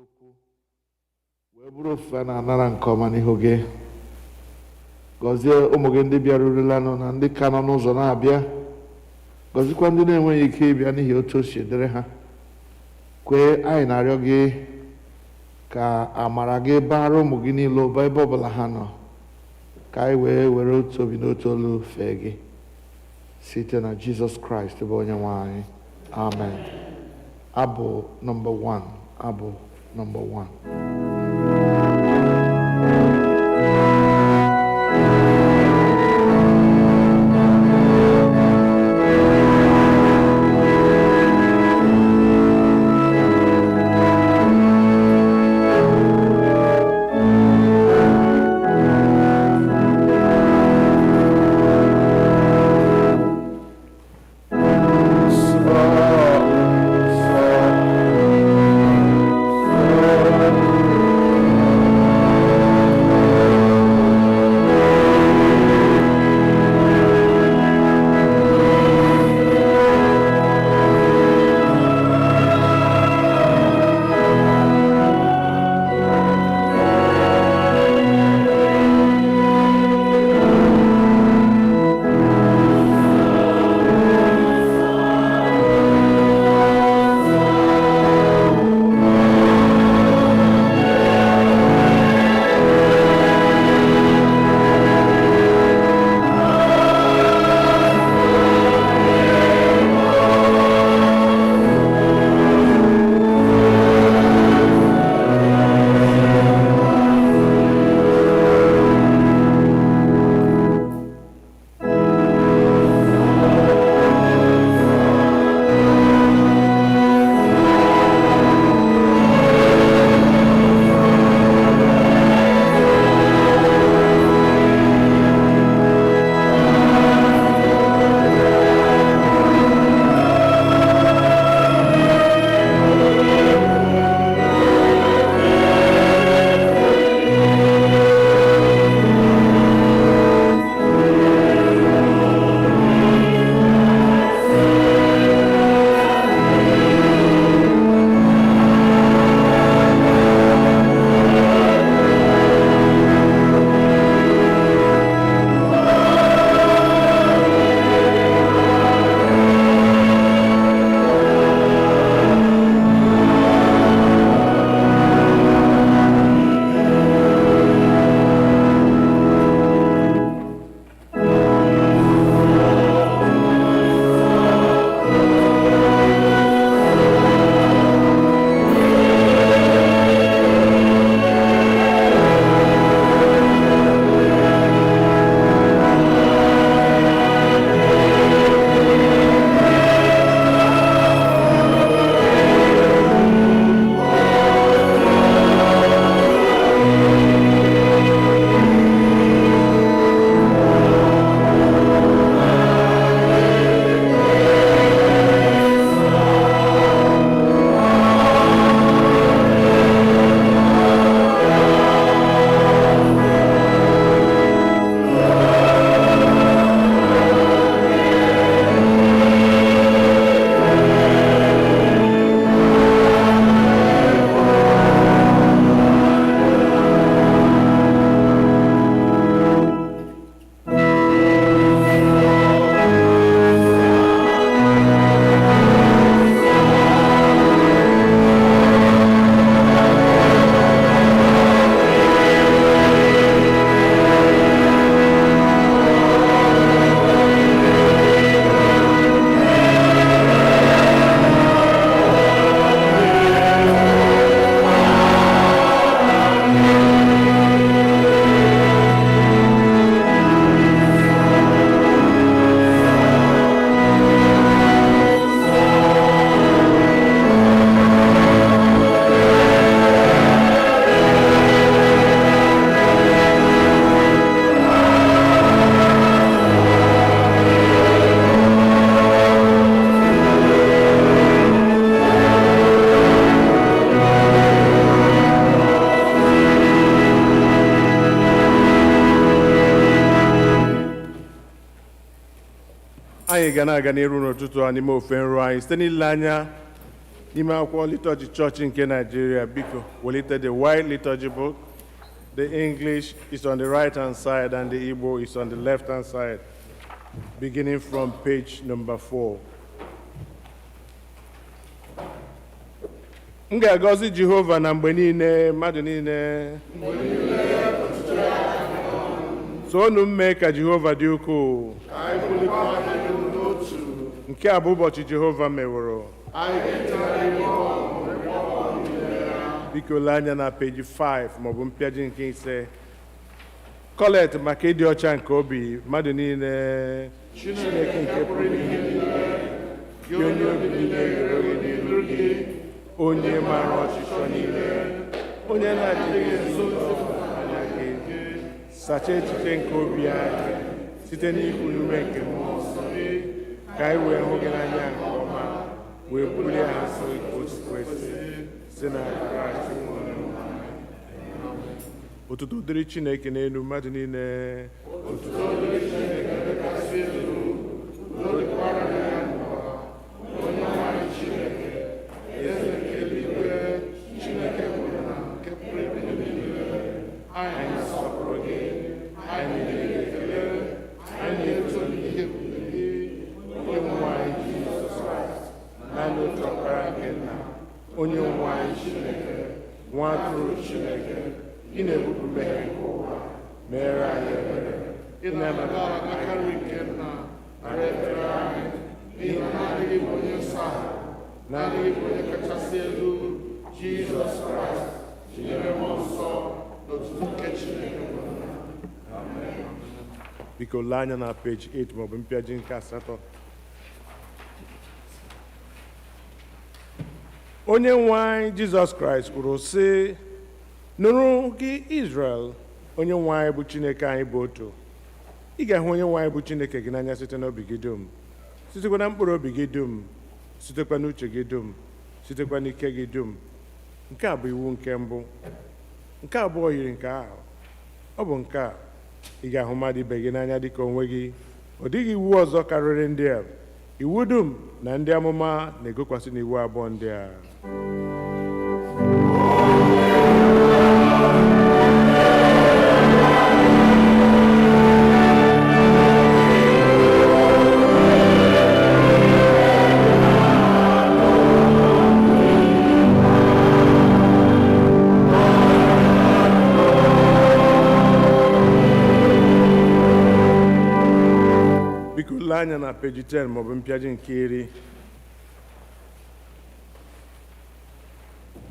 okwu wee bụrụ ofufe na-anara nke ọma n'ihu gị. Gọzie ụmụ gị ndị bịarurulanụ na ndị ka nọ n'ụzọ na-abịa. Gọzikwa ndị na-enweghị ike ịbịa n'ihi otu o si dịrị ha. Kwee anyị na-arịọ gị ka amara gị bara ụmụ gị niile ụba ebe ọbụla ha nọ, ka anyị wee were otu obi n'otu olu fee gị site na Jizọs Kraịst bụ onye nwe anyị. Amen. Abụ nọmba 1. Abụ nọmba 1. anyị ga na-aga n'iru n'ụtụtụ a n'ime ofe nro anyị site n'ile anya N'ime akwụkwọ liturgy chọọchị nke Nigeria, biko welite the white liturgy book. The English is on the right-hand side and the Igbo is on the left-hand side, beginning from page number 4. M ga-agọzi Jehova na mgbe niile, mmadụ niile. Soonu mee ka Jehova dị ukwuu. Nke a bụ ụbọchị Jehova meworo. Biko lee anya na peji 5 maọbụ mpịaji nke 5. Kolekt maka ịdị ọcha nke obi mmadụ niile. Chineke nke pụrụ ihe niile, gị onye obi niile ghere oghe n'iru gị, onye maara ọchịchọ niile, onye na-adịghị nzuzo anya gị, sachaa echiche nke obi anyị site n'iku ume nke mmụọ nsọ gị, ka anyị wee hụ gị n'anya nke ọma, wee bulie ha nso otu kwesị si n'aka Chukwu. Otuto dịrị Chineke n'elu mmadụ niile. Otuto dịrị Chineke kachasị elu, udo dịkwara ya n'ụwa, onye nwanyị Chineke, eze nke eluigwe, Chineke bụ na nke pụrụ ime niile. Anyị na-asọpụrụ gị, anyị na-enye gị ekele, anyị na-eto n'ihe ebube gị, onye nwanyị Jizọs Kraịst, naanị otu ọkpara nke Nna, onye nwanyị Chineke, nwa atụrụ Chineke. Ị na-ebupụ mmehie nke ụwa, meere anyị ebere. Ị na-anọdụ aka nri nke Nna, nara ekpere anyị, n'ihi na naanị gị bụ onye nsọ ahụ, naanị gị bụ onye kachasị elu, Jizọs Kraịst, tinyere mmụọ nsọ n'otuto nke Chineke. Amen. Biko lee anya na peji 8 maọbụ mpịaji nke 8. Onye nwe anyị Jizọs Kraịst kwuru sị, nụrụ gị Izrel, onye nwe anyị bụ Chineke anyị bụ otu. Ị ga-ahụ onye nwe anyị bụ Chineke gị n'anya site n'obi gị dum, sitekwa na mkpụrụ obi gị dum, sitekwa n'uche gị dum, sitekwa n'ike gị dum. Nke a bụ iwu nke mbụ. Nke abụọ yiri nke ahụ. Ọ bụ nke a, ị ga-ahụ mmadụ ibe gị n'anya dịka onwe gị. Ọ dịghị iwu ọzọ karịrị ndị a. Iwu dum na ndị amụma na-egokwasị n'iwu abụọ ndị a. Anya na peji 10 maọbụ mpịaji nke 10.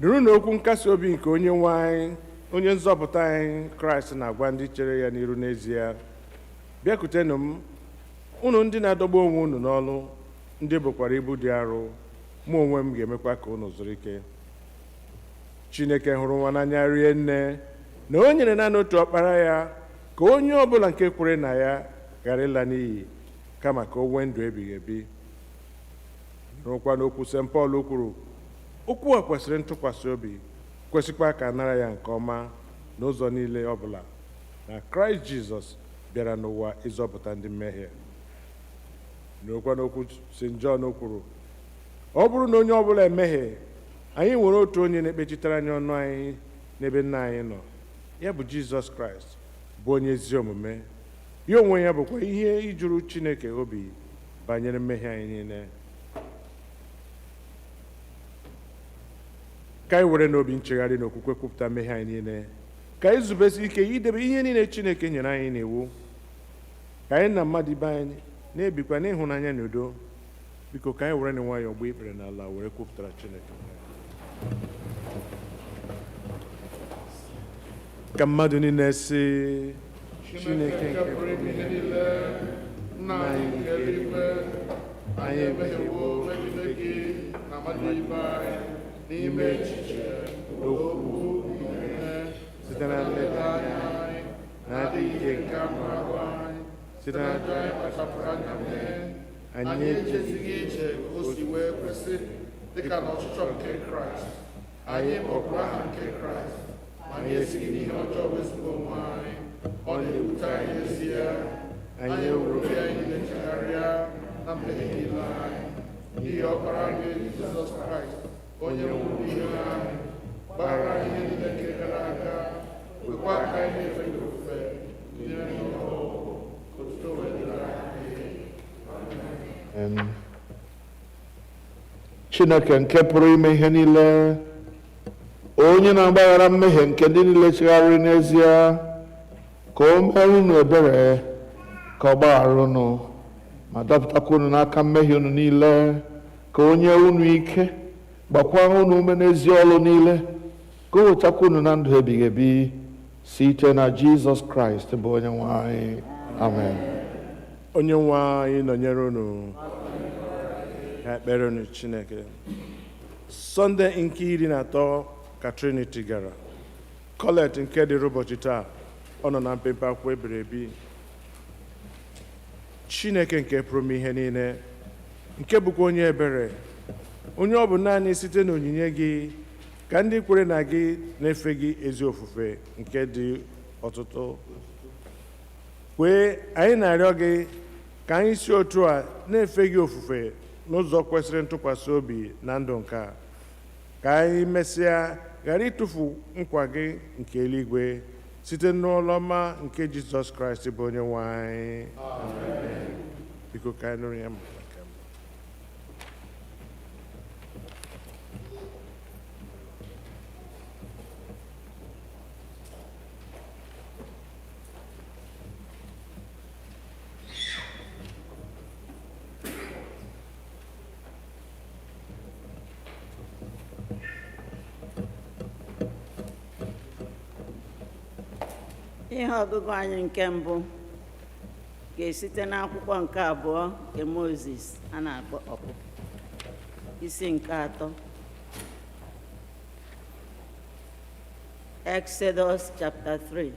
Nụrụ n'okwu nkasi obi nke onye nwe anyị, onye nzọpụta anyị Kraịst na-agwa ndị chere ya n'iru n'ezie. Bịakwutenụ m, unu ndị na-adọgbu onwe unu n'ọlụ, ndị bụkwara ibu dị arọ, mụ onwe m ga-emekwa ka unu zuru ike. Chineke hụrụ nwa n'anya rie nne, na o nyere naanị otu ọkpara ya, ka onye ọbụla nke kwere na ya ghara ịla n'iyi, kama ka o nwee ndụ ebighị ebi. N'okwa n'okwu St. Paul kwuru, okwu a kwesịrị ntụkwasị obi, kwesịkwa ka nara ya nke ọma n'ụzọ niile ọbụla, na Kraịst Jizọs bịara n'ụwa ịzọpụta ndị mmehie. N'okwa n'okwu St. John kwuru, ọ bụrụ na onye ọbụla emehie, anyị nwere otu onye na-ekpechitere anyị ọnụ anyị n'ebe Nna anyị nọ, ya bụ Jizọs Kraịst, bụ onye ezi omume. Ya onwe ya bụkwa ihe ijuru Chineke obi banyere mmehie anyị niile. Ka anyị were n'obi nchegharị na okwukwe kwupụta mmehie anyị niile, ka anyị zubesi ike idebe ihe niile Chineke nyere anyị n'iwu, ka anyị na mmadụ ibe anyị na-ebikwa n'ịhụnanya na udo. Biko ka anyị were na nwayọọ gba ikpere n'ala were kwupụtara Chineke. Ka mmadụ niile sị, Chineke nke pụrụ ime ihe niile, Nna anyị nke eluigwe, anyị emehiewo megide gị na mmadụ ibe anyị n'ime echiche, n'okwu, n'omume, site na nleda anyị na adịghị ike nke anụ ahụ anyị, site na ajọ anyị kpachapụrụ anya mee. Anyị echezighị iche ka o si wee kwesị, dịka n'ọchịchọ nke Kraịst. Anyị kpọpụrụ aha nke Kraịst, ma anyị esighị n'ihe ọjọọ wezụga onwe anyị. Ọ na-ewute anyị n'ezie, anyị ewuru ya niile chegharịa na mmehie niile anyị, n'ihi ọbara nke Jizọs Kraịst, onye nwụrụ ihe anyị, gbaghara ihe niile nke gara aga, kwekwa ka anyị na-efe gị ofufe n'ime mmụọ, otuto wee dịrị anyị. Amen. Chineke nke pụrụ ime ihe niile, onye na-agbaghara mmehie nke ndị niile chegharịrị n'ezie, ka o mee unu ebere, ka ọ gbaghara unu ma dọpụtakwa unu n'aka mmehie unu niile, ka o nye unu ike, gbakwa unu ume n'ezi ọlụ niile, ka o wetakwa unu na ndụ ebighị ebi site na Jizọs Kraịst bụ onye nwe anyị. Amen. Onye nwe anyị nọnyere unu, ka ekpere unu Chineke. Sọnde nke 13 ka Trinity gara. Kolekt nke dịrị ụbọchị taa, ọ nọ na mpempe akwụkwọ ebiri ebi. Chineke nke pụrụ ime ihe niile, nke bụkwa onye ebere, onye ọ bụ naanị site n'onyinye gị ka ndị kwere na gị na-efe gị ezi ofufe nke dị ọtụtụ. Kwee anyị na-arịọ gị ka anyị si otu a na-efe gị ofufe n'ụzọ kwesịrị ntụkwasị obi na ndụ nke a, ka anyị mesịa ghara ịtụfu nkwa gị nke eluigwe site n'ụlọ ọma nke Jizọs Kraịst bụ onye nwe anyị. Amen. Biko ka anyị nụrụ ya maka nke mbụ. Ihe ọgụgụ anyị nke mbụ ga-esite n'akwụkwọ nke 2 nke Mozis a na-akpọ Ọpụpụ, isi nke 3. Exodus chapter 3.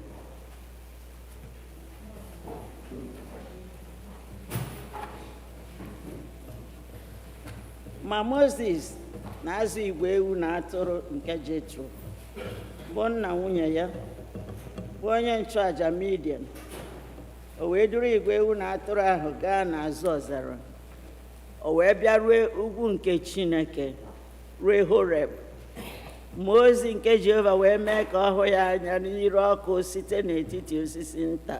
Ma Mozis na-azụ igwe ewu na atụrụ nke Jetro, bụ nna nwunye ya, bụ onye nchụaja Midian. O wee duru igwe ewu na atụrụ ahụ gaa n'azụ ọzara. O wee bịaruo ugwu nke Chineke, ruo Horeb. Mmụọ ozi nke Jehova wee mee ka ọ hụ ya anya n'iru ọkụ site n'etiti osisi nta.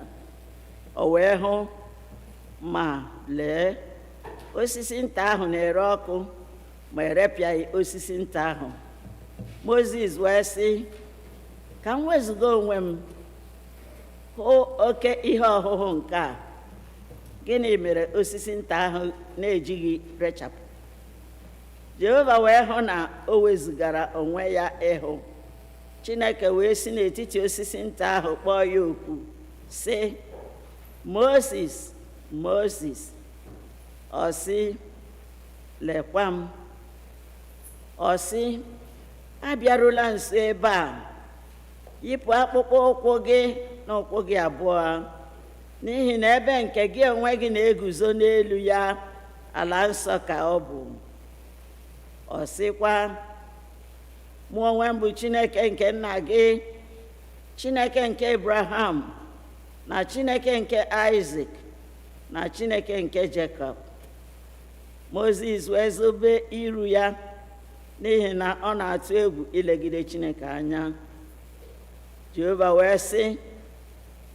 O wee hụ, ma lee, osisi nta ahụ na-ere ọkụ, ma erepịaghị osisi nta ahụ. Mozis wee sị, ka m wezuga onwe m hụ oke ihe ọhụhụ nke a, gịnị mere osisi nta ahụ na-ejighị rechapụ? Jehova wee hụ na o wezugara onwe ya ịhụ. Chineke wee si n'etiti osisi nta ahụ kpọọ ya oku sị, Mozis, Mozis. Ọ sị, lekwa m. Ọ sị, abịarula nso ebe a. Yipụ akpụkpọ ụkwụ gị na ụkwụ gị abụọ, n'ihi na ebe nke gị onwe gị na-eguzo n'elu ya, ala nsọ ka ọ bụ. Ọ sịkwa, mụ onwe m bụ Chineke nke nna gị, Chineke nke Abraham, na Chineke nke Isaac, na Chineke nke Jekọb. Mozis wee zobe iru ya, n'ihi na ọ na-atụ egwu ilegide Chineke anya. Jehova wee sị,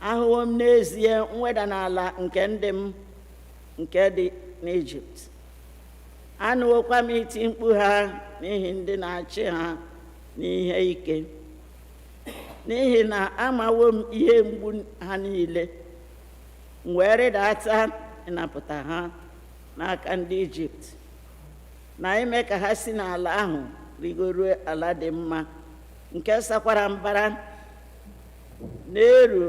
ahụwo m n'ezie mweda n'ala nke ndị m nke dị n'Ijipt. Anụwokwa m iti mkpu ha n'ihi ndị na-achị ha n'ihe ike, n'ihi na amawo m ihe mgbu ha niile. M wee rịdata ịnapụta ha n'aka ndị Ijipt, na ime ka ha si n'ala ahụ rigoruo ala dị mma, nke sakwara mbara, na-eru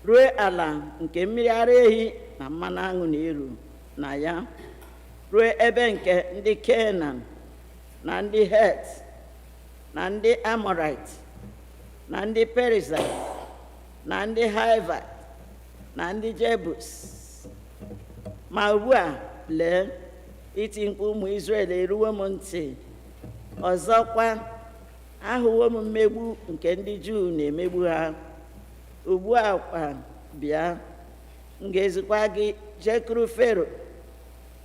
ruo ala nke mmiri ara ehi na mmanụ aṅụ na-eru na ya, ruo ebe nke ndị Kenan na ndị Het na ndị Amorite na ndị Periza na ndị Hivite na ndị Jebus. Ma ugbu a, lee, iti mkpu ụmụ Izrel eruwo m ntị. Ọzọkwa, ahụwo m mmegbu nke ndị Juu na-emegbu ha. Ugbu a kwa, bịa, m ga-ezikwa gị jekwuru Fero,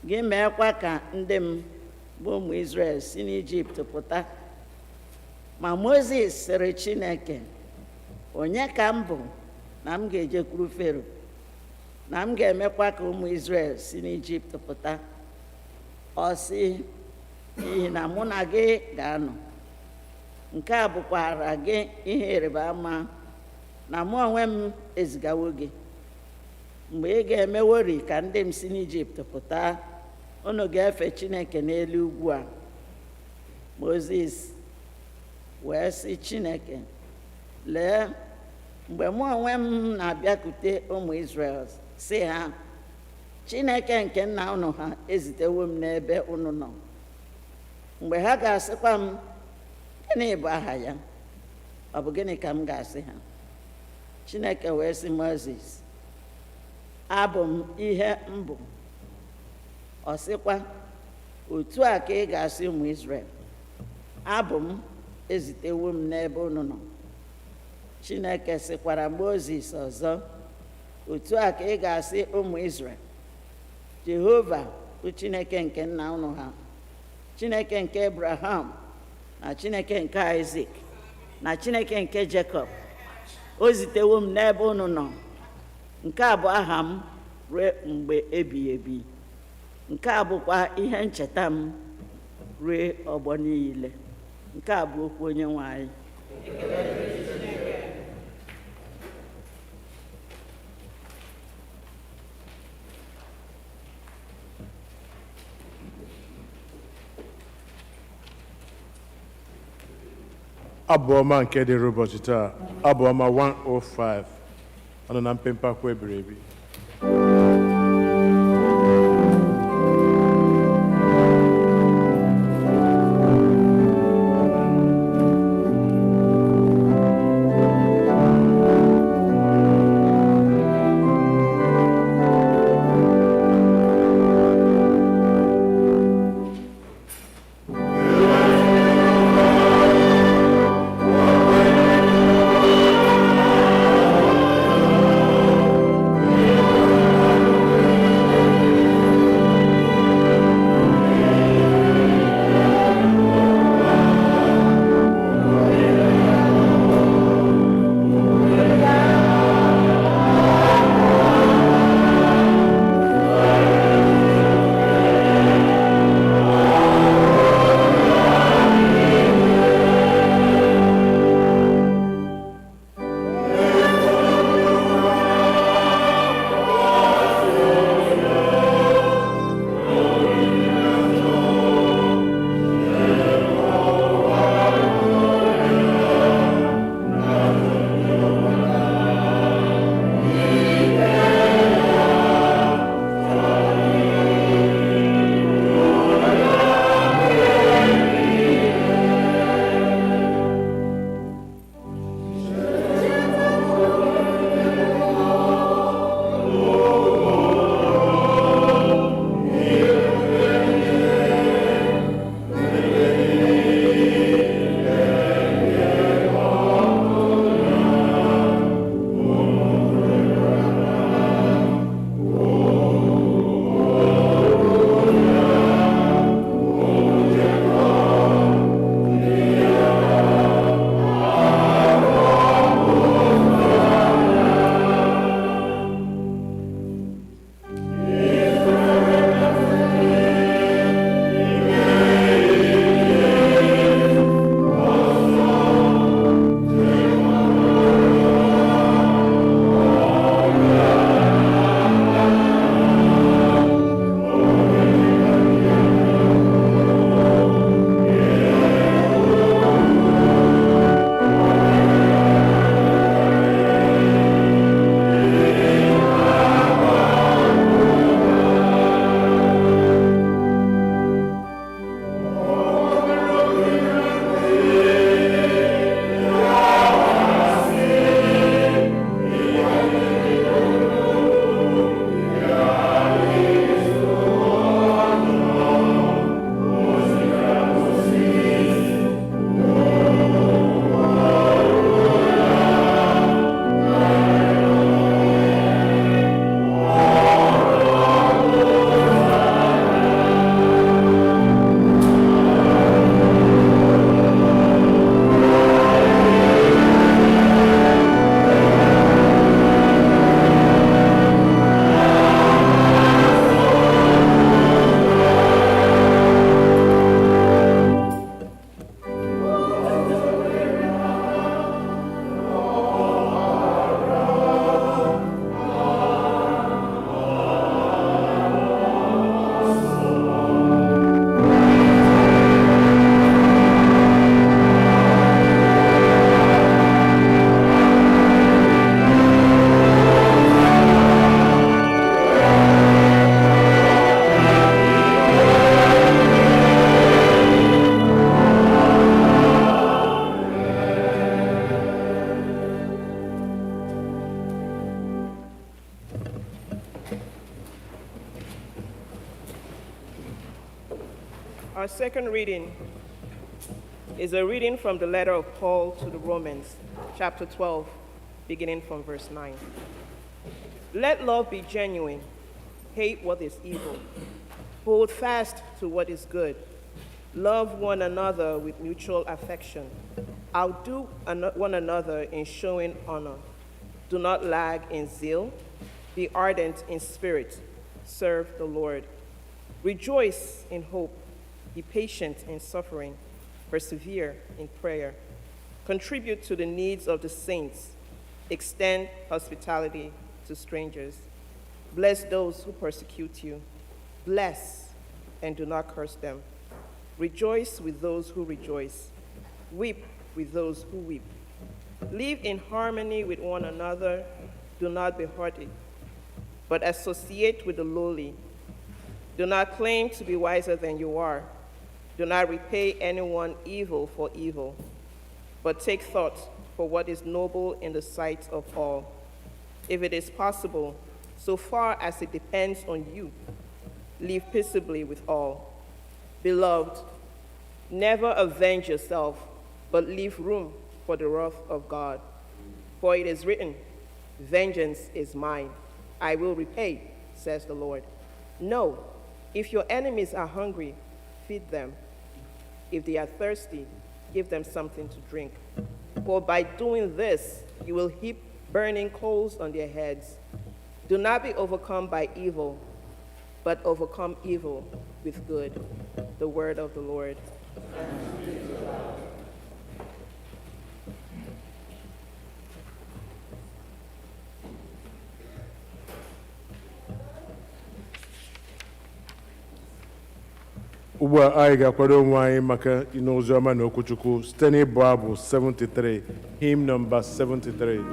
gị meekwa ka ndị m bụ ụmụ Izrel si n'Ijipt pụta. Ma Mozis sịrị Chineke, onye ka m bụ na m ga-ejekwuru Fero, na m ga-emekwa ka ụmụ Izrel si n'Ijipt pụta? Ọ sị, n'ihi na mụ na gị ga-anọ. Nke a bụkwara gị ihe ịrịba ama na mụ onwe m ezigawo gị. Mgbe ị ga-emewori ka ndị m si n'Ijipt pụta, unu ga-efe Chineke n'elu ugwu a. Mozis wee sị Chineke, lee, mgbe mụ onwe m na-abịakwute ụmụ Izrel sị ha, Chineke nke nna unu ha ezitewo m n'ebe unu nọ. Mgbe ha ga-asịkwa m, gịnị bụ aha ya? Ọ bụ gịnị ka m ga-asị ha? Chineke wee sị Mozis, abụ m ihe m bụ. Ọ sịkwa, otu a ka ị ga-asị ụmụ Izrel, abụ m ezitewo m n'ebe unu nọ. Chineke sịkwara Mozis ọzọ, otu a ka ị ga-asị ụmụ Izrel, Jehova bụ Chineke nke nna unu ha, Chineke nke Abraham na Chineke nke Isaac na Chineke nke Jekọb, o zitewo m n'ebe unu nọ. Nke a bụ aha m ruo mgbe ebighị ebi. Nke a bụkwa ihe ncheta m ruo ọgbọ niile. Nke a bụ okwu Onyenwe anyị. Abu-Ọma nke dịrị ụbọchị taa, Abu-Ọma 105, ọnụ na mpempe akwụkwọ ebiri ebi. Amen. Our second reading is a reading from the letter of Paul to the Romans, chapter 12, beginning from verse 9. Let love be genuine. Hate what is evil. Hold fast to what is good. Love one another with mutual affection. Outdo one another in showing honor. Do not lag in zeal. Be ardent in spirit. Serve the Lord. Rejoice in hope. Be patient in suffering. Persevere in prayer. Contribute to the needs of the saints. Extend hospitality to strangers. Bless those who persecute you. Bless and do not curse them. Rejoice with those who rejoice. Weep with those who weep. Live in harmony with one another. Do not be haughty, but associate with the lowly. Do not claim to be wiser than you are. Do not repay anyone evil for evil, but take thought for what is noble in the sight of all. If it is possible, so far as it depends on you, live peaceably with all. Beloved, never avenge yourself, but leave room for the wrath of God. For it is written, "Vengeance is mine, I will repay," says the Lord. No, if your enemies are hungry, feed them. If they are thirsty, give them something to drink. For by doing this, you will heap burning coals on their heads. Do not be overcome by evil, but overcome evil with good. The word of the Lord. Ugbu a anyị ga-akwado onwe anyị maka ịnụ ozi ọma na okwuchukwu site n'ịbụ abụ 73, hymn number 73.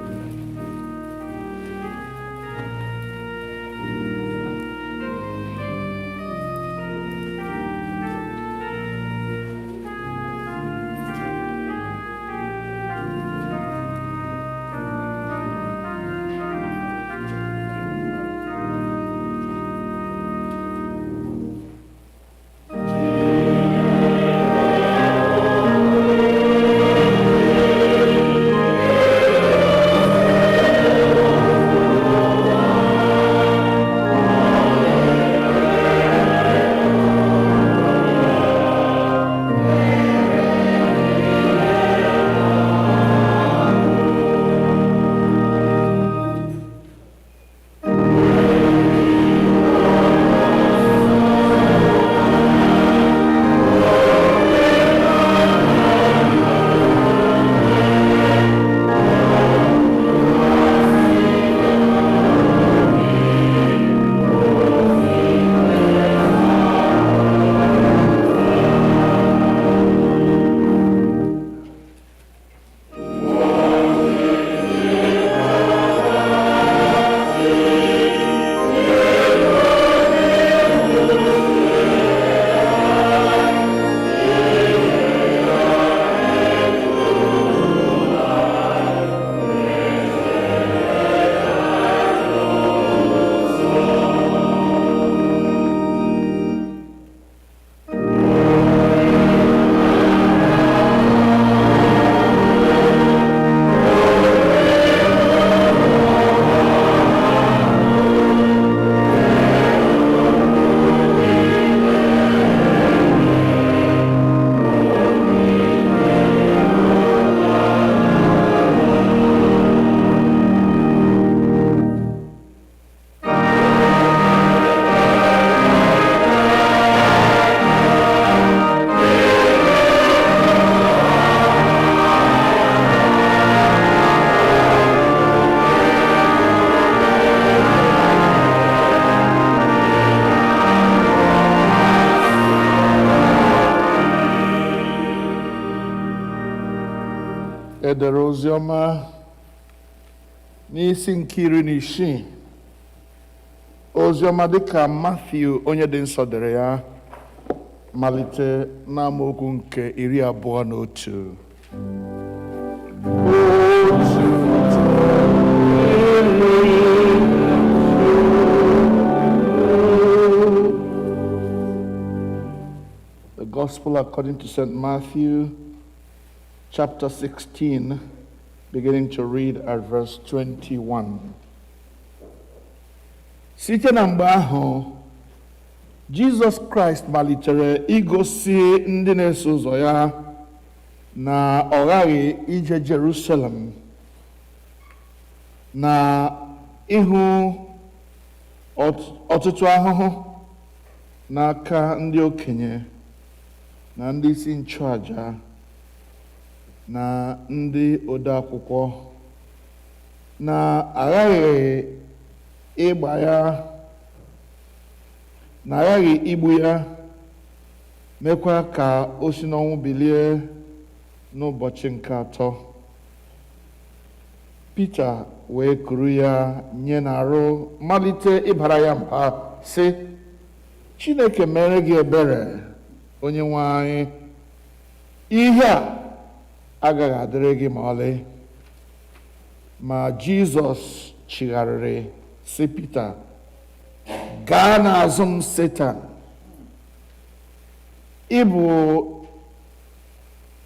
edere oziọma n'isi nke 16 oziọma dịka Matthew onye dị nsọ dere ya malite n'amaokwu nke 21. The Gospel according to St. Matthew, chapter 16, beginning to read at verse 21. Site na mgbe ahụ, Jizọs Kraịst malitere igosi ndị na-eso ụzọ ya na ọ ghaghị ije Jerusalem na ịhụ ọtụtụ ahụhụ n'aka ndị okenye na ndị isi nchụaja na ndị odeakwụkwọ, na aghaghị ịgba ya, na aghaghị igbu ya, mekwa ka o si n'ọnwụ bilie n'ụbọchị nke atọ. Pita wee kuru ya nye n'arụ, malite ịbara ya mba, sị, Chineke mere gị ebere, Onyenwe anyị, ihe a agaghị adịrị gị ma ọlị. Ma Jizọs chigharịrị sị Pita, gaa n'azụ m, Setan, ị bụ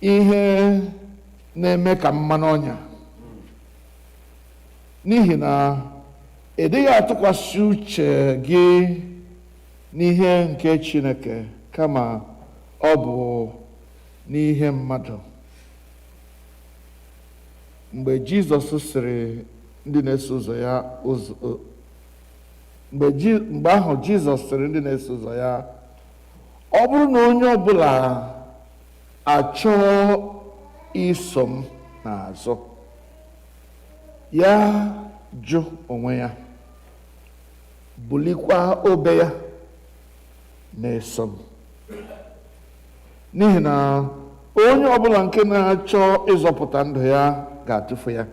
ihe na-eme ka mmanụ ọnya, n'ihi na ị dịghị atụkwasị uche gị n'ihe nke Chineke, kama ọ bụ n'ihe mmadụ. Mgbe ahụ Jizọs sịrị ndị na-eso ụzọ ya, ọ bụrụ na onye ọbụla achọọ iso m n'azụ, ya jụ onwe ya, bulikwa obe ya, na-eso m. N'ihi na onye ọbụla nke na-achọ ịzọpụta ndụ ya ga-atụfu ya,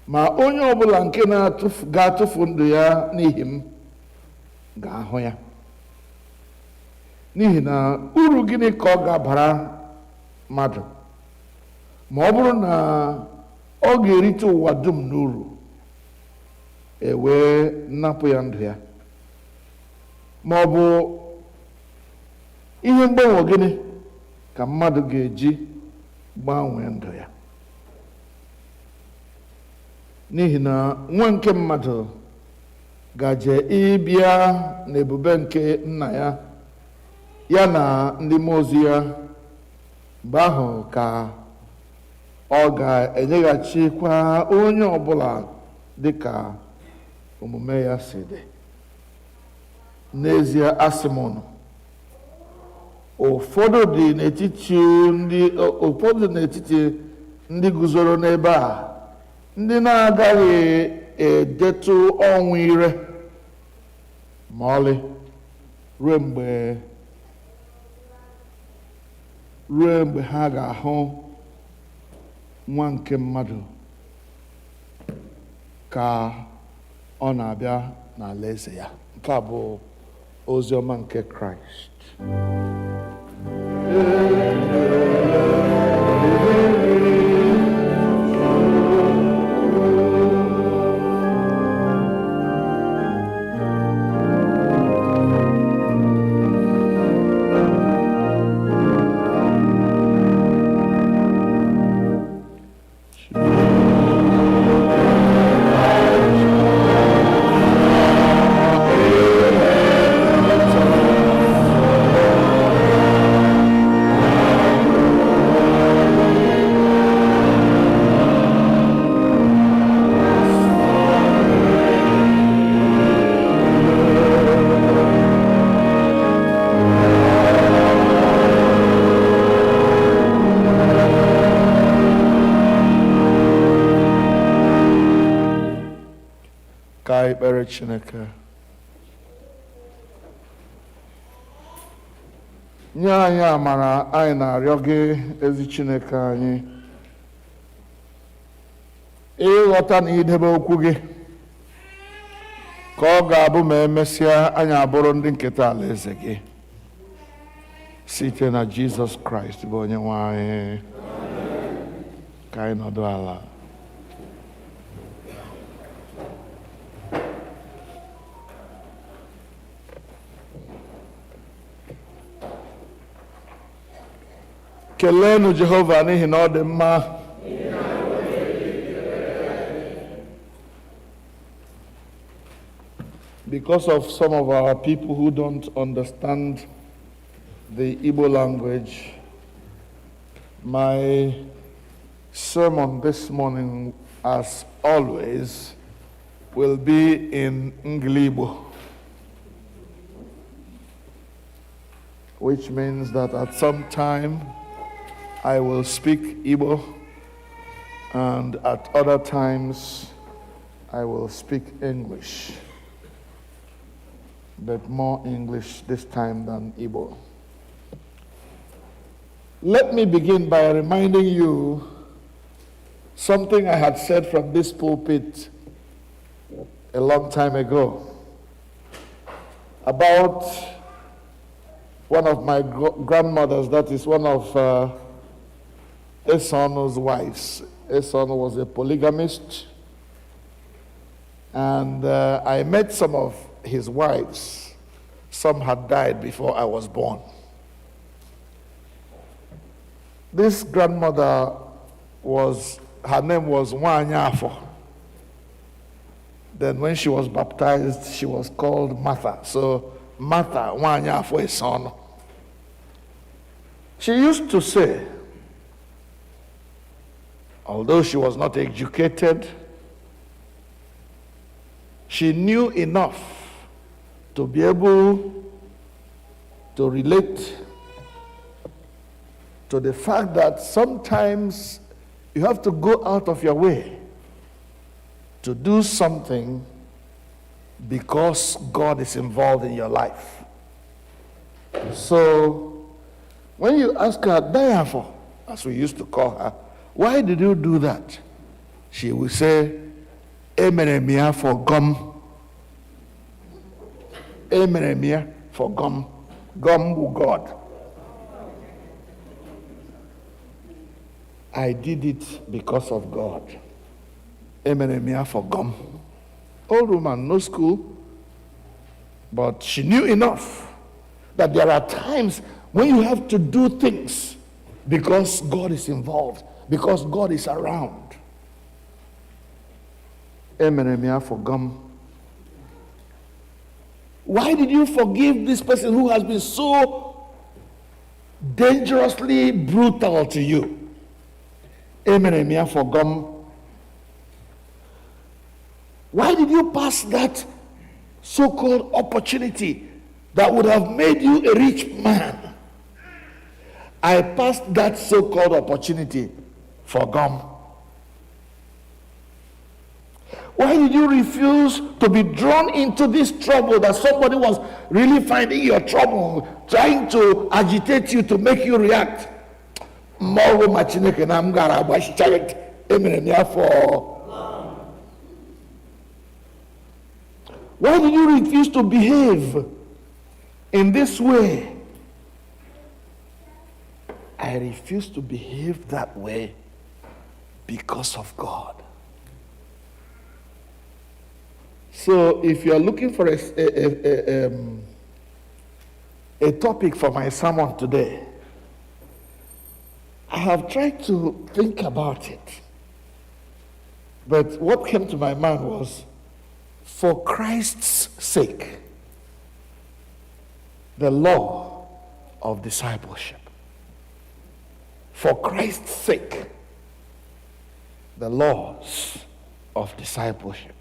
ma onye ọbụla nke ga-atụfu ndụ ya n'ihi m ga-ahụ ya. N'ihi na uru gịnị ka ọ ga-abara mmadụ ma ọ bụrụ na ọ ga-erite ụwa dum n'uru, wee napụ ya ndụ ya? Ma ọ bụ ihe mgbanwe gịnị ka mmadụ ga-eji gbanwee ndụ ya? N'ihi na nwa nke mmadụ gaje ịbịa n'ebube nke nna ya, ya na ndị mmụọ ozi ya. Mgbe ahụ ka ọ ga-enyeghachikwa onye ọbụla dị ka omume ya si dị. N'ezie, asị m unu, ụfọdụ dị n'etiti ndị guzoro n'ebe a, ndị na-agaghị edetụ ọnwụ ire ma ọlị ruo mgbe ha ga-ahụ nwa nke mmadụ ka ọ na-abịa n'alaeze ya. Nke a bụ ozi ọma nke Kraịst. Ka ekpere Chineke. Nye anyị amara anyị na-arịọ gị, ezi Chineke anyị, ịghọta na idebe okwu gị, ka ọ ga-abụ ma emesịa anyị abụrụ ndị nketa alaeze gị, site na Jizọs Kraịst bụ Onyenwe anyị. Ka anyị nọdụ ala. Kelenu Jehova n'ihi na ọ dị mma. Because of some of our people who don't understand the Igbo language, my sermon this morning, as always, will be in Ngilibo, which means that at some time I will speak Igbo, and at other times I will speak English, but more English this time than Igbo. Let me begin by reminding you something I had said from this pulpit a long time ago about one of my grandmothers, that is one of Esono's wives. Esono was a polygamist, and I met some of his wives. Some had died before I was born. This grandmother her name was Nwanyafo. Then when she was baptized, she was called Martha. So Martha Nwanyafo Esono. She used to say, although she was not educated, she knew enough to be able to relate to the fact that sometimes you have to go out of your way to do something because God is involved in your life. So when you ask her, Dayafo, as we used to call her, why did you do that? She will say, Emeremia for gum. Emeremia for gum. Gum with God. I did it because of God. Emeremia for gum. Old woman, no school, but she knew enough that there are times when you have to do things because God is involved, because God is around. Emeremia for gum. Why did you forgive this person who has been so dangerously brutal to you? Emeremia for gum. Why did you pass that so-called opportunity that would have made you a rich man? I passed that so-called opportunity for gum. Why did you refuse to be drawn into this trouble that somebody was really finding your trouble, trying to agitate you to make you react? Why did you refuse to behave in this way? I refuse to behave that way because of God. So if you are looking for a topic for my sermon today, I have tried to think about it. But what came to my mind was, for Christ's sake, the law of discipleship. For Christ's sake, the laws of discipleship.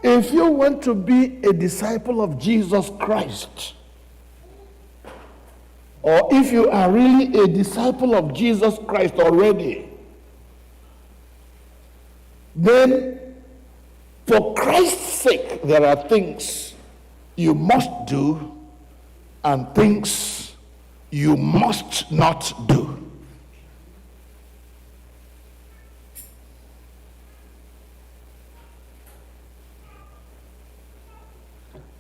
If you want to be a disciple of Jesus Christ, or if you are really a disciple of Jesus Christ already, then for Christ's sake, there are things you must do and things you must not do.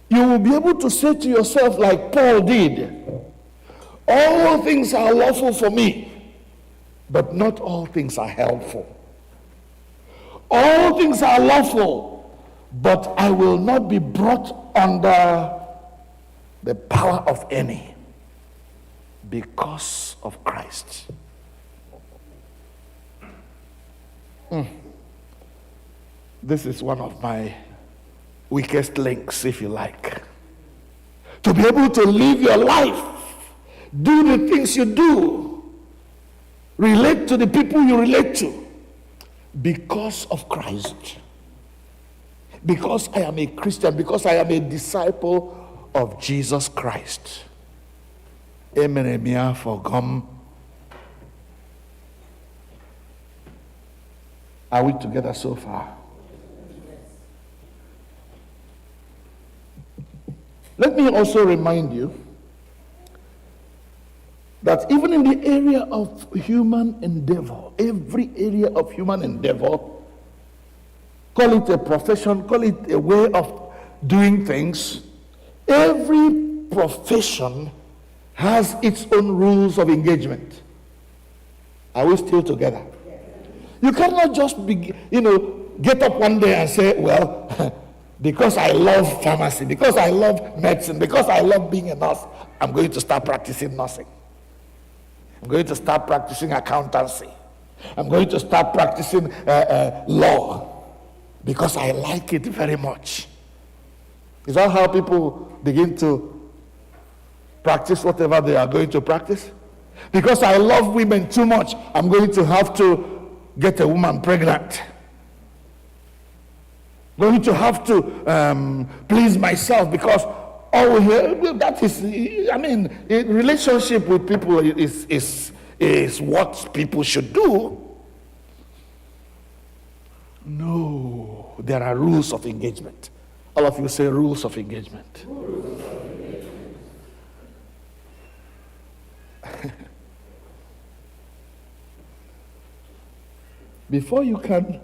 You will be able to say to yourself, like Paul did, all things are lawful for me, but not all things are helpful. All things are lawful, but I will not be brought under the power of any, because of Christ. This is one of my weakest links, if you like. To be able to live your life, do the things you do, relate to the people you relate to, because of Christ. Because I am a Christian, because I am a disciple of Jesus Christ. Amen. For gum. Are we together so far? Let me also remind you that even in the area of human endeavor, every area of human endeavor, call it a profession, call it a way of doing things, every profession has its own rules of engagement. Are we still together? You cannot just be, get up one day and say, well, because I love pharmacy, because I love medicine, because I love being a nurse, I'm going to start practicing nursing. I'm going to start practicing accountancy. I'm going to start practicing law because I like it very much. Is that how people begin to practice whatever they are going to practice? Because I love women too much, I'm going to have to get a woman pregnant. Going to have to please myself because that is, a relationship with people is what people should do. No, there are rules of engagement. All of you say rules of engagement. Before you can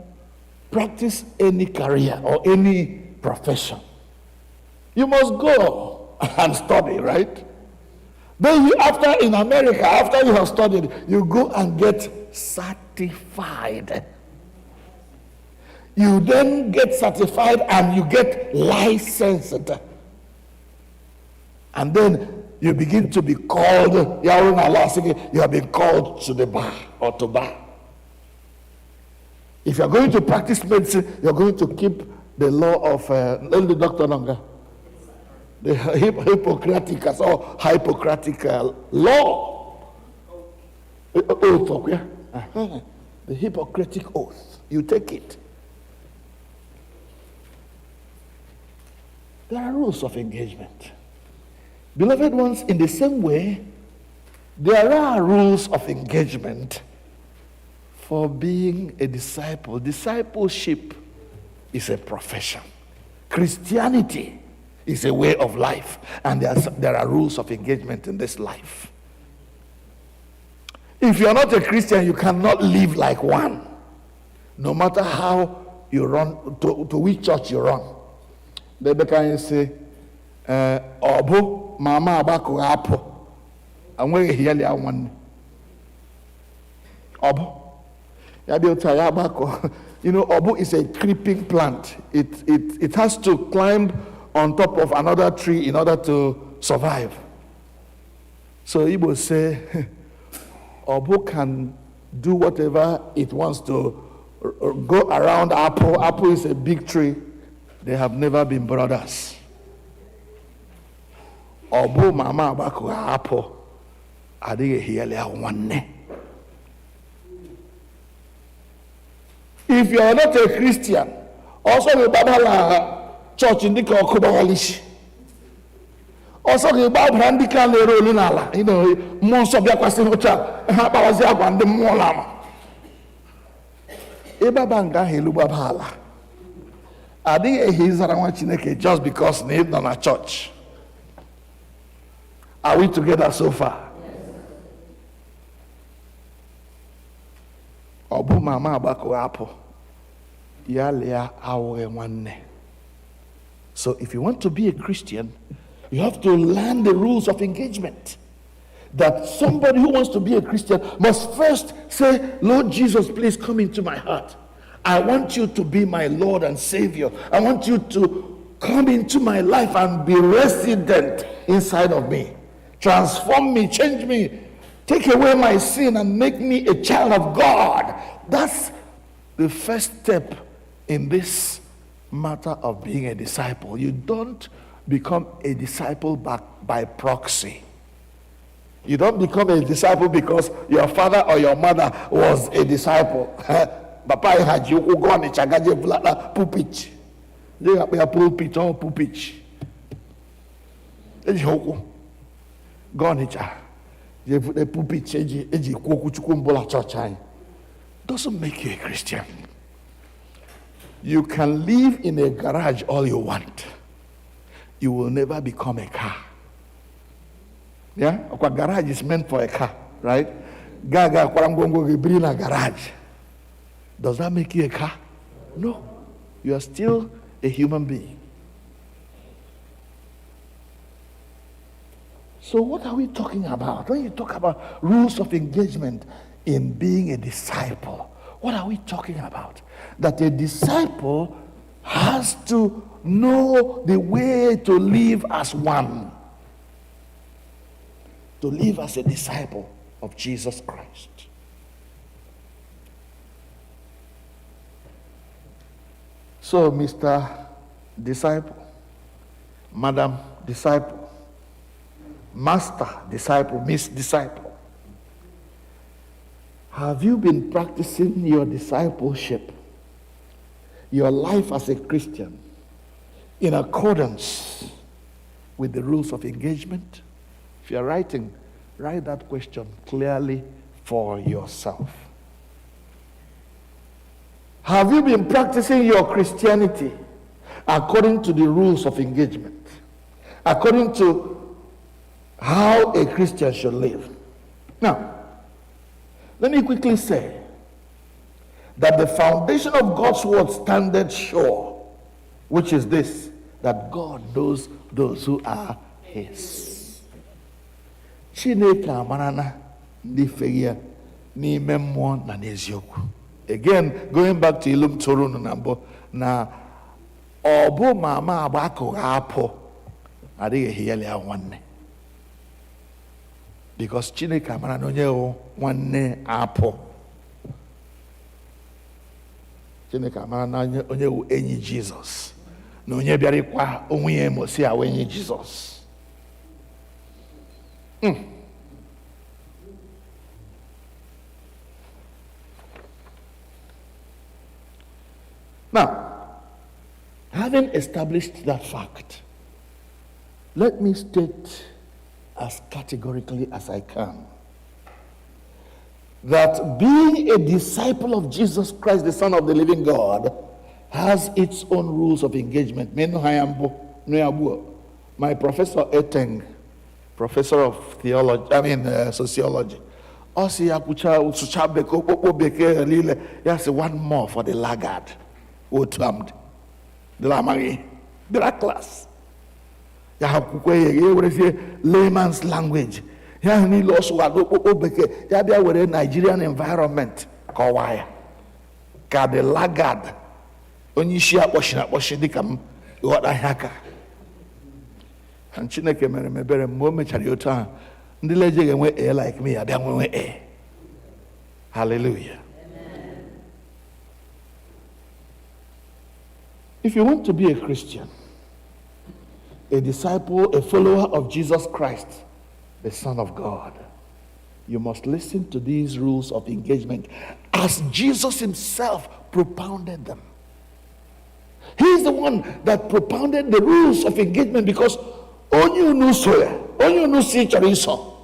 practice any career or any profession, you must go and study, right? Then in America, after you have studied, you go and get certified. You then get certified and you get licensed. And then you begin to be called, you have been called to the bar or to bar. If you're going to practice medicine, you're going to keep the law of, the doctor longer, the Hippocratic or Hippocratic law. Oath, yeah? The Hippocratic oath. You take it. There are rules of engagement. Beloved ones, in the same way, there are rules of engagement for being a disciple. Discipleship is a profession. Christianity is a way of life, and there are rules of engagement in this life. If you're not a Christian, you cannot live like one, no matter how you run, to which church you run. They can say, Obu, Mama Abaku Apo, and where he one Obu. Obu is a creeping plant. It has to climb on top of another tree in order to survive. So Igbo say, Obu can do whatever it wants to go around apple. Apple is a big tree. They have never been brothers. Obu mama abaku apple. Adige hiyale one. If you are not a Christian, also the Babala church in the Kokobalish. Also the Babala Rolunala, most of the Kwasihocha, Habazia, and the Molama. Ebabanga Helubabala. Adi he's around Chineke just because named on a church. Are we together so far? Obu mama abako apo. Yalea awe wanne. So if you want to be a Christian, you have to learn the rules of engagement. That somebody who wants to be a Christian must first say, Lord Jesus, please come into my heart. I want you to be my Lord and Savior. I want you to come into my life and be resident inside of me. Transform me, change me, take away my sin and make me a child of God. That's the first step in this matter of being a disciple. You don't become a disciple by proxy. You don't become a disciple because your father or your mother was a disciple. Papa had you go on the chagaje blada pulpit. They have a pulpit or pulpit. Go on the you put a pulpit church. Doesn't make you a Christian. You can live in a garage all you want. You will never become a car. Yeah? A garage is meant for a car, right? Gaga kwarangongo bring a garage. Does that make you a car? No. You are still a human being. So what are we talking about? When you talk about rules of engagement in being a disciple, what are we talking about? That a disciple has to know the way to live as one. To live as a disciple of Jesus Christ. So, Mr. Disciple, Madam Disciple, Master Disciple, Miss Disciple, have you been practicing your discipleship, your life as a Christian, in accordance with the rules of engagement? If you're writing, write that question clearly for yourself. Have you been practicing your Christianity according to the rules of engagement? According to how a Christian should live? Now, let me quickly say that the foundation of God's word standeth sure, which is this, that God knows those who are his. Chineke amarana ndị fege n'ime mmụọ na n'eziokwu. Again, going back to Ilum Torun na obu mama abako apo adịghị hiyali ya nwanne. Because Chineke amarana onye o nwanne apo. Chineke amarana onye o enyi Jesus. Na onye bịara ịkwa onwe ya emosi awa enyi Jesus. Now, having established that fact, let me state as categorically as I can that being a disciple of Jesus Christ, the Son of the living God, has its own rules of engagement. My professor Eteng, professor of theology, sociology, one more for the laggard. The class. Layman's language. Nigerian environment. The laggard. And Chineke mere mebere mgbe chari otu ahụ ndị leje ga-enwe a like me abịa nwe a. Hallelujah. Amen. If you want to be a Christian, a disciple, a follower of Jesus Christ, the Son of God, you must listen to these rules of engagement as Jesus himself propounded them. He's the one that propounded the rules of engagement because onye unu so ya, onye unu si chọrọ iso.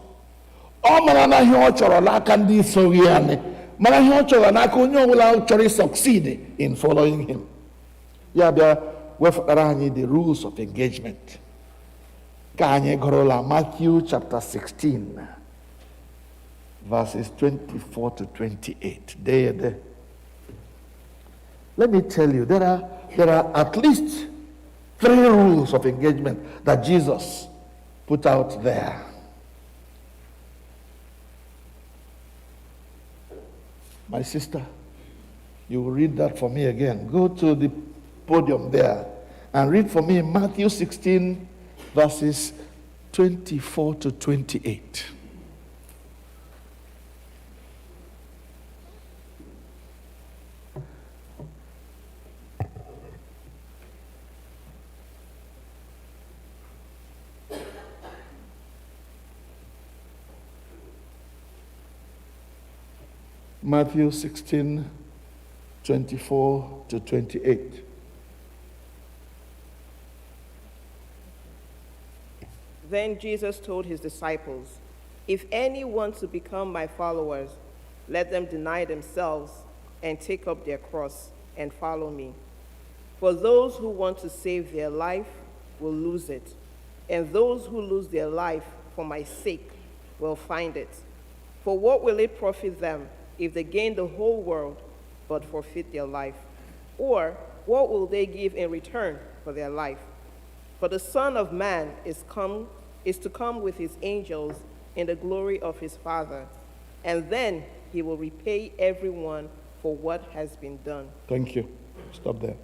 Ọ mara na ihe ọ chọrọ n'aka ndị so ya ni, mara ihe ọ chọrọ n'aka onye ọbụla chọrọ succeed in following him. Ya bịa wefụtara anyị the rules of engagement. Ka anyị gụrụla Matthew chapter 16, verses 24 to 28. There. Let me tell you, there are at least 3 rules of engagement that Jesus put out there. My sister, you will read that for me again. Go to the podium there and read for me Matthew 16, verses 24 to 28. Matthew 16, 24 to 28. Then Jesus told his disciples, "If any want to become my followers, let them deny themselves and take up their cross and follow me. For those who want to save their life will lose it, and those who lose their life for my sake will find it. For what will it profit them if they gain the whole world but forfeit their life? Or what will they give in return for their life? For the Son of Man is to come with his angels in the glory of his Father, and then he will repay everyone for what has been done." Thank you. Stop there.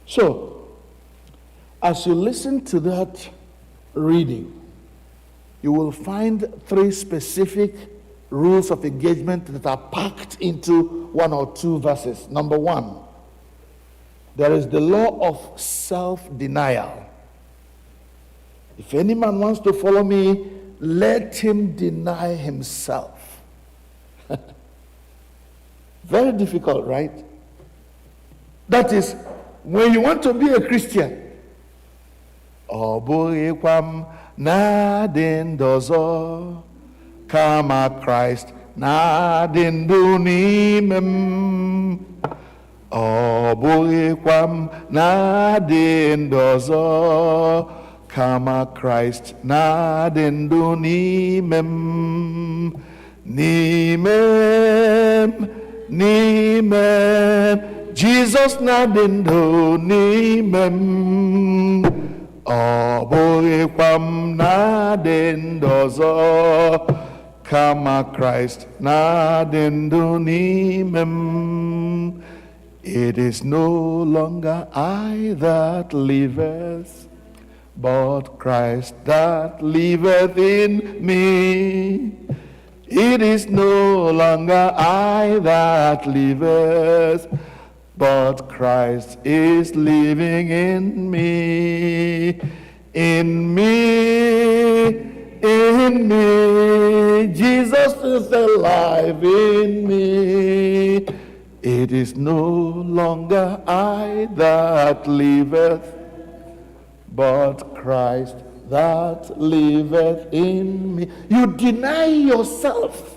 So, as you listen to that reading, you will find 3 specific rules of engagement that are packed into 1 or 2 verses. Number 1, there is the law of self-denial. If any man wants to follow me, let him deny himself. Very difficult, right? That is, when you want to be a Christian, ọ bụghịkwa m na-adị ndụ ọzọ, kama Kraịst na-adị ndụ n'ime m. Ọ bụghịkwa m na-adị ndụ ọzọ, kama Kraịst na-adị ndụ n'ime m. N'ime m, n'ime m, Jizọs na-adị ndụ n'ime m. Ọ bụghịkwa m na-adị ndụ ọzọ, kama Kraịst na-adị ndụ n'ime m. It is no longer I that liveth, but Christ that liveth in me. It is no longer I that liveth, but Christ is living in me. In me, in me, Jesus is alive in me. It is no longer I that liveth, but Christ that liveth in me. You deny yourself.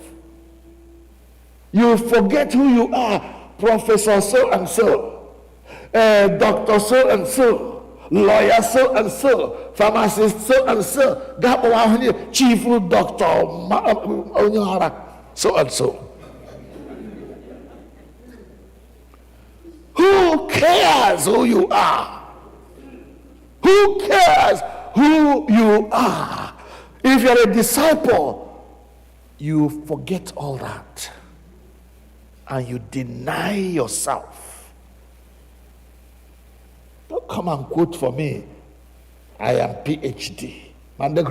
You forget who you are. Professor so and so, doctor so and so, lawyer so and so, pharmacist so and so, chief doctor so and so. Who cares who you are? Who cares who you are? If you're a disciple, you forget all that and you deny yourself. Don't come and quote for me, I am PhD. Doctor.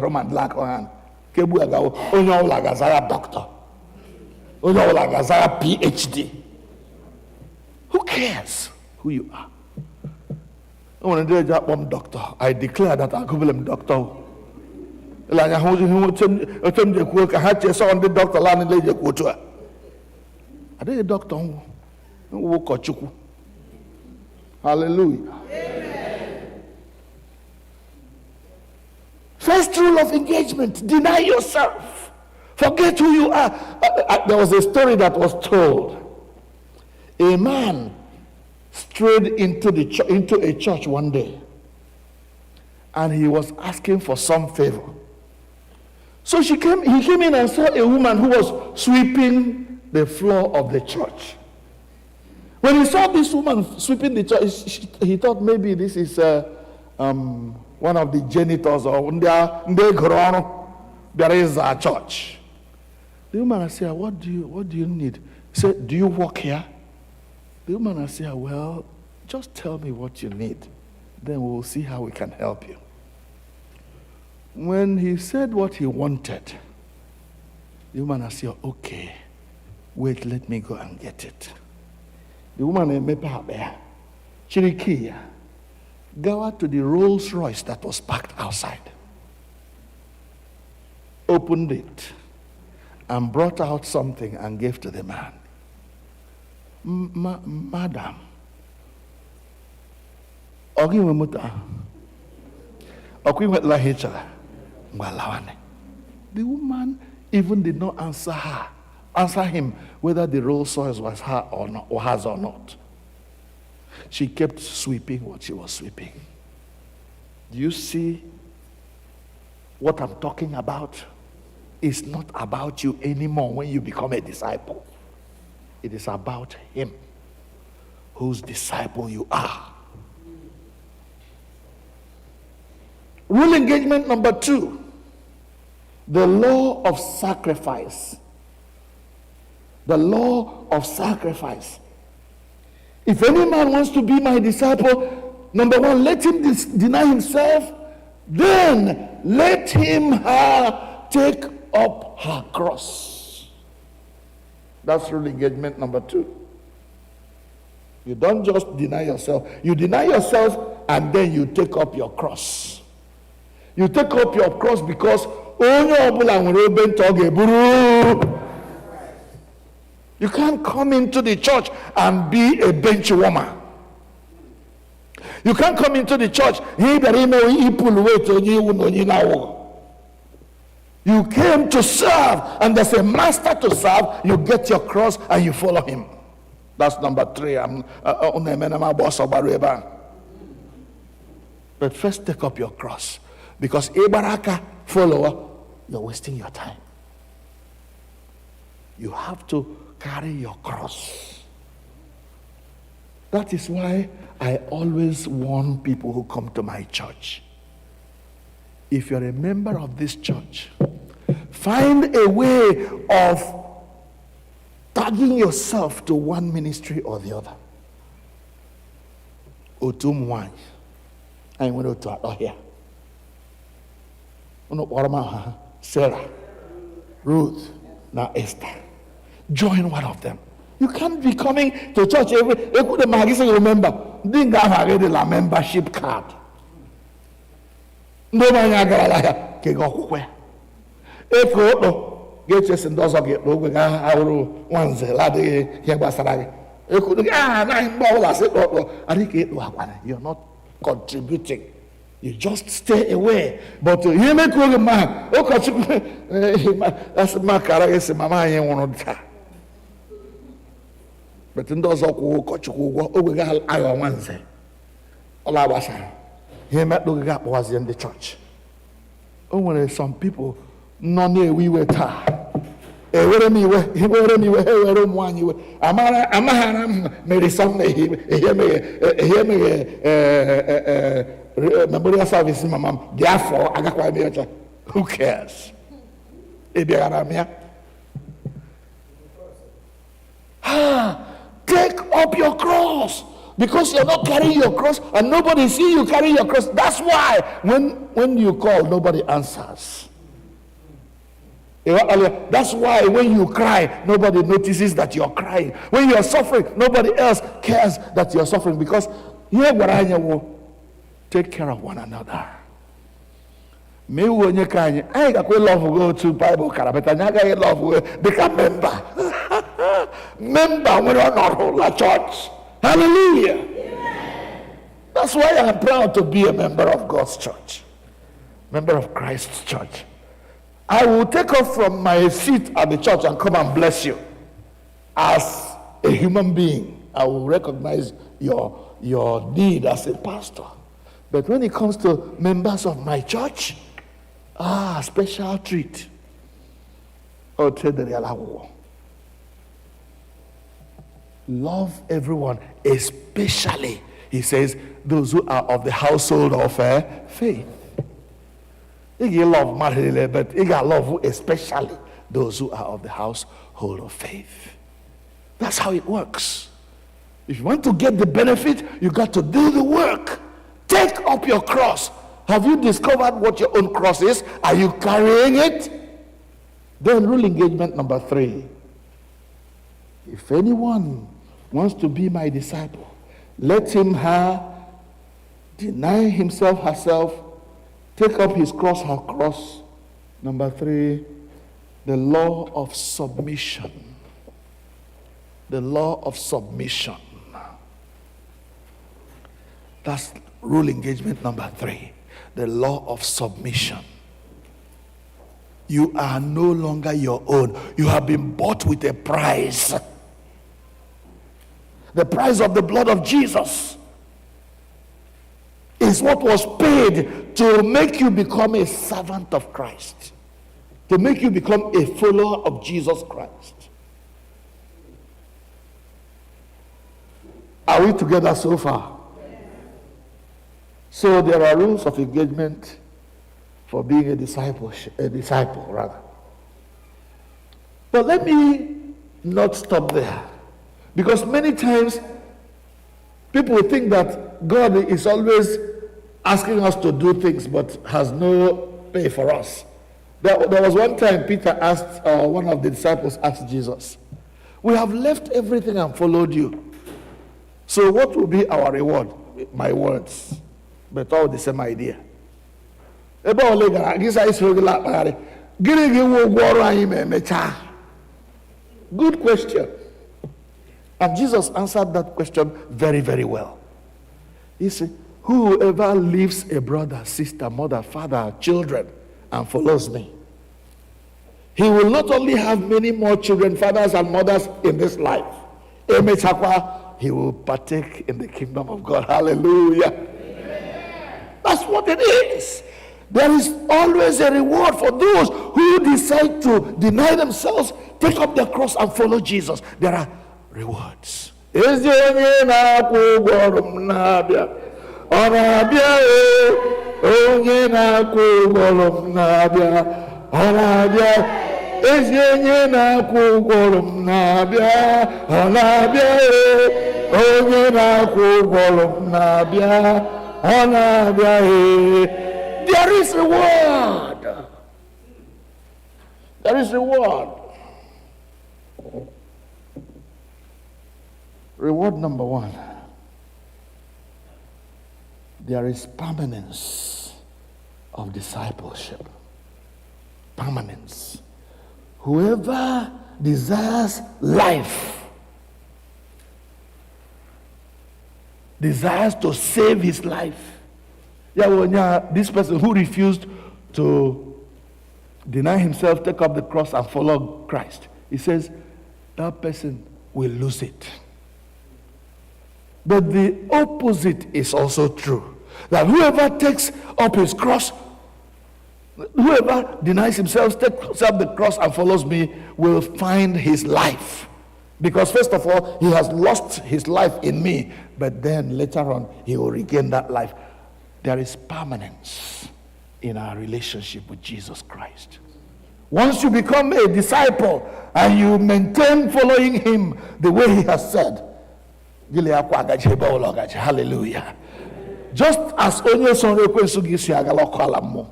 PhD. Who cares who you are? Doctor, I declare that I call him doctor. I did a doctor. Hallelujah. Amen. First rule of engagement, deny yourself. Forget who you are. There was a story that was told. A man strayed into a church one day, and he was asking for some favor. So he came in and saw a woman who was sweeping the floor of the church. When he saw this woman sweeping the church, he thought maybe this is one of the janitors or there is a church. The woman said, what do you need? He said, do you work here? The woman said, well, Just tell me what you need. Then we'll see how we can help you. When he said what he wanted, the woman said, okay, wait, let me go and get it. The woman Chirikia, go out to the Rolls Royce that was parked outside, opened it, and brought out something and gave to the man. Madam, the woman even did not answer him whether the Rolls Royce was her or not, or hers or not. She kept sweeping what she was sweeping. Do you see what I'm talking about? It's not about you anymore when you become a disciple. It is about him, whose disciple you are. Rule engagement number 2, the law of sacrifice. The law of sacrifice. If any man wants to be my disciple, number 1, let him deny himself, then let him take up her cross. That's rule engagement number 2. You don't just deny yourself. You deny yourself and then you take up your cross. You take up your cross because you can't come into the church and be a bench warmer. You can't come into the church. You came to serve, and there's a master to serve. You get your cross and you follow him. That's number 3. But first take up your cross. Because Ibaraka follower, you're wasting your time. You have to carry your cross. That is why I always warn people who come to my church. If you're a member of this church, find a way of tagging yourself to one ministry or the other. Otumwany. I went to here. Sarah, Ruth, now Esther. Join one of them. You can't be coming to church every remember. Didn't have a membership card. No man can go if you get us and does get over one's lady here was you're not contributing. You just stay away. But you make a man. That's Mgbaghara is Mama. But in those I want say. All I was he met the was in the church. Oh, when some people no near we were tired. Memorial service, Mama. Therefore, I got quite a who cares? Take up your cross. Because you're not carrying your cross and nobody see you carry your cross. That's why when you call, nobody answers. That's why when you cry, nobody notices that you're crying. When you're suffering, nobody else cares that you're suffering. Because here where will take care of one another. Me when you crying, I got love go to Bible carabet and I got love become member. Member when you're not whole church. Hallelujah. Amen. That's why I'm proud to be a member of God's church. Member of Christ's church. I will take off from my seat at the church and come and bless you. As a human being, I will recognize your need as a pastor. But when it comes to members of my church, special treat. Love everyone, especially, he says, those who are of the household of faith. You love married, but you got love especially those who are of the household of faith. That's how it works. If you want to get the benefit, you got to do the work. Take up your cross. Have you discovered what your own cross is? Are you carrying it? Then rule engagement number 3. If anyone wants to be my disciple, let him deny himself, herself, take up his cross, her cross. Number 3, the law of submission. The law of submission. That's rule engagement number 3. The law of submission. You are no longer your own. You have been bought with a price. The price of the blood of Jesus is what was paid to make you become a servant of Christ, to make you become a follower of Jesus Christ. Are we together so far? So there are rules of engagement for being a disciple. But let me not stop there, because many times people think that God is always asking us to do things but has no pay for us. There was one time Peter asked, one of the disciples asked Jesus, "We have left everything and followed you. So what will be our reward?" My words, but all the same idea. Good question. And Jesus answered that question very, very well. He said, whoever leaves a brother, sister, mother, father, children, and follows me, he will not only have many more children, fathers, and mothers in this life, he will partake in the kingdom of God. Hallelujah. Amen. That's what it is. There is always a reward for those who decide to deny themselves, take up their cross, and follow Jesus. There are rewards. There is reward. There is reward. Reward number 1. There is permanence of discipleship. Permanence. Whoever desires life, desires to save his life. This person who refused to deny himself, take up the cross, and follow Christ, he says that person will lose it. But the opposite is also true. That whoever takes up his cross, whoever denies himself, takes up the cross, and follows me will find his life. Because first of all, he has lost his life in me, but then later on, he will regain that life. There is permanence in our relationship with Jesus Christ. Once you become a disciple and you maintain following him the way he has said, hallelujah. Just as onye sonro ekwensu gisi agala ọkala mmụọ,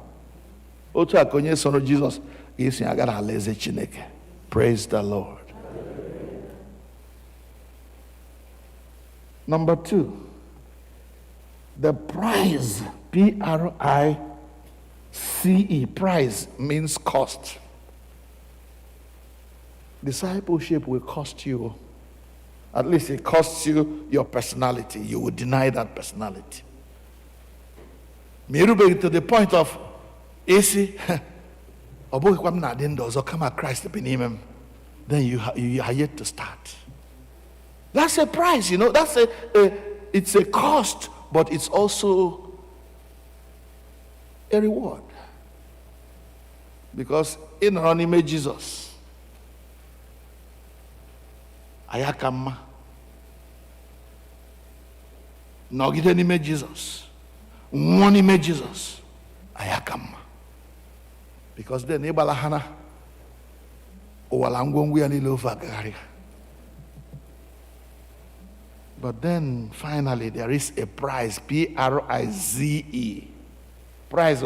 otu aka onye sonro Jesus gisi agala alaeze Chineke. Praise the Lord. Number 2, the prize, P-R-I-C-E, prize means cost. Discipleship will cost you. At least it costs you your personality. You will deny that personality. To the point of, come Christ, then you are yet to start. That's a price, that's it's a cost, but it's also a reward. Because in our image Jesus, ayakama. Nogide n'ime Jesus, nwa n'ime Jesus, ayakama. Because then ibalahana owala ngwongwo ya niile ofe agagharị. But then finally there is a prize, Prize. Prize,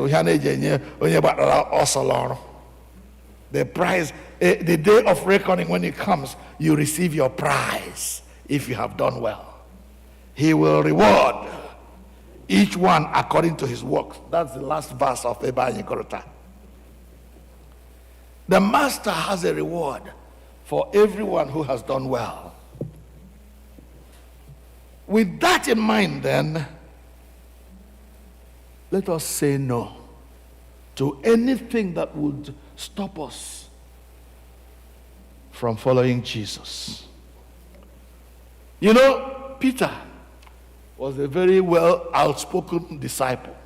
the prize, the day of reckoning, when it comes, you receive your prize if you have done well. He will reward each one according to his works. That's the last verse of Nchikọta. The master has a reward for everyone who has done well. With that in mind, then, let us say no to anything that would stop us from following Jesus. You know, Peter was a very well outspoken disciple.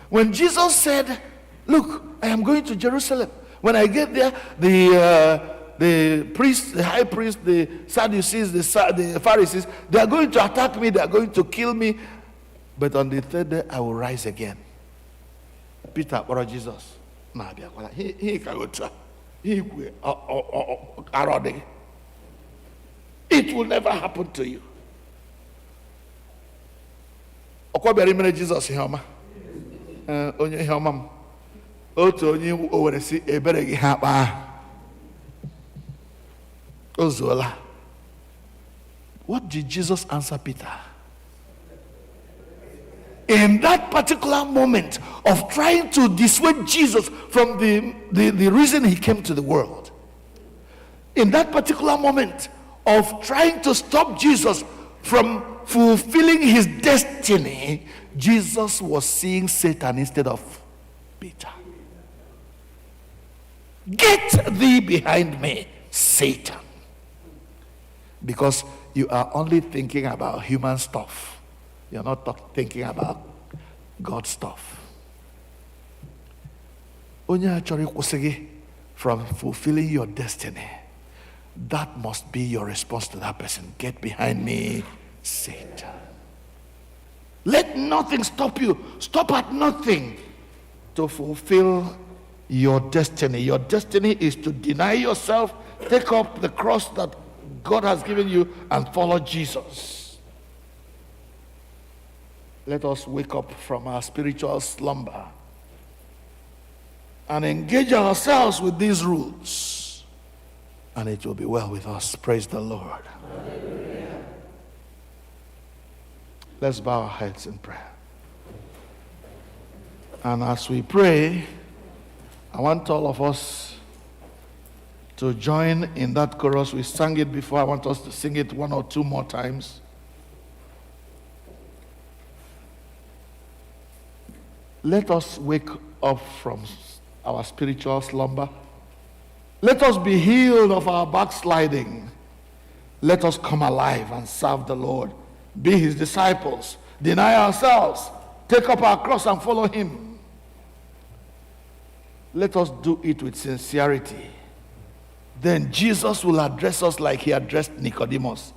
When Jesus said, look, I am going to Jerusalem. When I get there, the priest, the high priest, the Sadducees, the Pharisees, they are going to attack me, they are going to kill me. But on the third day, I will rise again. Peter, or Jesus, it will never happen to you. Jesus what did Jesus answer Peter? In that particular moment of trying to dissuade Jesus from the reason he came to the world, in that particular moment of trying to stop Jesus from fulfilling his destiny, Jesus was seeing Satan instead of Peter. Get thee behind me, Satan. Because you are only thinking about human stuff. You're not thinking about God stuff. Onye achọrọ ịkwụsị gị from fulfilling your destiny, that must be your response to that person. Get behind me, Satan. Let nothing stop you. Stop at nothing to fulfill your destiny. Your destiny is to deny yourself, take up the cross that God has given you, and follow Jesus. Let us wake up from our spiritual slumber and engage ourselves with these rules, and it will be well with us. Praise the Lord. Hallelujah. Let's bow our heads in prayer. And as we pray, I want all of us to join in that chorus. We sang it before. I want us to sing it one or two more times. Let us wake up from our spiritual slumber. Let us be healed of our backsliding. Let us come alive and serve the Lord. Be his disciples. Deny ourselves. Take up our cross and follow him. Let us do it with sincerity. Then Jesus will address us like he addressed Nicodemus.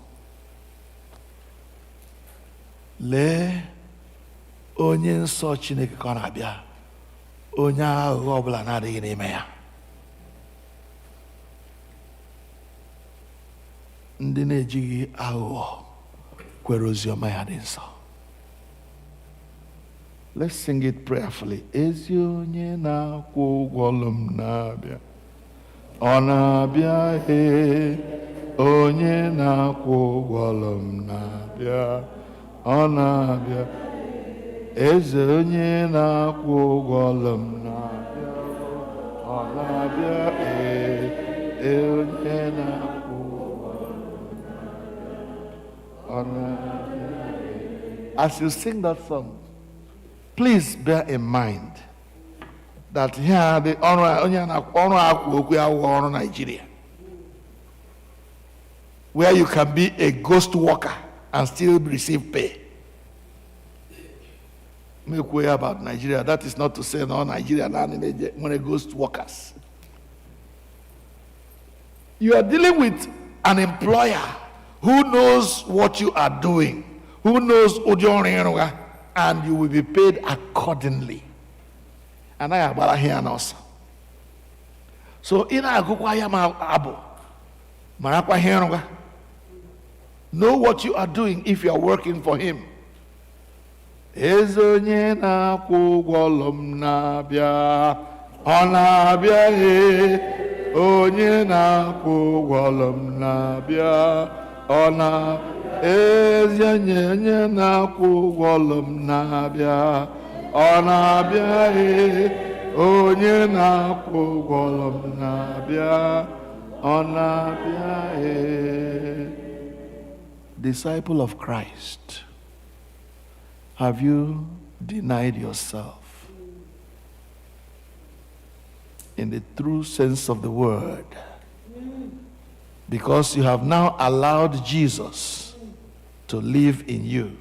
Lee onye nsọ Chineke ka ọ na-abịa, onye aghụghọ ọbụla na-adịghị n'ime ya. Ndị na-ejighị aghụghọ kwere ozi ọma ya dị nsọ. Let's sing it prayerfully. Ezi onye na-akwụ ụgwọ ọlụ m na-abịa, ọ na-abịa onye na-akwụ ụgwọ ọlụ m na-abịa, ọ na-abịa. Eze onye na-akwụ ụgwọ ọlụ m na-abịa, ọ na-abịa onye na-akwụ ụgwọ ọlụ m na-abịa. As you sing that song, please bear in mind that here the onye na-akwụ okwu awụ ọrụ Nigeria, where you can be a ghost worker and still receive pay. Make way about Nigeria. That is not to say no Nigeria when it goes to workers. You are dealing with an employer who knows what you are doing, who knows Odio, and you will be paid accordingly. And I am here also. So in a gukwa ya ma abo marakwa here Know what you are doing if you are working for him. Eze onye na-akwụ ụgwọ ọlụ m na-abịa, ọ na-abịa onye na-akwụ ụgwọ ọlụ m na-abịa, ọ na ezi onye na-akwụ ụgwọ ọlụ m na-abịa, ọ na-abịa onye na-akwụ ụgwọ ọlụ m na-abịa, ọ na-abịa. Disciple of Christ, have you denied yourself in the true sense of the word? Because you have now allowed Jesus to live in you.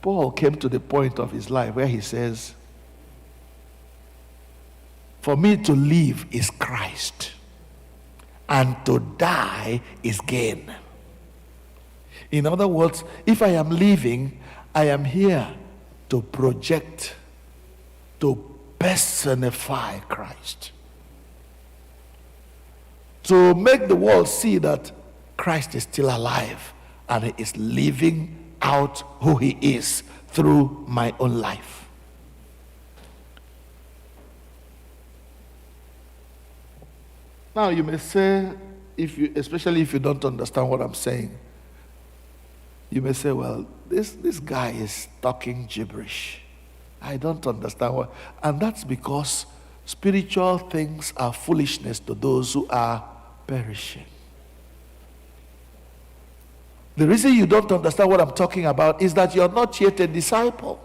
Paul came to the point of his life where he says, for me to live is Christ, and to die is gain. In other words, if I am living, I am here to project, to personify Christ. To make the world see that Christ is still alive and he is living out who he is through my own life. Now you may say, especially if you don't understand what I'm saying, you may say, well, this guy is talking gibberish. I don't understand what. And that's because spiritual things are foolishness to those who are perishing. The reason you don't understand what I'm talking about is that you're not yet a disciple.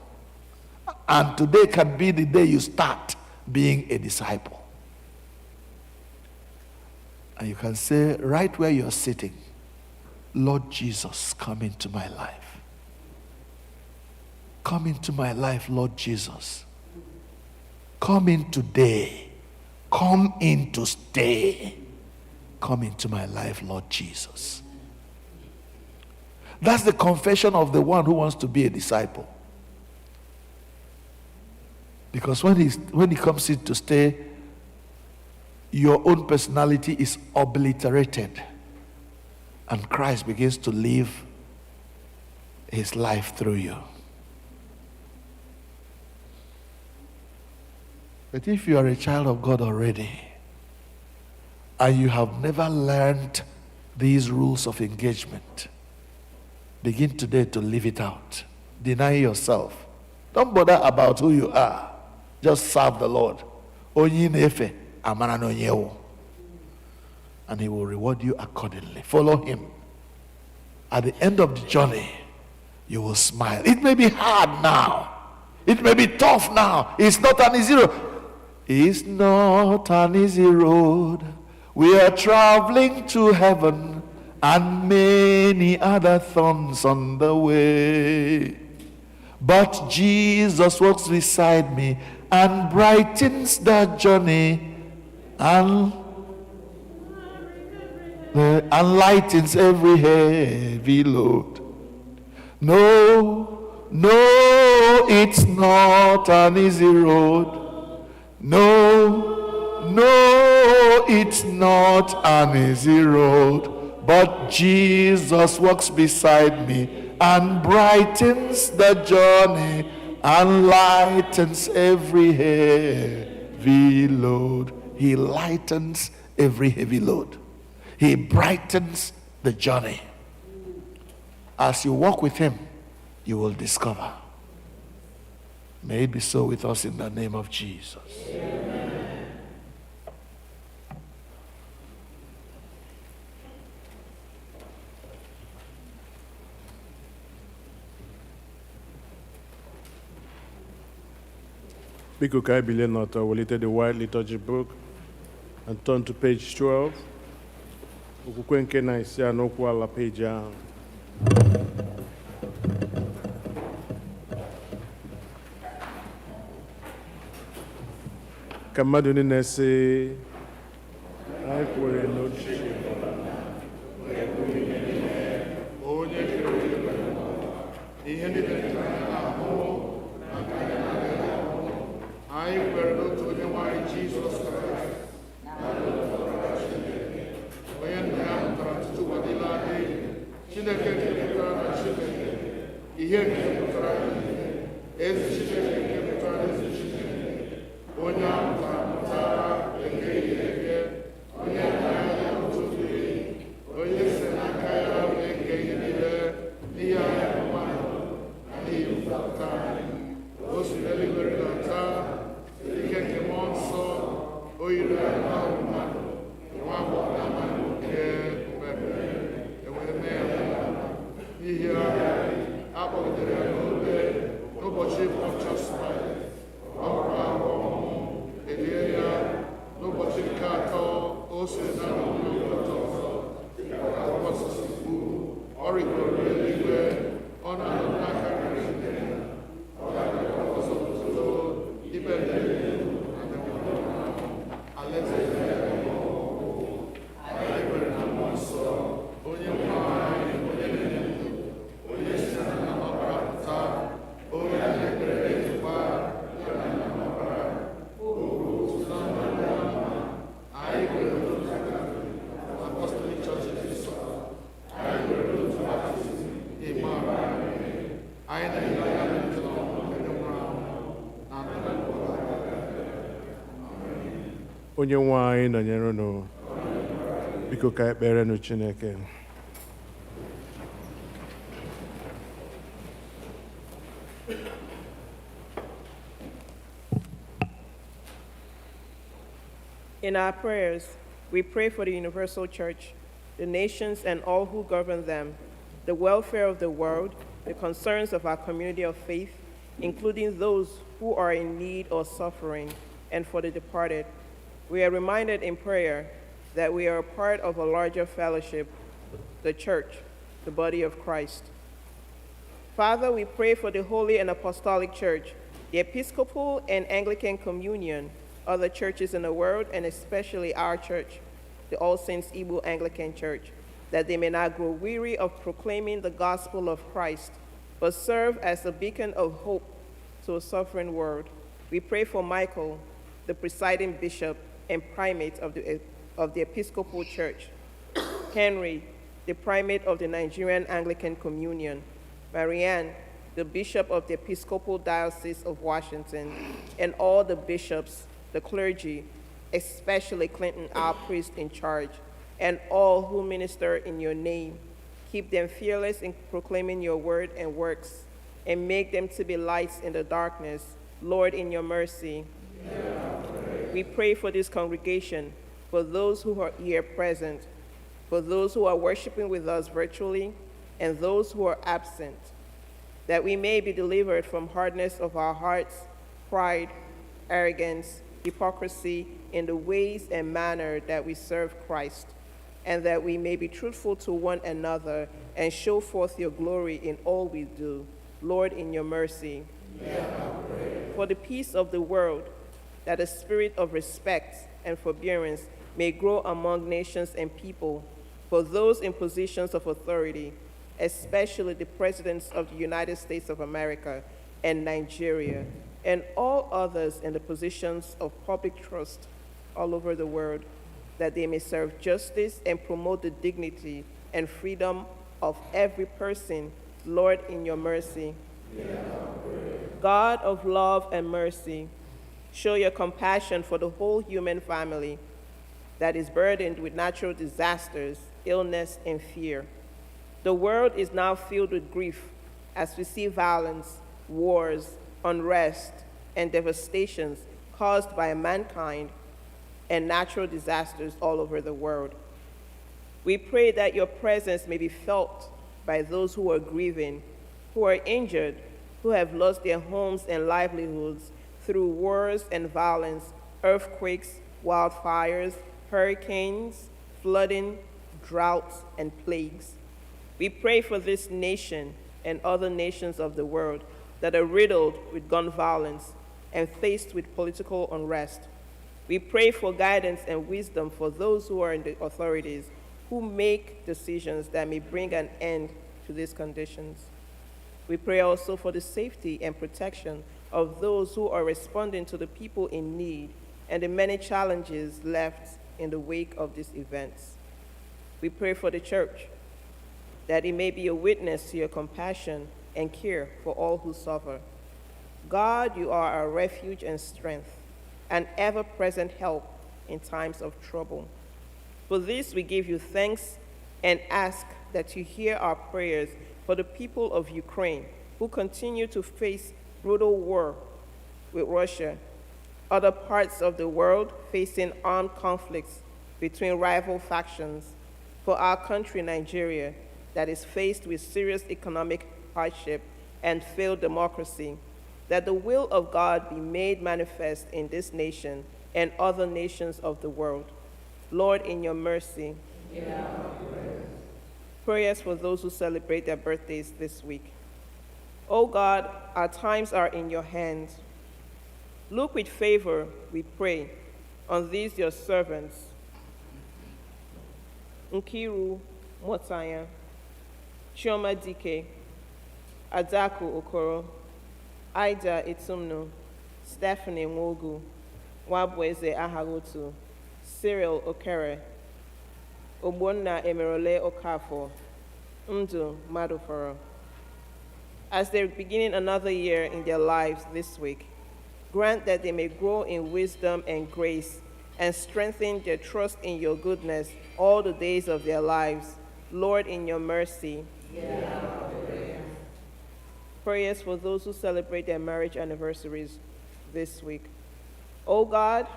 And today can be the day you start being a disciple. And you can say, right where you're sitting, Lord Jesus, come into my life. Come into my life, Lord Jesus. Come in today. Come in to stay. Come into my life, Lord Jesus. That's the confession of the one who wants to be a disciple. Because when he comes in to stay, your own personality is obliterated. And Christ begins to live his life through you. But if you are a child of God already, and you have never learned these rules of engagement, begin today to live it out. Deny yourself. Don't bother about who you are. Just serve the Lord. And he will reward you accordingly. Follow him. At the end of the journey, you will smile. It may be hard now. It may be tough now. It's not an easy road. It's not an easy road. We are traveling to heaven and many other thorns on the way. But Jesus walks beside me and brightens the journey and lightens every heavy load. No, it's not an easy road. No, it's not an easy road. But Jesus walks beside me and brightens the journey and lightens every heavy load. He lightens every heavy load. He brightens the journey. As you walk with him, you will discover. May it be so with us in the name of Jesus. Amen. Biko ka ebile n'ọtọ welite the white liturgy book and turn to page 12. Okwukwe nke na-esi n'okwu ala page ahụ. Ka mmadụ niile sị, anyị kwere n'ochi onye kere ihe niile na-ahụ maka ya na-ahụ. Anyị kwere n'otu onye nwanyị Jizọs Kraịst na n'ọbara Chineke Chineke nke pụtara na Chineke, ihe nke pụtara na ihe, ezi Chineke nke pụtara na ezi Chineke, onye amụtara eke ihe eke, onye nna ya tụtụrụ, onye si n'aka ya wee kee ihe niile, n'ihi anyị bụ mmadụ na n'ihi mpụta anyị. O si n'eluigwe rịdata, ike nke mmụọ nsọ, o yiri anyị ahụ mmadụ, nwa agbọghọ na mmadụ nke mmepe, ewee mee ya mmadụ. N'ihi agha, a kpọgidere ya n'obe n'ụbọchị Pọntiọs Pilat. Ọ hụrụ ahụ ọnwụ, elie ya. N'ụbọchị nke atọ, o siri na ndụ ọzọ, akwụkwọ osisi kwuru, ọ rịgoro n'eluigwe, ọ na-anọ n'aka nri Chineke. Ọ ga-abịa ọzọ guzo ikpe ndị ndụ na ndị nwụrụ anwụ. Alaeze ya ọgwụgwụ. Anyị kwere na mmụọ nsọ, onye nwe anyị, onye na-enye ndụ, onye si na ọbara pụta, onye na-ekpere ezigbo ya na ọbara, otu na mmadụ ọma. Anyị kwere n'otu Apostolic Church of Jesus. Anyị kwere n'otu baptizim, ịma amara. Anyị na-enye ya ndị ọnwụ nke ndị nwụrụ anwụ na ndụ Mgbaghara. Onye nwe anyị nọnyere unu. Biko ka ekperenụ Chineke. In our prayers, we pray for the universal church, the nations and all who govern them, the welfare of the world, the concerns of our community of faith, including those who are in need or suffering, and for the departed. We are reminded in prayer that we are a part of a larger fellowship, the church, the body of Christ. Father, we pray for the Holy and Apostolic Church, the Episcopal and Anglican Communion, other churches in the world, and especially our church, the All Saints Igbo Anglican Church, that they may not grow weary of proclaiming the gospel of Christ, but serve as a beacon of hope to a suffering world. We pray for Michael, the presiding bishop and primate of the Episcopal Church, Henry, the primate of the Nigerian Anglican Communion, Marianne, the bishop of the Episcopal Diocese of Washington, and all the bishops, the clergy, especially Clinton, our priest in charge, and all who minister in your name. Keep them fearless in proclaiming your word and works, and make them to be lights in the darkness. Lord, in your mercy. We pray for this congregation, for those who are here present, for those who are worshiping with us virtually, and those who are absent, that we may be delivered from hardness of our hearts, pride, arrogance, hypocrisy in the ways and manner that we serve Christ, and that we may be truthful to one another and show forth your glory in all we do. Lord, in your mercy. For the peace of the world, that a spirit of respect and forbearance may grow among nations and people, for those in positions of authority, especially the presidents of the United States of America and Nigeria, and all others in the positions of public trust all over the world, that they may serve justice and promote the dignity and freedom of every person. Lord, in your mercy. God of love and mercy, show your compassion for the whole human family that is burdened with natural disasters, illness, and fear. The world is now filled with grief as we see violence, wars, unrest, and devastations caused by mankind and natural disasters all over the world. We pray that your presence may be felt by those who are grieving, who are injured, who have lost their homes and livelihoods through wars and violence, earthquakes, wildfires, hurricanes, flooding, droughts, and plagues. We pray for this nation and other nations of the world that are riddled with gun violence and faced with political unrest. We pray for guidance and wisdom for those who are in the authorities, who make decisions that may bring an end to these conditions. We pray also for the safety and protection of those who are responding to the people in need and the many challenges left in the wake of these events. We pray for the church, that it may be a witness to your compassion and care for all who suffer. God, you are our refuge and strength, an ever-present help in times of trouble. For this we give you thanks and ask that you hear our prayers for the people of Ukraine who continue to face brutal war with Russia, other parts of the world facing armed conflicts between rival factions, for our country, Nigeria, that is faced with serious economic hardship and failed democracy, that the will of God be made manifest in this nation and other nations of the world. Lord, in your mercy, prayers for those who celebrate their birthdays this week. O God, our times are in your hands. Look with favor, we pray, on these your servants. Nkiru Motaya, Chioma Dike, Adaku Okoro, Ida Itumnu, Stephanie Mwogu, Wabweze Ahagotu, Cyril Okere, Ogbonna Emerole Okafo, Mdu Maduforo. As they're beginning another year in their lives this week, grant that they may grow in wisdom and grace and strengthen their trust in your goodness all the days of their lives. Lord, in your mercy. Prayers for those who celebrate their marriage anniversaries this week. O God,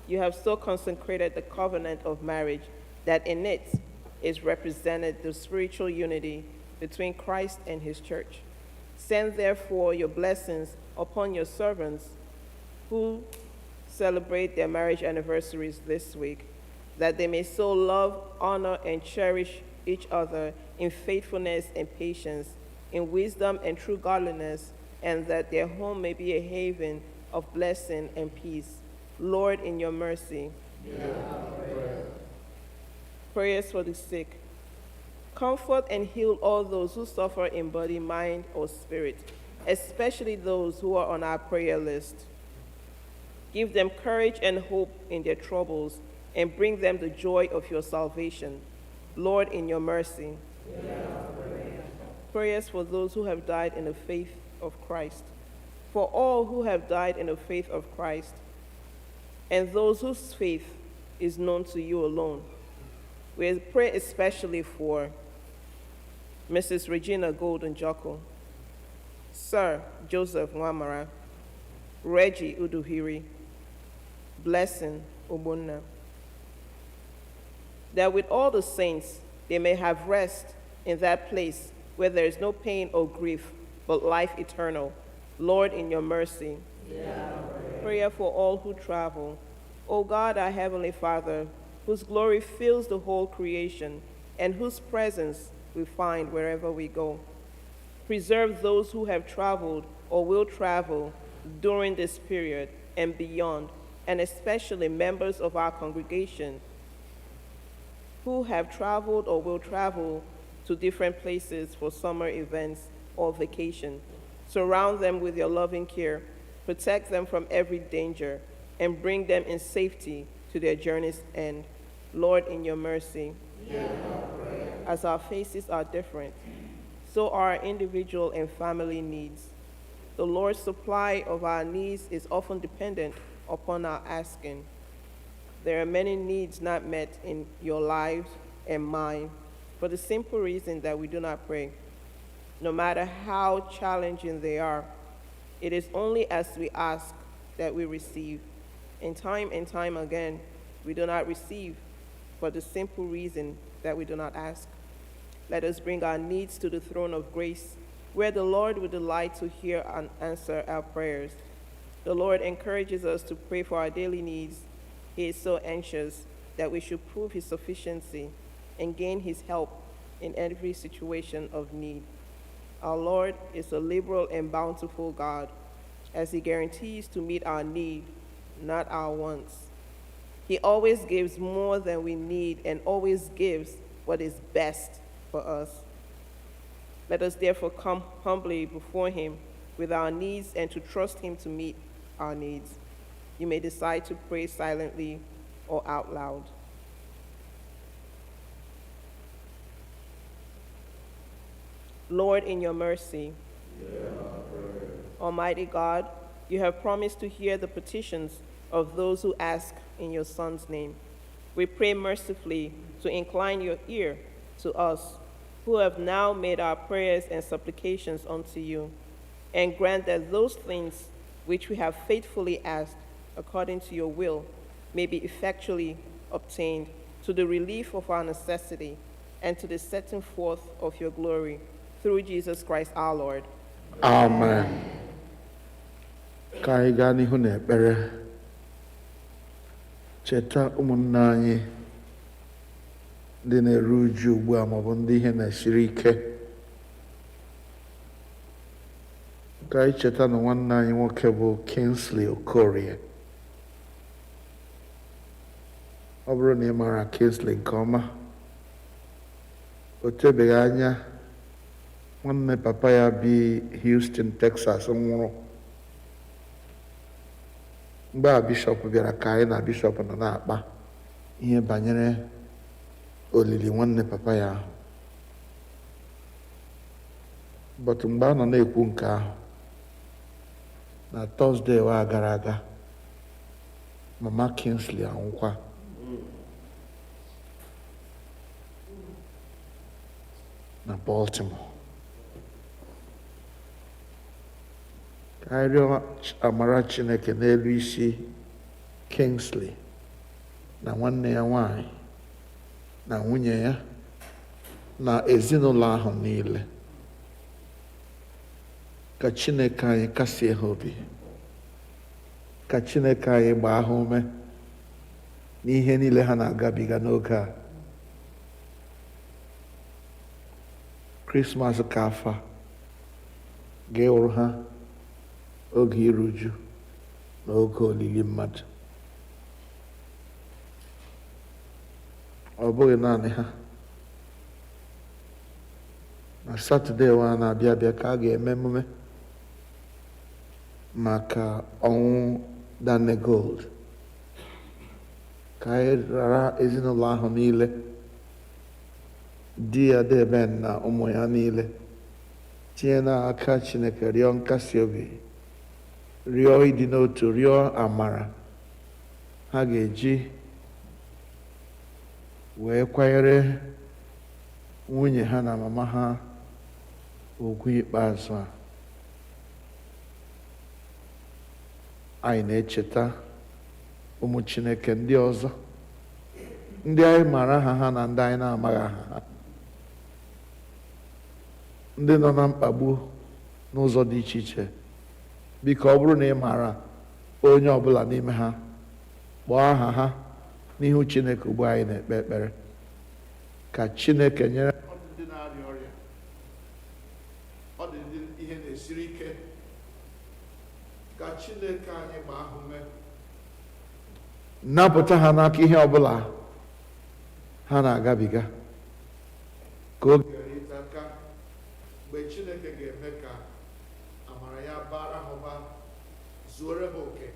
you have so consecrated the covenant of marriage that in it is represented the spiritual unity between Christ and his church. Send therefore your blessings upon your servants who celebrate their marriage anniversaries this week, that they may so love, honor, and cherish each other in faithfulness and patience, in wisdom and true godliness, and that their home may be a haven of blessing and peace. Lord, in your mercy. Prayers for the sick. Comfort and heal all those who suffer in body, mind, or spirit, especially those who are on our prayer list. Give them courage and hope in their troubles, and bring them the joy of your salvation. Lord, in your mercy. Prayers for those who have died in the faith of Christ. For all who have died in the faith of Christ, and those whose faith is known to you alone. We pray especially for Mrs. Regina Golden Joko, Sir Joseph Nwamara, Reggie Uduhiri, Blessing Ogbonna, that with all the saints they may have rest in that place where there is no pain or grief, but life eternal. Lord, in your mercy. Prayer for all who travel. O God, our Heavenly Father, whose glory fills the whole creation, and whose presence we find wherever we go. Preserve those who have traveled or will travel during this period and beyond, and especially members of our congregation who have traveled or will travel to different places for summer events or vacation. Surround them with your loving care, protect them from every danger, and bring them in safety to their journey's end. Lord, in your mercy. As our faces are different, so are our individual and family needs. The Lord's supply of our needs is often dependent upon our asking. There are many needs not met in your lives and mine for the simple reason that we do not pray. No matter how challenging they are, it is only as we ask that we receive. And time again, we do not receive for the simple reason that we do not ask. Let us bring our needs to the throne of grace, where the Lord would delight to hear and answer our prayers. The Lord encourages us to pray for our daily needs. He is so anxious that we should prove his sufficiency and gain his help in every situation of need. Our Lord is a liberal and bountiful God, as he guarantees to meet our need, not our wants. He always gives more than we need and always gives what is best for us. Let us therefore come humbly before him with our needs and to trust him to meet our needs. You may decide to pray silently or out loud. Lord, in your mercy. Almighty God, you have promised to hear the petitions of those who ask in your Son's name. We pray mercifully to incline your ear to us, who have now made our prayers and supplications unto you, and grant that those things which we have faithfully asked according to your will may be effectually obtained, to the relief of our necessity and to the setting forth of your glory, through Jesus Christ our Lord. Amen. Ka anyị gaa n'ihu n'ekpere. Cheta ụmụnne anyị ndị na-eru uju ugbu a maọbụ ndị ihe na-esiri ike. Ka anyị cheta na nwanne anyị nwoke bụ Kingsley Okorie. Ọ bụrụ na ị maara Kingsley nke ọma, o tebeghị anya nwanne papa ya bi Houston, Texas nwụrụ. Mgbe a bishọp bịara ka anyị na bishọp nọ na-akpa ihe banyere olili nwanne papa ya ahụ. But mgbe a nọ na-ekwu nke ahụ, na Thursday wa gara aga, mama Kingsley anwụkwa. Na Baltimore. Ka anyị rịọ amara Chineke n'elu isi Kingsley na nwanne ya nwanyị na nwunye ya na ezinụlọ ahụ niile. Ka Chineke anyị kasie ha obi. Ka Chineke anyị gbaa ha ume n'ihe niile ha na-agabiga n'oge a. Krismas ka afọ a ga-ewuru ha oge iru uju na oge olili mmadụ. Ọ bụghị naanị ha. Na Satọde wa na-abịa abịa ka a ga-eme emume maka ọnwụ Dane Gold. Ka anyị rara ezinụlọ ahụ niile, di ya Deben na ụmụ ya niile, tinye n'aka Chineke, rịọ nkasi obi, rịọ ịdị n'otu, rịọ amara ha ga-eji wee kwanyere nwunye ha na mama ha ugwu ikpeazụ a. Anyị na-echeta ụmụ Chineke ndị ọzọ, ndị anyị maara aha ha na ndị anyị na-amaghị aha ha, ndị nọ na mkpagbu n'ụzọ dị iche iche. Biko, ọ bụrụ na ị maara onye ọbụla n'ime ha, kpọọ aha ha n'ihu Chineke ugbu anyị na-ekpe ekpere. Ka Chineke nyere ndị na-arịa ọrịa, ọ dị ndị ihe na-esiri ike. Ka Chineke anyị gbaa ha ume, napụta ha n'aka ihe ọbụla ha na-agabiga. Ka oge ga-erite aka mgbe Chineke ga-eme ka amara ya bara ha ụba, zuore ha oke,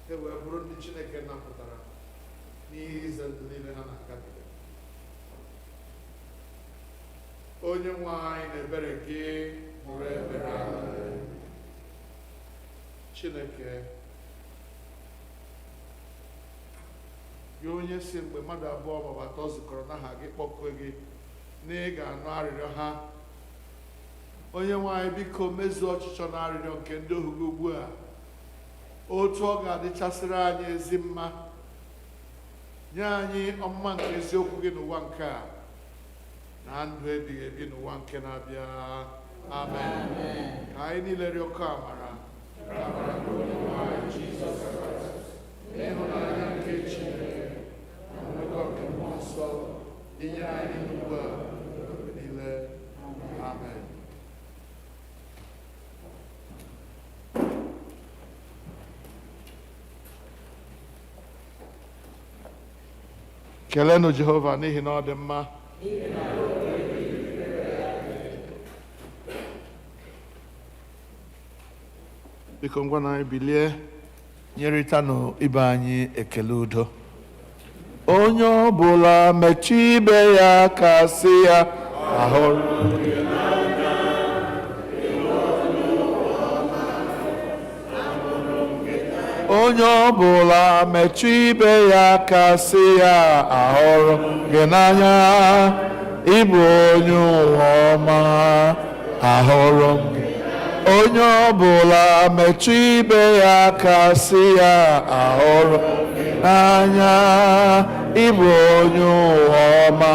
e wee bụrụ ndị Chineke napụtara n'ihe ize ndụ niile ha na-agabiga. Onye nwe anyị na-ebere gị nụrụ ebere anyị. Chineke, gị onye si mgbe mmadụ abụọ maọbụ atọ zukọrọ n'aha gị kpọkue gị na ị ga-anụ arịrịọ ha. Onye nwe anyị, biko mezuo ọchịchọ na arịrịọ nke ndị ohu gị ugbu a, otu ọ ga-adịchasịrị anyị ezi mma. Nye anyị ọmụma nke eziokwu gị n'ụwa nke a, na ndụ ebighị ebi n'ụwa nke na-abịa. Amen. Ka anyị niile rịọkọ amara nke onye nwe anyị Jizọs Kraịst, ịhụnanya nke Chineke na mmekọ nke Mmụọ Nsọ dịnyere anyị ugbu a mgbe niile. Amen. Keleenụ Jehova n'ihi na ọ dị mma. Biko ngwa na anyị bilie nyeritanụ ibe anyị ekele udo. Onye ọbụla mechie ibe ya ka sị ya ahụrụ onye ọbụla metụ ibe ya aka sị ya ahụrụ gị n'anya ịbụ onye ụwa ọma ahụrụ m gị onye ọbụla metụ ibe ya aka sị ya ahụrụ n'anya ịbụ onye ụwa ọma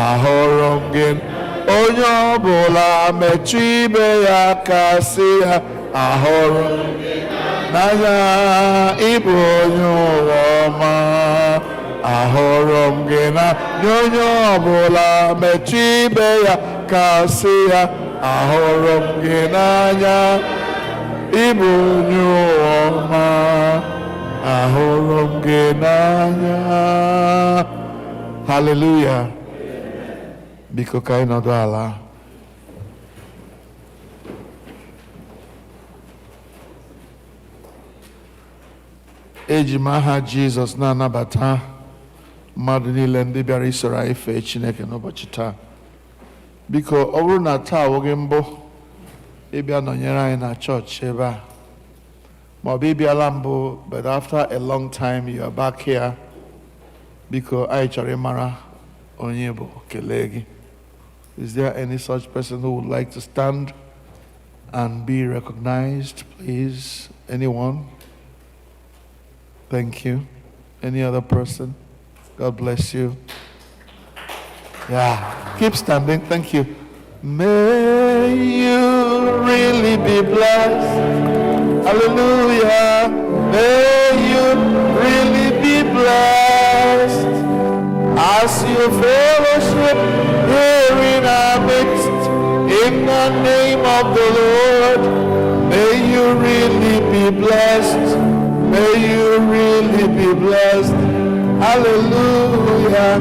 ahụrụ m gị onye ọbụla metụ ibe ya aka sị ya ahụrụ n'anya ịbụ onye ụwa ọma ahụrụ m gị n'anya onye ọbụla metụ ibe ya ka sị ya ahụrụ m gị n'anya ịbụ onye ụwa ọma ahụrụ m gị n'anya. Hallelujah. Biko ka anyị nọdụ ala. Eji m aha Jizọs na-anabata mmadụ niile ndị bịara isoro anyị fee Chineke n'ụbọchị taa. Biko ọ bụrụ na taa awụghị mbụ ịbịa nọnyere anyị na chọọchị ebe a ma ọ bụ ịbịala mbụ but after a long time you are back here, biko anyị chọrọ ịmara onye bụ kelee gị. Is there any such person who would like to stand and be recognized, please? Anyone? Thank you. Any other person? God bless you. Yeah, keep standing. Thank you. May you really be blessed. Hallelujah. May you really be blessed as you fellowship here in our midst. In the name of the Lord, may you really be blessed. May you really be blessed. Hallelujah.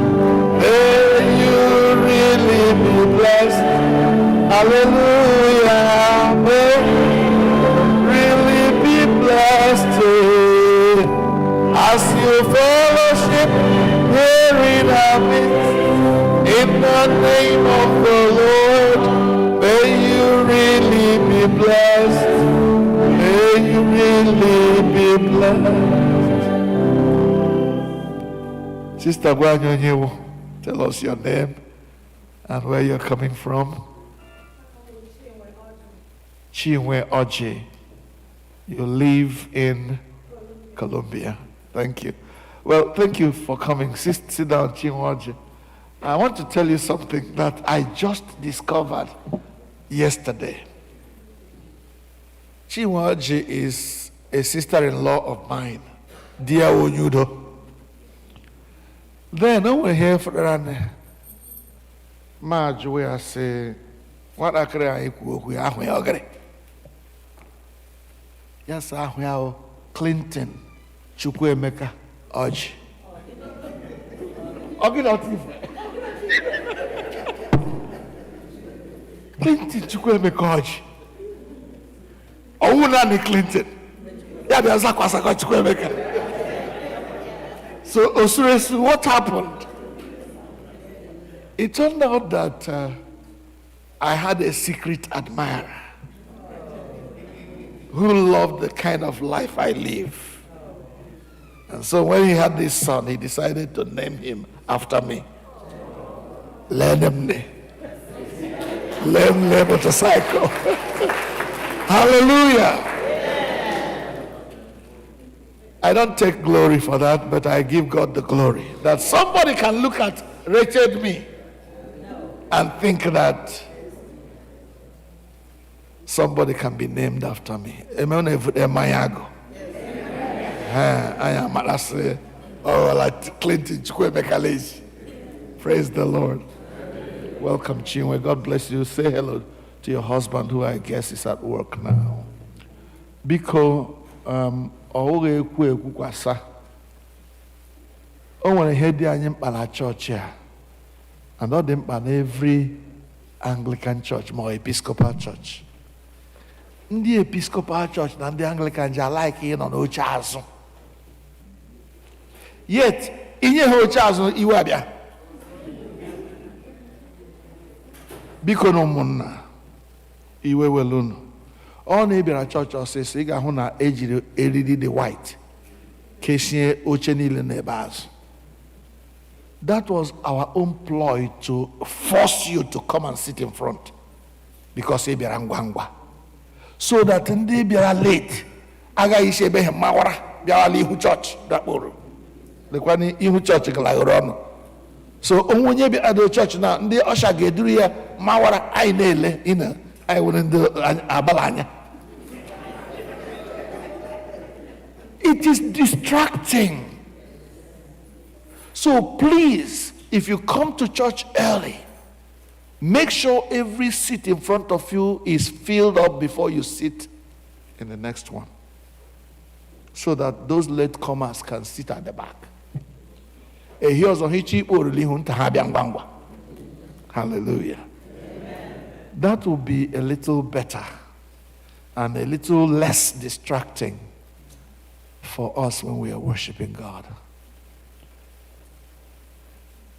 May you really be blessed. Hallelujah. May you really be blessed. As you fellowship here in our midst. In the name of the Lord, may you really be blessed. May you really be blessed. Sister Guanyo, tell us your name and where you're coming from. Chinwe Oji. You live in Colombia. Thank you. Well, thank you for coming. Sit down, Chinwe Oji. I want to tell you something that I just discovered yesterday. Chinwe Oji is a sister-in-law of mine, dear Onyudo. Then over here for the Marge, where I say, what I create, we are here. Yes, I have Clinton, Chukwuemeka, Oji. Clinton, Chukwuemeka, Oji. Ounani Clinton. Yeah, there's a Kwasaka Chukwuemeka. So, Osiris, what happened? It turned out that I had a secret admirer who loved the kind of life I live. And so when he had this son, he decided to name him after me. Lenemne. Lemne motorcycle. Hallelujah. I don't take glory for that, but I give God the glory. That somebody can look at wretched me and think that somebody can be named after me. Emayago. I am like Clinton Chukwuemeka. Praise the Lord. Welcome, Chinwe. God bless you. Say hello to your husband, who I guess is at work now. Biko, o nwere ihe dị anyị mkpa na chọọchị a, and ọ dị mkpa na every Anglican church ma Episcopal church. Ndị Episcopal church na ndị Anglican ji alike ịnọ n'oche azụ. Yet, inye ha oche azụ iwe abịa. Biko na ụmụnna, iwe welunu. ọ na-ebịara chọọchị ọsịsọ ị ga-ahụ na ejiri eriri dị white kesie oche niile n'ebe azụ. That was our own ploy to force you to come and sit in front because ị bịara ngwa ngwa, so that ndị bịara late agaghị isi ebe ha mawara bịawala ihu chọọchị dakporo lekwana ihu chọọchị galaghịrị ọnụ. So onwe onye bịara chọọchị na ndị ọsha ga-eduru ya mawara anyị na-ele anyị nwere ndị abalị anya. It is distracting. So please, if you come to church early, make sure every seat in front of you is filled up before you sit in the next one, so that those latecomers can sit at the back. Hallelujah. That will be a little better and a little less distracting for us when we are worshiping God.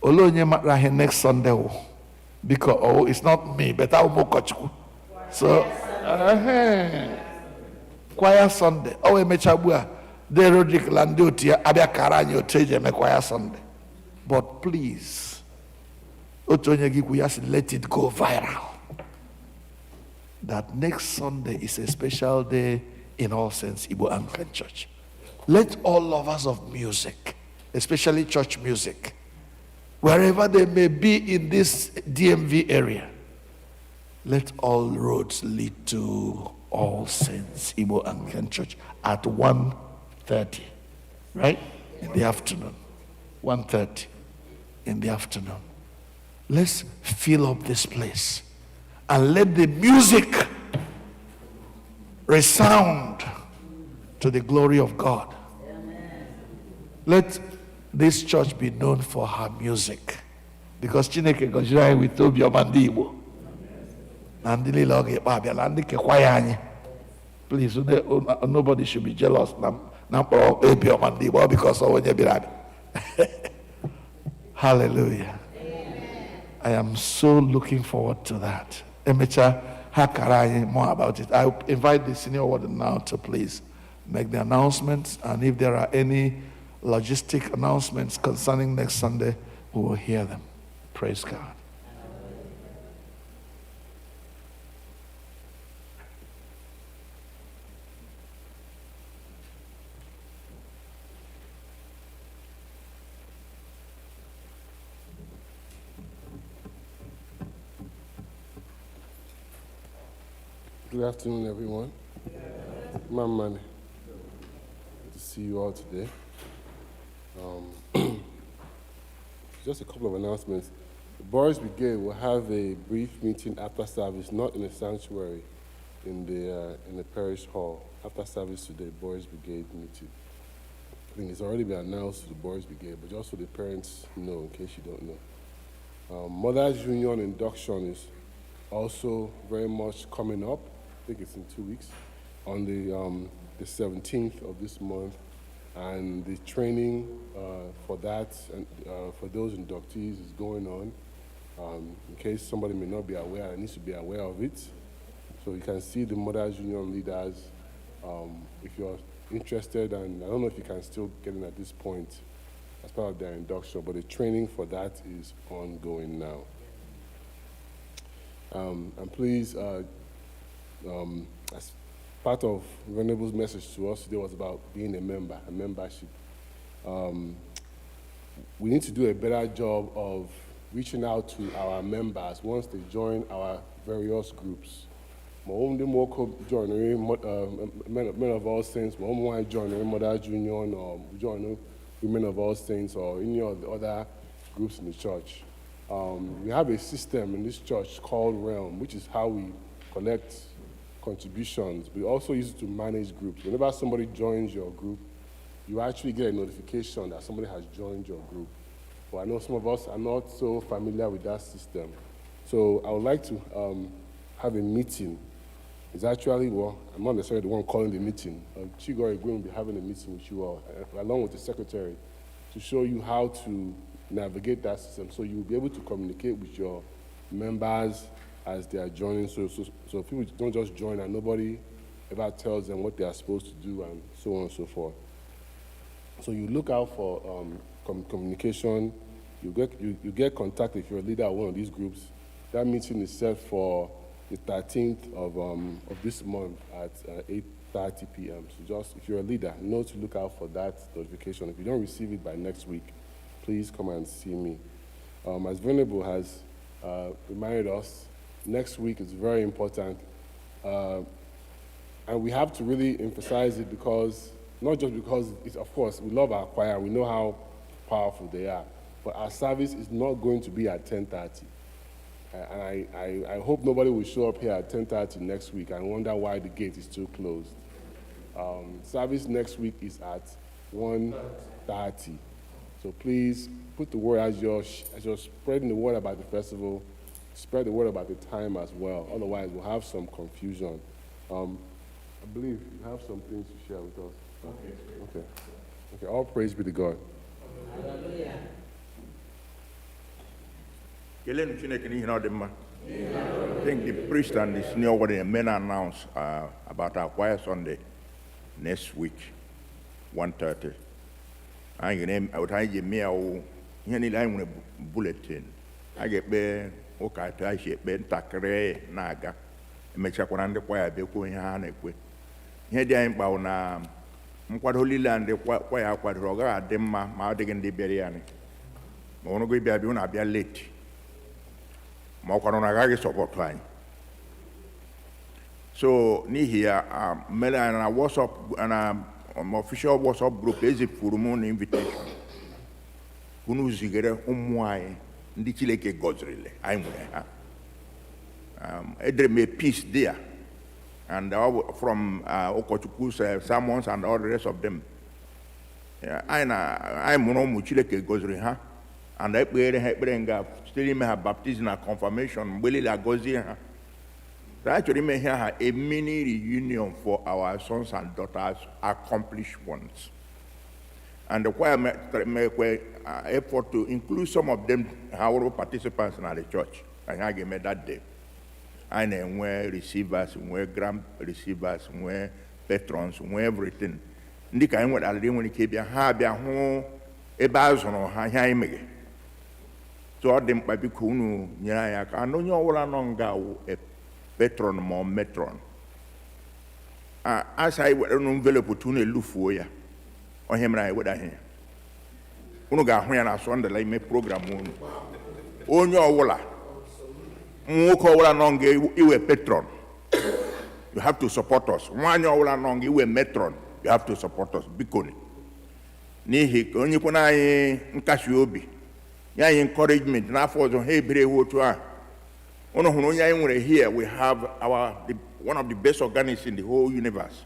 Olonye matrahe next Sunday, because it's not me, but I will go. So, choir Sunday. Mechabua, de Rodrick Landotia, Abia Karanyo Treje me choir Sunday. But please, let it go viral. That next Sunday is a special day in all sense, Igbo Anglican Church. Let all lovers of music, especially church music, wherever they may be in this DMV area, let all roads lead to All Saints Igbo Anglican Church at 1:30, right? In the afternoon. 1:30 in the afternoon. Let's fill up this place and let the music resound to the glory of God. Let this church be known for her music, because Chineke N'elu with Obi-Ọma ndị Igbo na ndị niile ọ ga-ekpe abịa na ndị kekwaya anyị. Please, nobody should be jealous na mkpọrọ Obi-Ọma ndị Igbo because of onye bịara abịa. Hallelujah. I am so looking forward to that. Emecha Hakarani, more about it. I invite the senior warden now to please make the announcements, and if there are any logistic announcements concerning next Sunday, we will hear them. Praise God. Good afternoon, everyone. Good to see you all today. Just a couple of announcements. The Boys Brigade will have a brief meeting after service, not in the sanctuary, in the parish hall. After service today, Boys Brigade meeting. I think it's already been announced to the Boys Brigade, but just so the parents know, in case you don't know. Mothers Union induction is also very much coming up. I think it's in 2 weeks, on the 17th of this month, and the training for that and for those inductees is going on. In case somebody may not be aware, and needs to be aware of it. So you can see the Mothers Union leaders if you're interested, and I don't know if you can still get in at this point as part of their induction, but the training for that is ongoing now. And please, as part of Venable's message to us today was about being a member, a membership. We need to do a better job of reaching out to our members once they join our various groups. Men of All Saints, join Mothers Union, or join Women of All Saints, or any of the other groups in the church. We have a system in this church called Realm, which is how we collect contributions. We also use it to manage groups. Whenever somebody joins your group, you actually get a notification that somebody has joined your group. But I know some of us are not so familiar with that system. So I would like to have a meeting. It's actually, well, I'm not necessarily the one calling the meeting. Chigo is going to be having a meeting with you all, along with the secretary, to show you how to navigate that system, so you'll be able to communicate with your members as they are joining. So people don't just join and nobody ever tells them what they are supposed to do and so on and so forth. So you look out for communication. You get contact if you're a leader of one of these groups. That meeting is set for the 13th of this month at 8:30 p.m. So just, if you're a leader, know to look out for that notification. If you don't receive it by next week, please come and see me. As Venerable has reminded us, next week is very important. And we have to really emphasize it because, not just because, of course, we love our choir, we know how powerful they are, but our service is not going to be at 10:30. And I hope nobody will show up here at 10:30 next week and wonder why the gate is still closed. Service next week is at 1:30. So please put the word as you're spreading the word about the festival, spread the word about the time as well. Otherwise, we'll have some confusion. I believe you have some things to share with us. Okay. All praise be to God. Hallelujah. Chineke N'elu. I think the priest and the senior warden men announce about our choir Sunday next week, 1:30. I'm going to give me a bulletin. I get be okay to I ship Ben Takre Naga and make sure the choir be going on. Here they ain't bound now. What Holy Land, the choir, what Roga, Demma, Mardigan de Beriani. I want to go be late. So, ni here, Mela and a WhatsApp and official WhatsApp group is a full invitation. Kunu zigere umwai ndi Chineke gozrile. I'm there may peace there, and from Okochuku's sermons and all the rest of them. I'm no Chineke gozrile ha, and I bring still may have baptism and confirmation. So actually may have a mini reunion for our sons and daughters, accomplished ones. And the choir make effort to include some of them, our participants in the church. And I gave me that day. I know where receivers, where grand receivers, where patrons, where everything. Ndika I went already when it came here, home, a bazon, ha, so all them by Bikunu, Nyaya, I know you all along a patron more metron. As I would envelope to a lufoya, or him and I would have. Unuga when I saw the like program. On your walla. Muko along you a patron. You have to support us. One your along you a metron. You have to support us. Bikuni. Nihi, only when I Nkashiobi. Yeah, encouragement. Now for the Hebrew water. Here we have one of the best organists in the whole universe.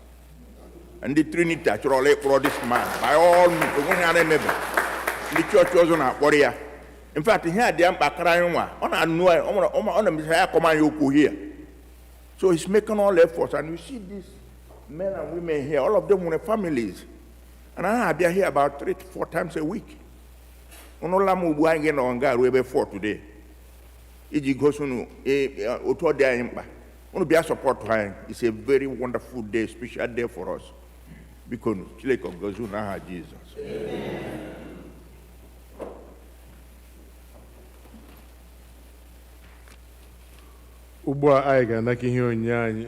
And the Trinity actually for this man. By all means, the church was on a warrior. In fact, here they are on a Messiah command you here. So he's making all efforts, and you see these men and women here, all of them with families. And I be here about 3-4 times a week. Onolamu buange na onga rebe for today. Iji gosunu oto de ayimba. Onu be support high. It's a very wonderful day, special day for us. Because Chineke gozu na ha Jesus. Amen. Ugbu a anyị ga-anaka ihe onyinye anyị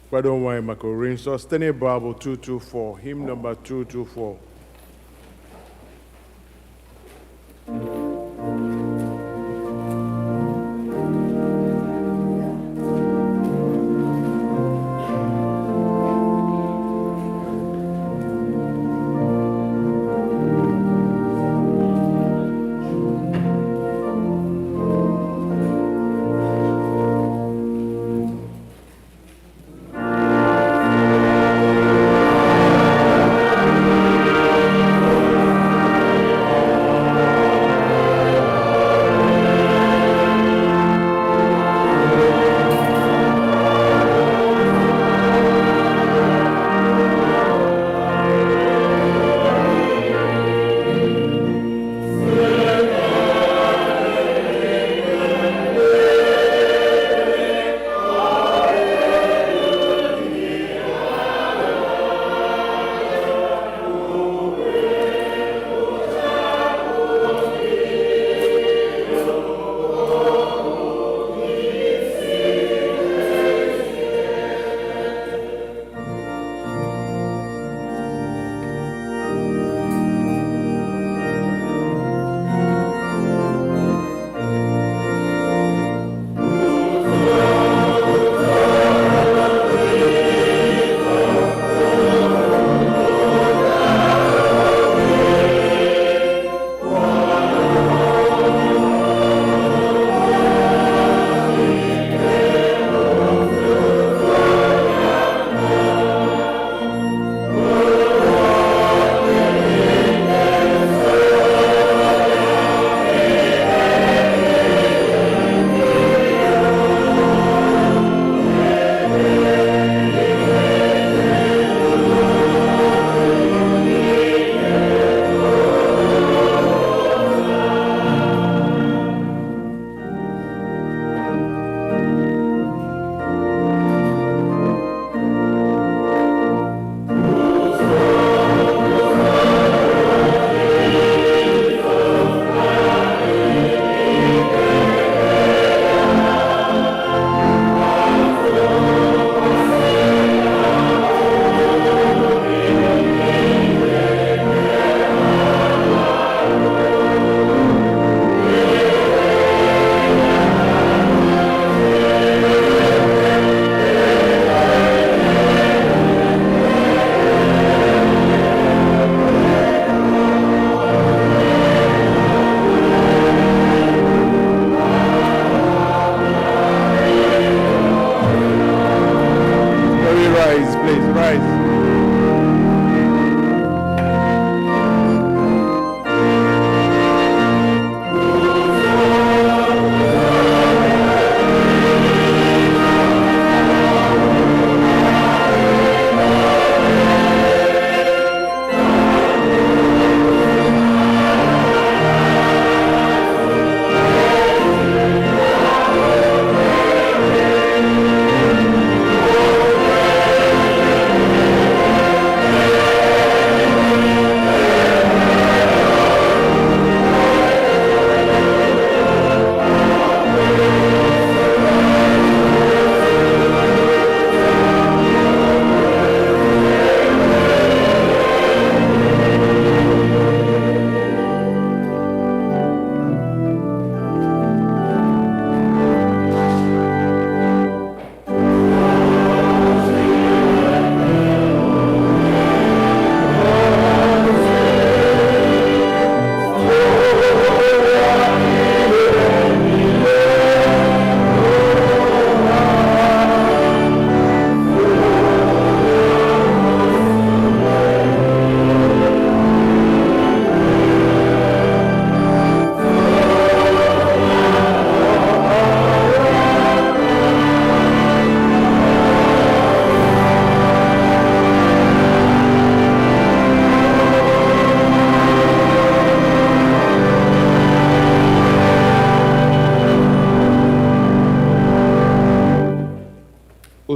kwado nwanyị maka ori nsọ site n'ịbụ abụ 224, hymn number 224.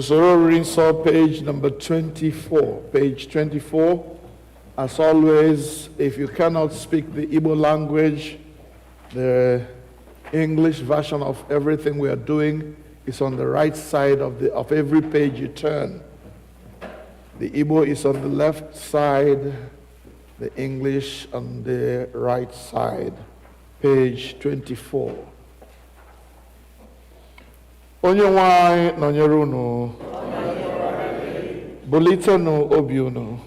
Usoro Rinso, page number 24. Page 24. As always, if you cannot speak the Igbo language, the English version of everything we are doing is on the right side of every page you turn. The Igbo is on the left side, the English on the right side. Page 24. Onye nwe anyị nọnyere unu, bulitenụ obi unu,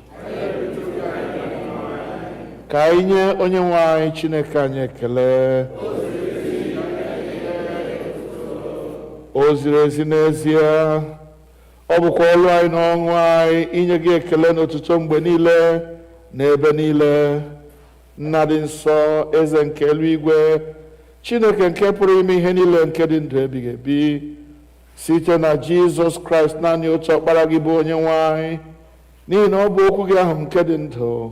ka anyị nye onye nwe anyị Chineke anyị ekele. O ziri ezi n'ezie, ọ bụkwa ọlụ anyị na ọṅụ anyị inye gị ekele n'otuto mgbe niile na ebe niile. Nna dị nsọ, eze nke eluigwe, Chineke nke pụrụ ime ihe niile nke dị ndụ ebighị ebi, site na Jizọs Kraịst naanị otu ọkpara gị bụ onye nwe anyị, n'ihi na ọ bụ okwu gị ahụ nke dị ndụ.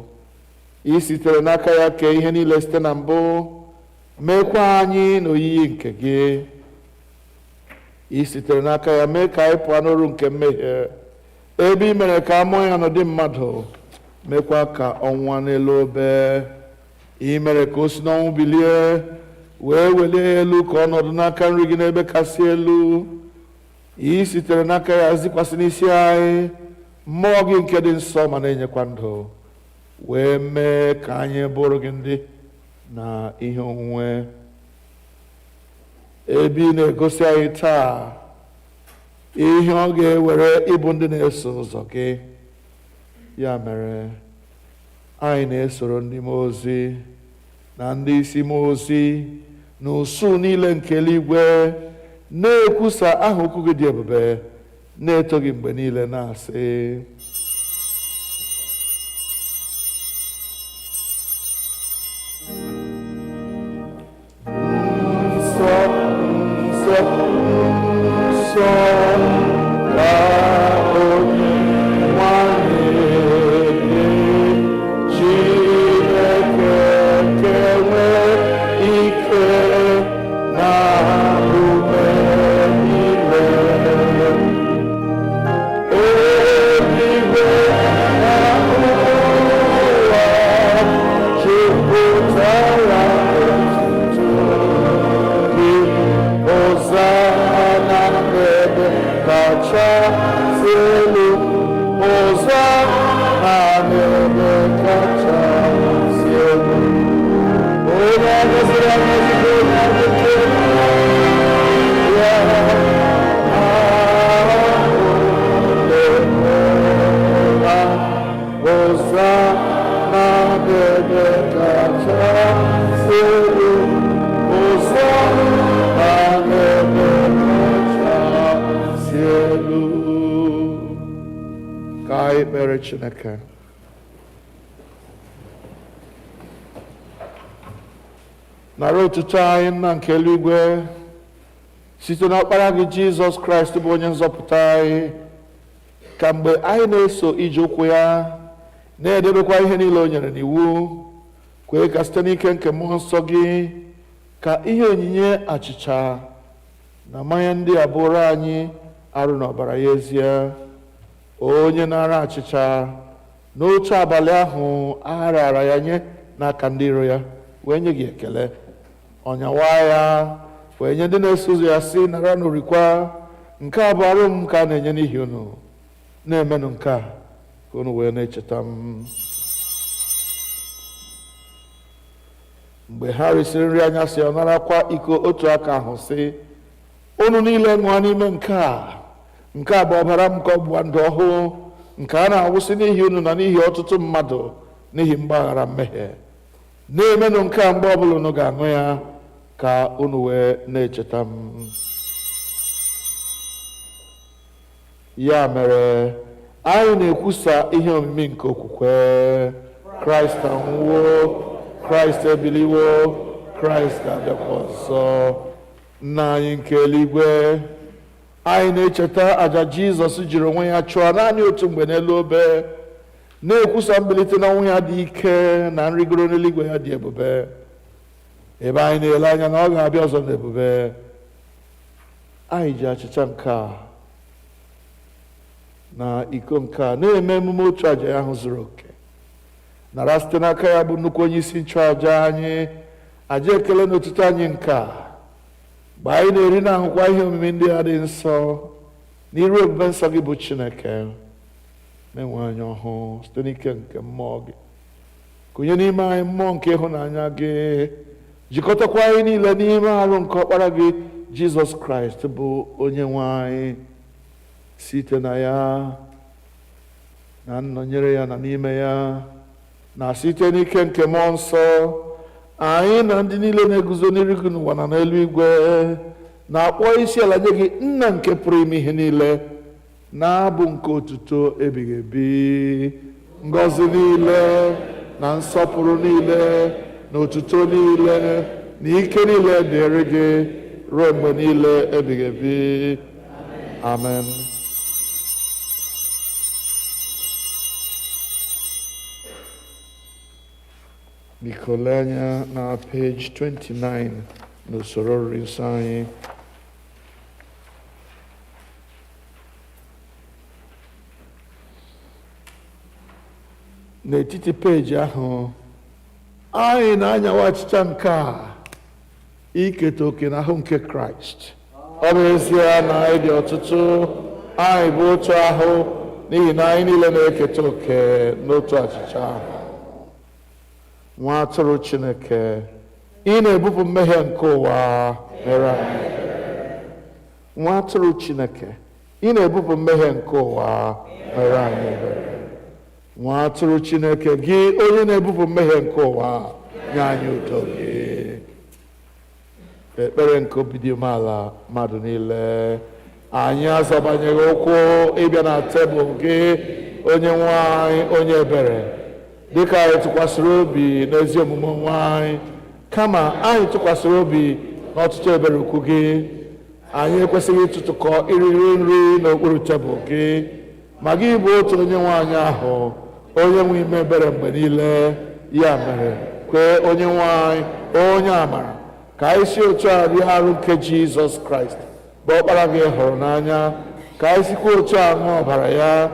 I sitere n'aka ya kee ihe niile site na mbụ, meekwa anyị n'oyiyi nke gị. I sitere n'aka ya mee ka anyị pụọ n'ọrụ nke mmehie, ebe i mere ka a mụọ ya n'ụdị mmadụ, meekwa ka ọ nwụọ n'elu obe. I mere ka o si n'ọnwụ bilie, wee welie elu ka ọ nọdụ n'aka nri gị n'ebe kasị elu. I sitere n'aka ya zikwasị n'isi anyị mmụọ gị nke dị nsọ ma na-enyekwa ndụ, wee mee ka anyị bụrụ gị ndị na ihe onwunwe. Ebe ị na-egosi anyị taa ihe ọ ga-ewere ịbụ ndị na-eso ụzọ gị, ya mere anyị na-esoro ndị mmụọ ozi na ndị isi mmụọ ozi na usuu niile nke eluigwe na-ekwusa aha okwu gị dị ebube, na-eto gị mgbe niile na-asị: Chineke. Nara otuto anyị Nna nke eluigwe site n'ọkpara gị Jizọs Kraịst bụ onye nzọpụta anyị, ka mgbe anyị na-eso ije ụkwụ ya na-edebekwa ihe niile o nyere n'iwu, kwee ka site n'ike nke mmụọ nsọ gị ka ihe onyinye achịcha na mmanya ndị a bụrụ anyị arụ na ọbara ya ezie. Onye na-ara achịcha n'otu abalị ahụ a raara ya nye n'aka ndị iro ya, wee nye gị ekele, ọnyawa ya, wee nye ndị na-eso ụzọ ya sị: nara n'orikwa, nke a bụ arụ m ka a na-enye n'ihi unu, na-emenụ nke a ka unu wee na-echeta m. Mgbe ha risịrị nri anyasị, ọ narakwa iko otu aka ahụ sị: unu niile ṅụọ n'ime nke a bụ ọbara m nke ọgbụgba ndụ ọhụụ, nke a na-awụsị n'ihi unu na n'ihi ọtụtụ mmadụ n'ihi mgbaghara mmehie. Na-emenụ nke a mgbe ọbụla unu ga-aṅụ ya, ka unu wee na-echeta m. Ya mere anyị na-ekwusa ihe omimi nke okwukwe: Kraịst anwụwo, Kraịst ebiliwo, Kraịst ga-abịakwa ọzọ. Nna anyị nke eluigwe, anyị na-echeta àjà Jizọs jiri onwe ya chụọ naanị otu mgbe n'elu obe, na-ekwusa mbilite n'ọnwụ ya dị ike na nrịgoro n'eluigwe ya dị ebube, ebe anyị na-ele anya na ọ ga-abịa ọzọ n'ebube. Anyị ji achịcha nke a na iko nke a na-eme emume otu aja ya ahụ zuru oke. Nara site n'aka ya bụ nnukwu onye isi nchụaja anyị aja ekele na otuto anyị nke a mgbe anyị na-eri na ahụkwa ihe omimi ndị a dị nsọ n'iru ebube nsọ gị bụ Chineke. Na-enwe anyị ọhụụ site n'ike nke mmụọ gị, kụnye n'ime anyị mmụọ nke ịhụnanya gị, jikọtakwa anyị niile n'ime arụ nke ọkpara gị Jizọs Kraịst bụ onye nwe anyị. Site na ya na nnọnyere ya na n'ime ya na site n'ike nke mmụọ nsọ, anyị na ndị niile na-eguzo n'iru gị n'ụwa na n'eluigwe na-akpọ isi ala nye gị, Nna nke pụrụ ime ihe niile, na-abụ nke otuto ebighị ebi. Ngọzi niile na nsọpụrụ niile na otuto niile na ike niile dịrị gị ruo mgbe niile ebighị ebi. Amen. Biko lee anya na page 29 n'usoro nri nsọ anyị. N'etiti peji ahụ anyị na-anyawa achịcha nke a iketa oke n'ahụ nke Kraịst. Ọ bụ ezie na anyị dị ọtụtụ, anyị bụ otu ahụ n'ihi na anyị niile na-eketa oke n'otu achịcha ahụ. Nwa atụrụ Chineke, ị na-ebupụ mmehie nke ụwa mere anyị. Nwa atụrụ Chineke, ị na-ebupụ mmehie nke ụwa mere anyị ebere. Nwa atụrụ Chineke, gị onye na-ebupụ mmehie nke ụwa, nye anyị udo gị. Ekpere nke obi dị umeala mmadụ niile, anyị azọbanyeghị ụkwụ ịbịa na tebụl gị, onye nwe anyị onye ebere, dịka anyị tụkwasịrị obi n'ezi omume onwe anyị, kama anyị tụkwasịrị obi n'ọtụtụ ebere ukwu gị. Anyị ekwesịghị ịtụtụkọ iriri nri n'okpuru tebụl gị, ma gị bụ otu onye nwe anyị ahụ, onye nwe ime ebere mgbe niile. Ya mere, kwee onye nwe anyị onye amara ka anyị si otu a rie arụ nke Jizọs Kraịst bụ ọkpara gị hụrụ n'anya, ka anyị sikwa otu a ṅụọ ọbara ya,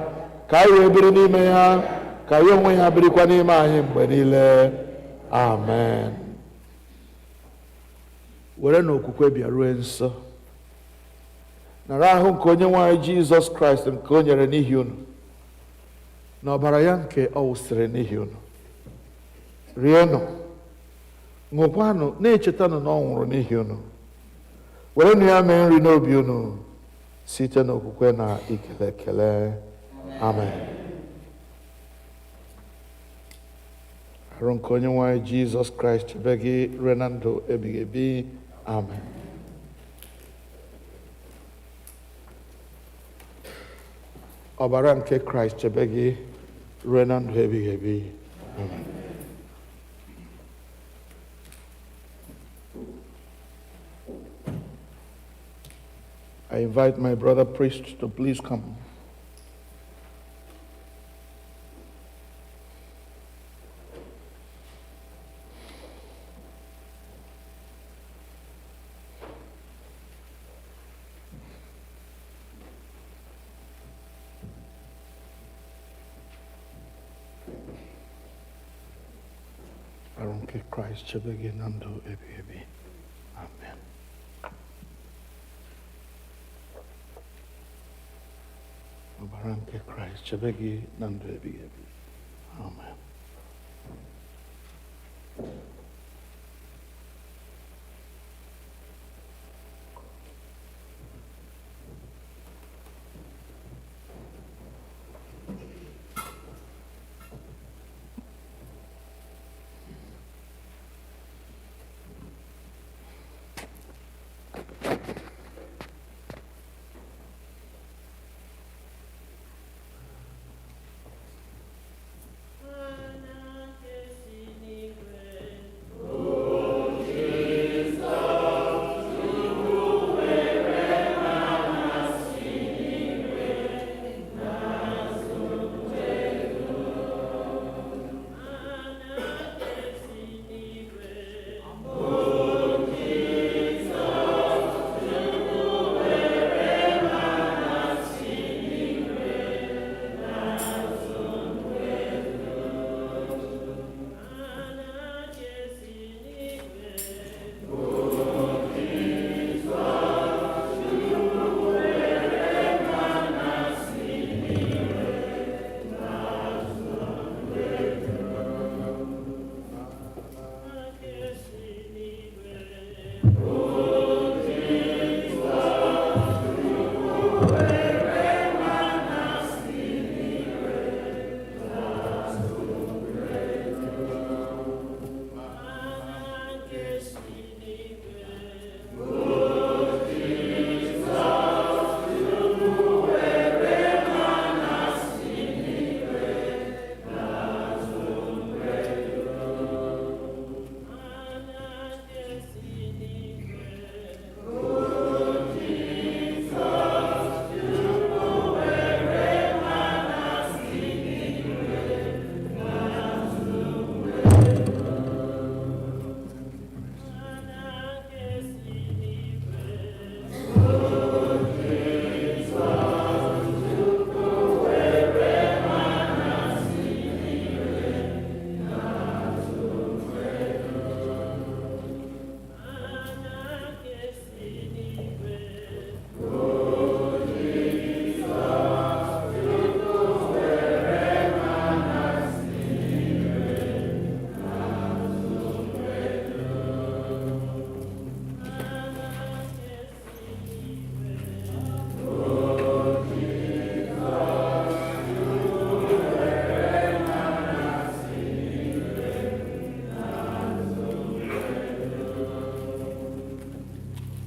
ka anyị wee biri n'ime ya, ka ya onwe ya birikwa n'ime anyị mgbe niile. Amen. Were n'okwukwe bịarue nso, nara ahụ nke onye nwe anyị Jizọs Kraịst nke o nyere n'ihi unu, na ọbara ya nke ọ wụsịrị n'ihi unu. Rienụ, ṅụkwanụ, na-echetanụ na ọ nwụrụ n'ihi unu. Werenụ ya mee nri n'obi unu site n'okwukwe na ikele ekele. Amen. Arụ nke onye nwe anyị Jizọs Kraịst chebe gị ruo na ndụ ebighị ebi. Amen. Ọbara nke Kraịst chebe gị ruo na ndụ ebighị ebi. Amen. I invite my brother priest to please come. Arụ nke Kraịst chebe gị na ndụ ebighị ebi. Amen. Ọbara nke Kraịst chebe gị na ndụ ebighị ebi. Amen.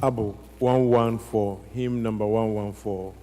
Abu 114, hymn number 114.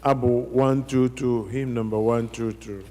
Abu 122, hymn number 122.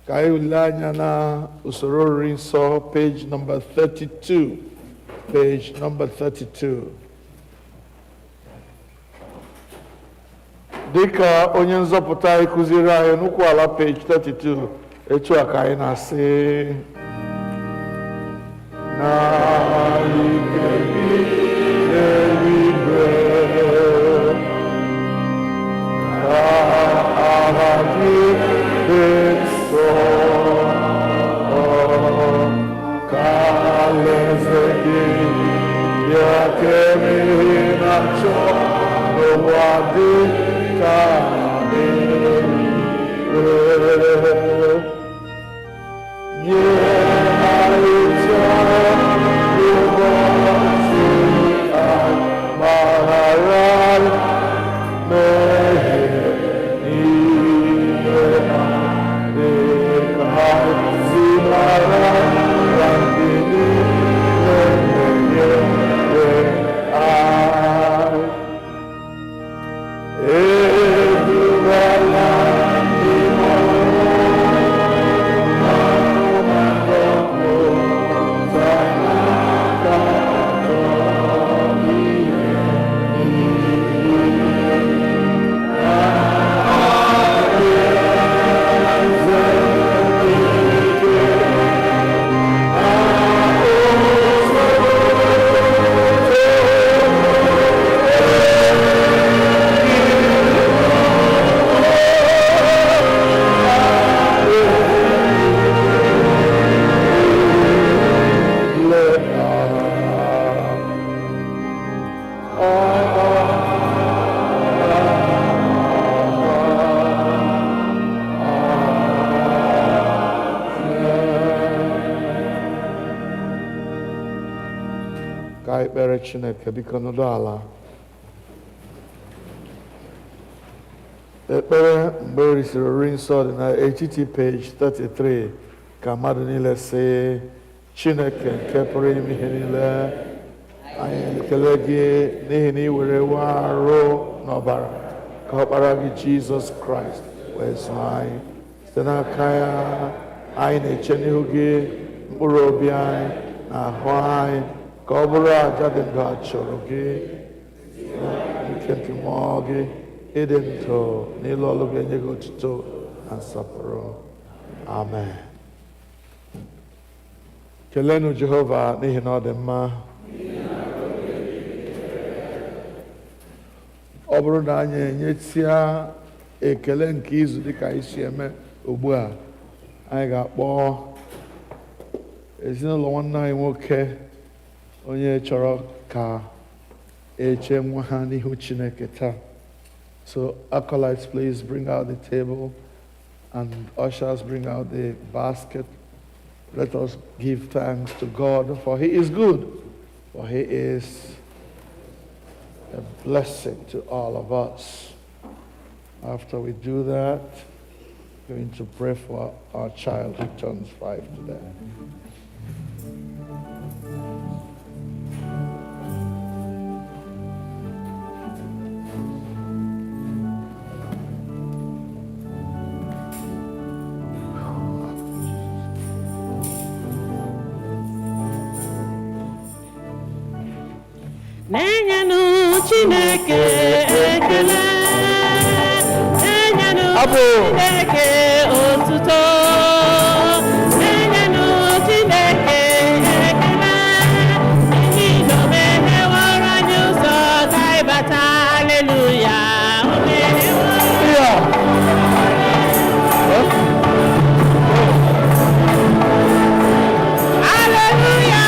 Ka anyị ule anya na usoro oriri nsọ, page number 32. Page number 32. Dịka onye nzọpụta anyị kụziri anyị n'ụkwụ ala page 32, etu a ka anyị na-asị na ike gị eluigwe ka aha gị dị nsọ, ka alaeze gị bịa, ka emehie na-achọ n'ụwa dị ka eluigwe. Nye anyị taa ụbọchị anyị, gbaghara mmehie niile dị ka anyị si gbara ndị niile mehiere anyị. Edubala n'ime ekpere Chineke. Biko nọdụ ala. Ekpere mgbe erisiri oriri nsọ dị na etiti page 33 ka mmadụ niile sị: Chineke nke pụrụ ime ihe niile, anyị ekele gị n'ihi na ị were nwa arụ n'ọbara ka ọkpara gị Jizọs Kraịst wee zụọ anyị. Site n'aka ya, anyị na-eche n'ihu gị mkpụrụ obi anyị na ahụ anyị ka ọ bụrụ aja dị ndụ a chụrụ gị nke mmụọ gị, ịdị ndụ n'ịlụ ọlụ gị, enye gị otuto na nsọpụrụ. Amen. Kelenu Jehova n'ihi na ọ dị mma. Ọ bụrụ na anyị enyetịa ekele nke izu dịka anyị si eme ugbu a, anyị ga-akpọ ezinụlọ nwanne anyị nwoke onye chọrọ ka eche nwa ha n'ihu Chineke taa. So acolytes, please bring out the table, and ushers bring out the basket. Let us give thanks to God, for He is good, for He is a blessing to all of us. After we do that, we're going to pray for our child who turns 5 today. N'enyenụ Chineke ekele, n'enyenụ Chineke otuto, n'enyenụ Chineke ekele, n'ihi na o megheworo anyị ụzọ ka anyị bata. Haleluya, o megheworo. Haleluya.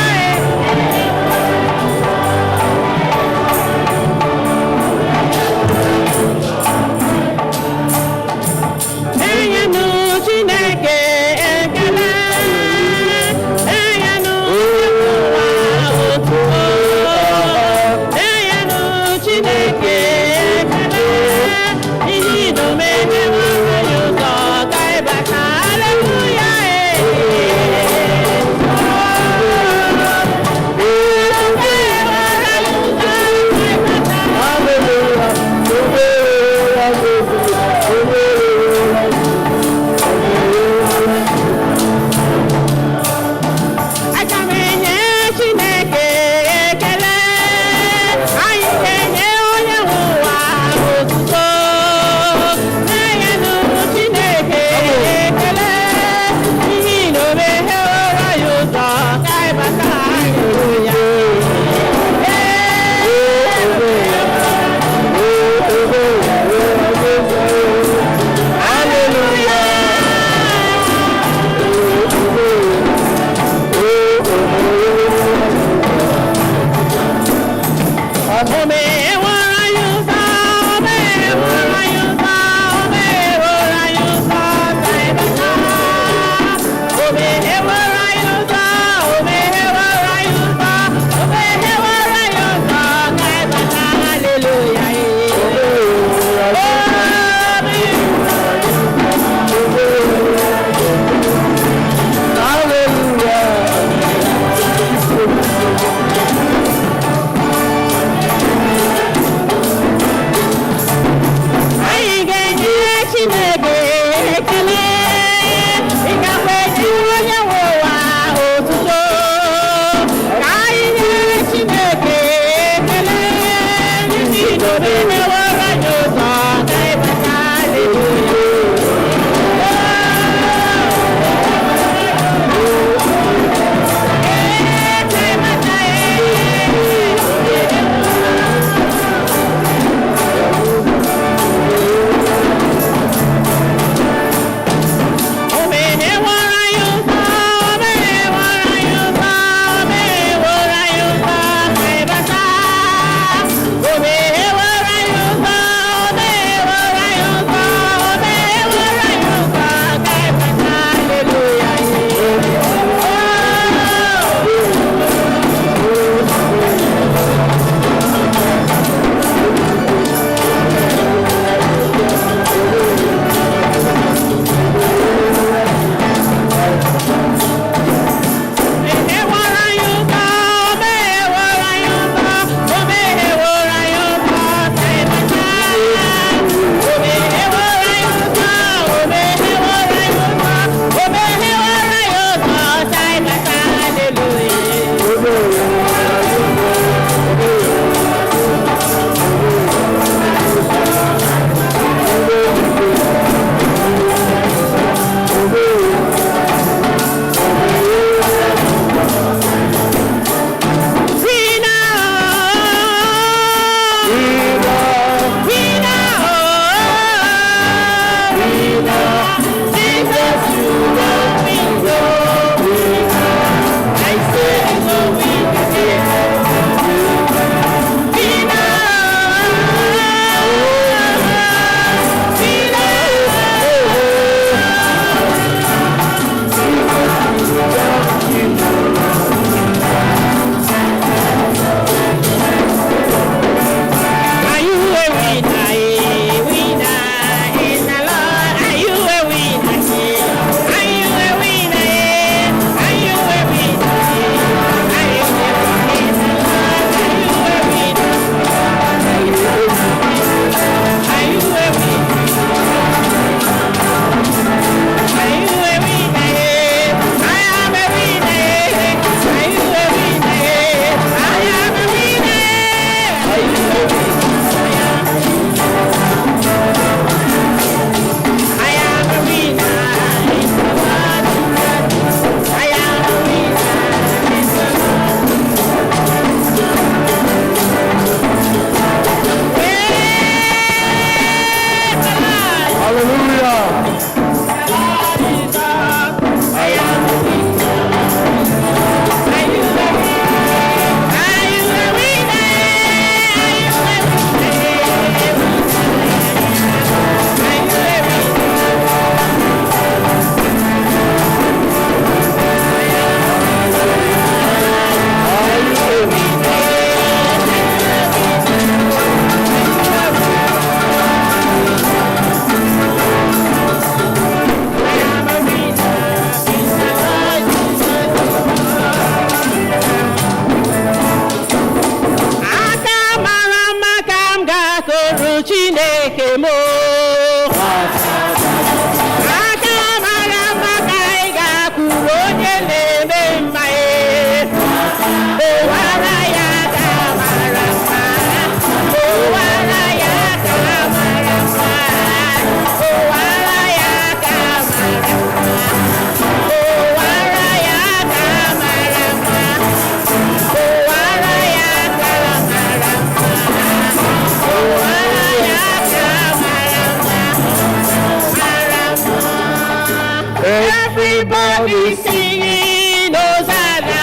Everybody singing Hosanna.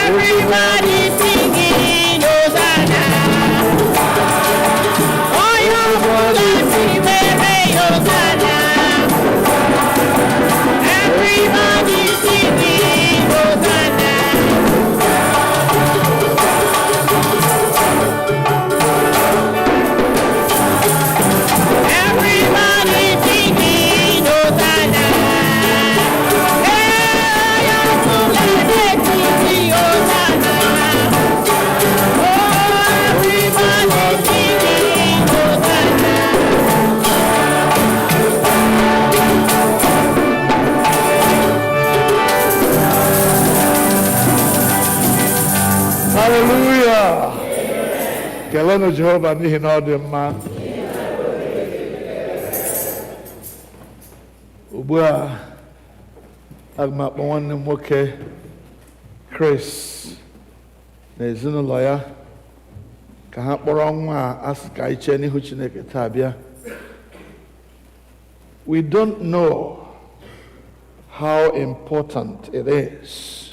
Everybody singing Hosanna. Oh, your Hosanna, Hosanna. Everybody singing Hosanna. Everybody singing Hosanna. Hey, your Hosanna, singing Hosanna. Oh, everybody singing Hosanna. Hallelujah. Kelenu Jehova n'ihi na ọ dị mma. Ugbu a, aga m akpọ nwanne m nwoke Chris na ezinụlọ ya ka ha kpọrọ nwa a asị ka iche n'ihu Chineke taa bịa. We don't know how important it is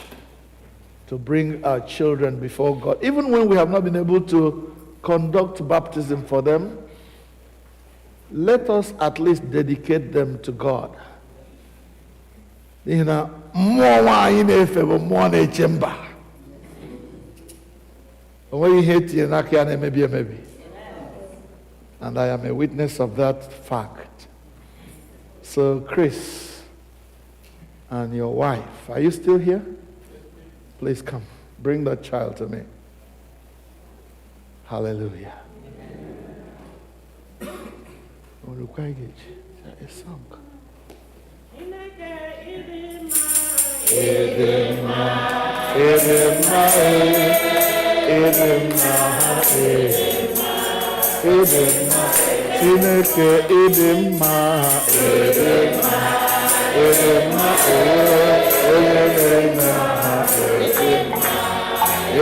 to bring our children before God. Even when we have not been able to conduct baptism for them, let us at least dedicate them to God. N'ihi na mmụọ nwaanyị na-efe bụ mmụọ na-eche mba. O nweghị ihe etinye n'aka ya na-emebi emebi. And I am a witness of that fact. So Chris and your wife, are you still here? Please come. Bring that child to me. Hallelujah. A song. Chineke idimma idimma idimma onye na-eme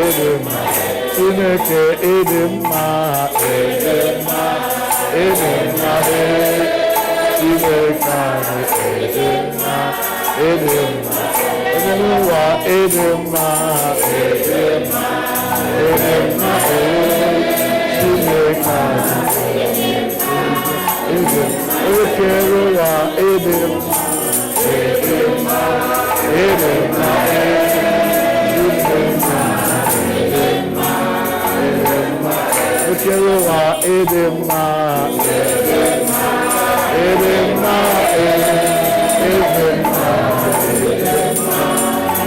idimma Chineke idimma idimma idimma Chineke idimma idimma Ewa idimma idimma idimma Chineke Ekerewa idimma idimma idimma Ekerewa idimma idimma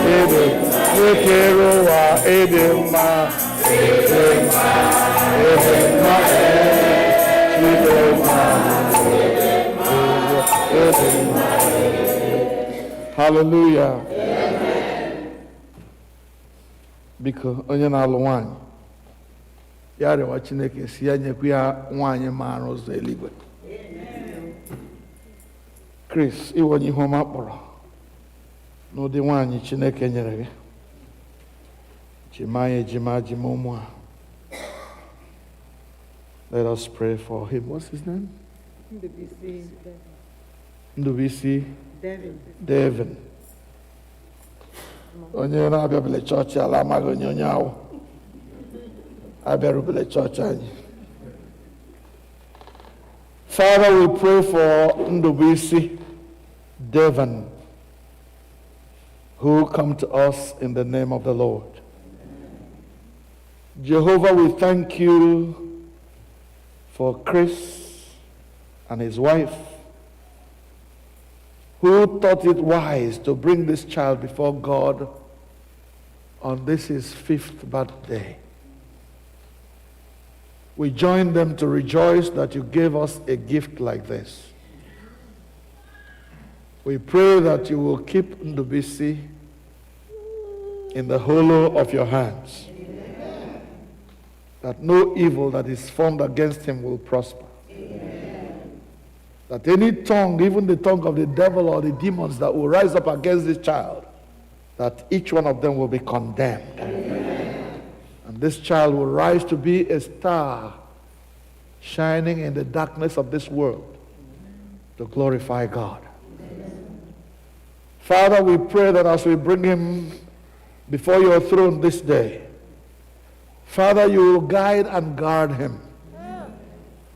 idimma Ekerewa idimma idimma Hallelujah. Biko onye na-alụ nwanyị ya rịọwa Chineke si ya nyekwa ya nwanyị maara ụzọ eluigwe. Chris, iwe onye ihe ọma kpọrọ n'ụdị nwanyị Chineke nyere gị. Jima ya ejima jima ụmụ a. Let us pray for him. What's his name? Ndubisi Devin. Onye na-abịa bele chọọchị ala amaghị onye onye ahụ. Abịara bele chọọchị anyị. Father, we pray for Ndubisi Devin, who come to us in the name of the Lord. Jehovah, we thank you for Chris and his wife, who thought it wise to bring this child before God on this his 5th birthday. We join them to rejoice that you gave us a gift like this. We pray that you will keep Ndubisi in the hollow of your hands, that no evil that is formed against him will prosper. That any tongue, even the tongue of the devil or the demons that will rise up against this child, that each one of them will be condemned. And this child will rise to be a star shining in the darkness of this world to glorify God. Father, we pray that as we bring him before your throne this day, Father, you will guide and guard him.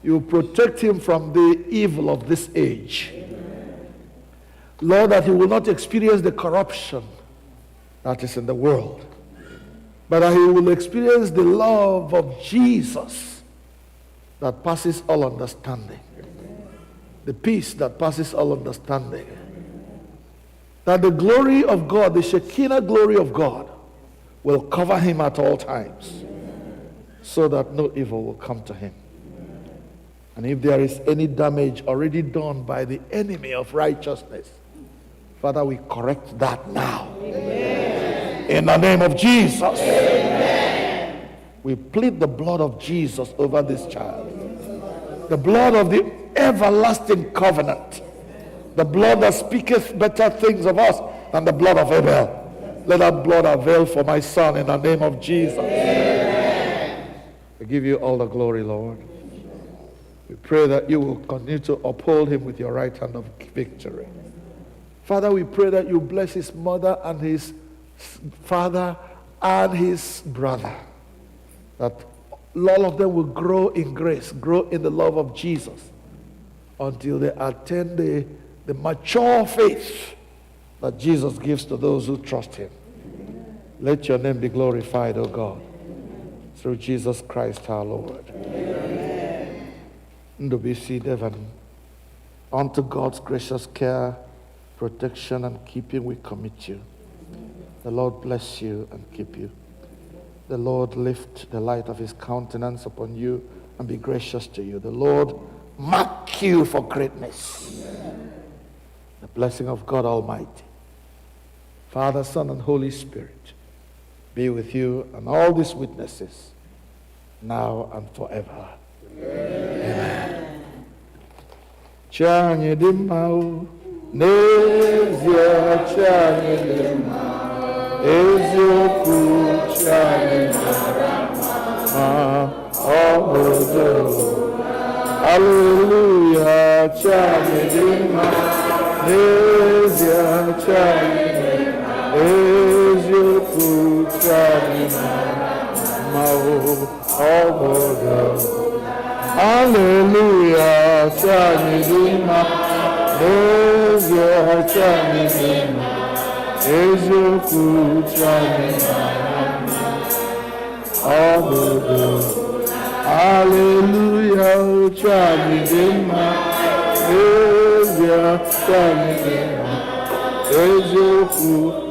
You will protect him from the evil of this age. Lord, that he will not experience the corruption that is in the world, but that he will experience the love of Jesus that passes all understanding, the peace that passes all understanding, that the glory of God, the Shekinah glory of God, will cover him at all times, so that no evil will come to him. And if there is any damage already done by the enemy of righteousness, Father, we correct that now. Amen. In the name of Jesus. Amen. We plead the blood of Jesus over this child. The blood of the everlasting covenant. The blood that speaketh better things of us than the blood of Abel. Let that blood avail for my son in the name of Jesus. Amen. I give you all the glory, Lord. We pray that you will continue to uphold him with your right hand of victory. Father, we pray that you bless his mother and his father and his brother. That all of them will grow in grace, grow in the love of Jesus, until they attain the mature faith that Jesus gives to those who trust him. Let your name be glorified, O God, through Jesus Christ our Lord. Ndobisi Devon, unto God's gracious care, protection, and keeping we commit you. The Lord bless you and keep you. The Lord lift the light of his countenance upon you and be gracious to you. The Lord mark you for greatness. The blessing of God Almighty, Father, Son, and Holy Spirit be with you and all these witnesses now and forever. Amen. Chanye dimau, nezia chanye dimau, ezioku chanye marama, ohodo. Hallelujah, chanye dimau, nezia chanye dimau, ezioku chanye marama, ohodo. Hallelujah, Chanidima, Ezio Chanidima, Ezio Chanidima, Abu-Ọma. Hallelujah, Chanidima, Ezio Chanidima, Ezio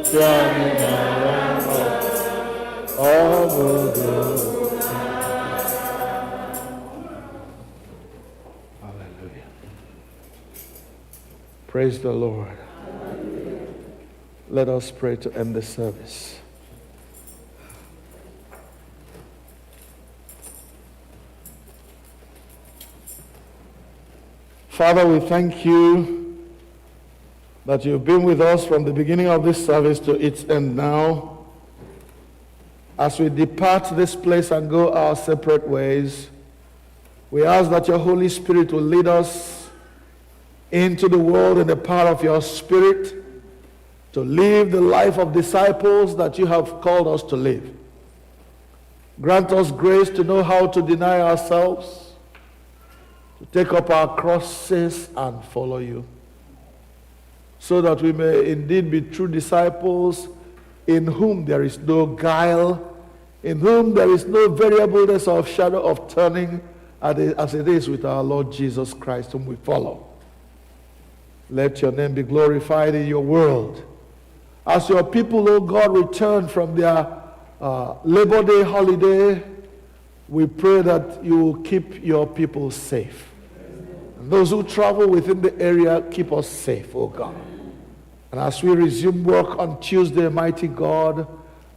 Chanidima, Abu-Ọma. Praise the Lord. Let us pray to end the service. Father, we thank you that you've been with us from the beginning of this service to its end now. As we depart this place and go our separate ways, we ask that your Holy Spirit will lead us into the world in the power of your Spirit, to live the life of disciples that you have called us to live. Grant us grace to know how to deny ourselves, to take up our crosses and follow you, so that we may indeed be true disciples in whom there is no guile, in whom there is no variableness or shadow of turning, as it is with our Lord Jesus Christ, whom we follow. Let your name be glorified in your world. As your people, O God, return from their Labor Day holiday, we pray that you will keep your people safe. And those who travel within the area, keep us safe, O God. And as we resume work on Tuesday, mighty God,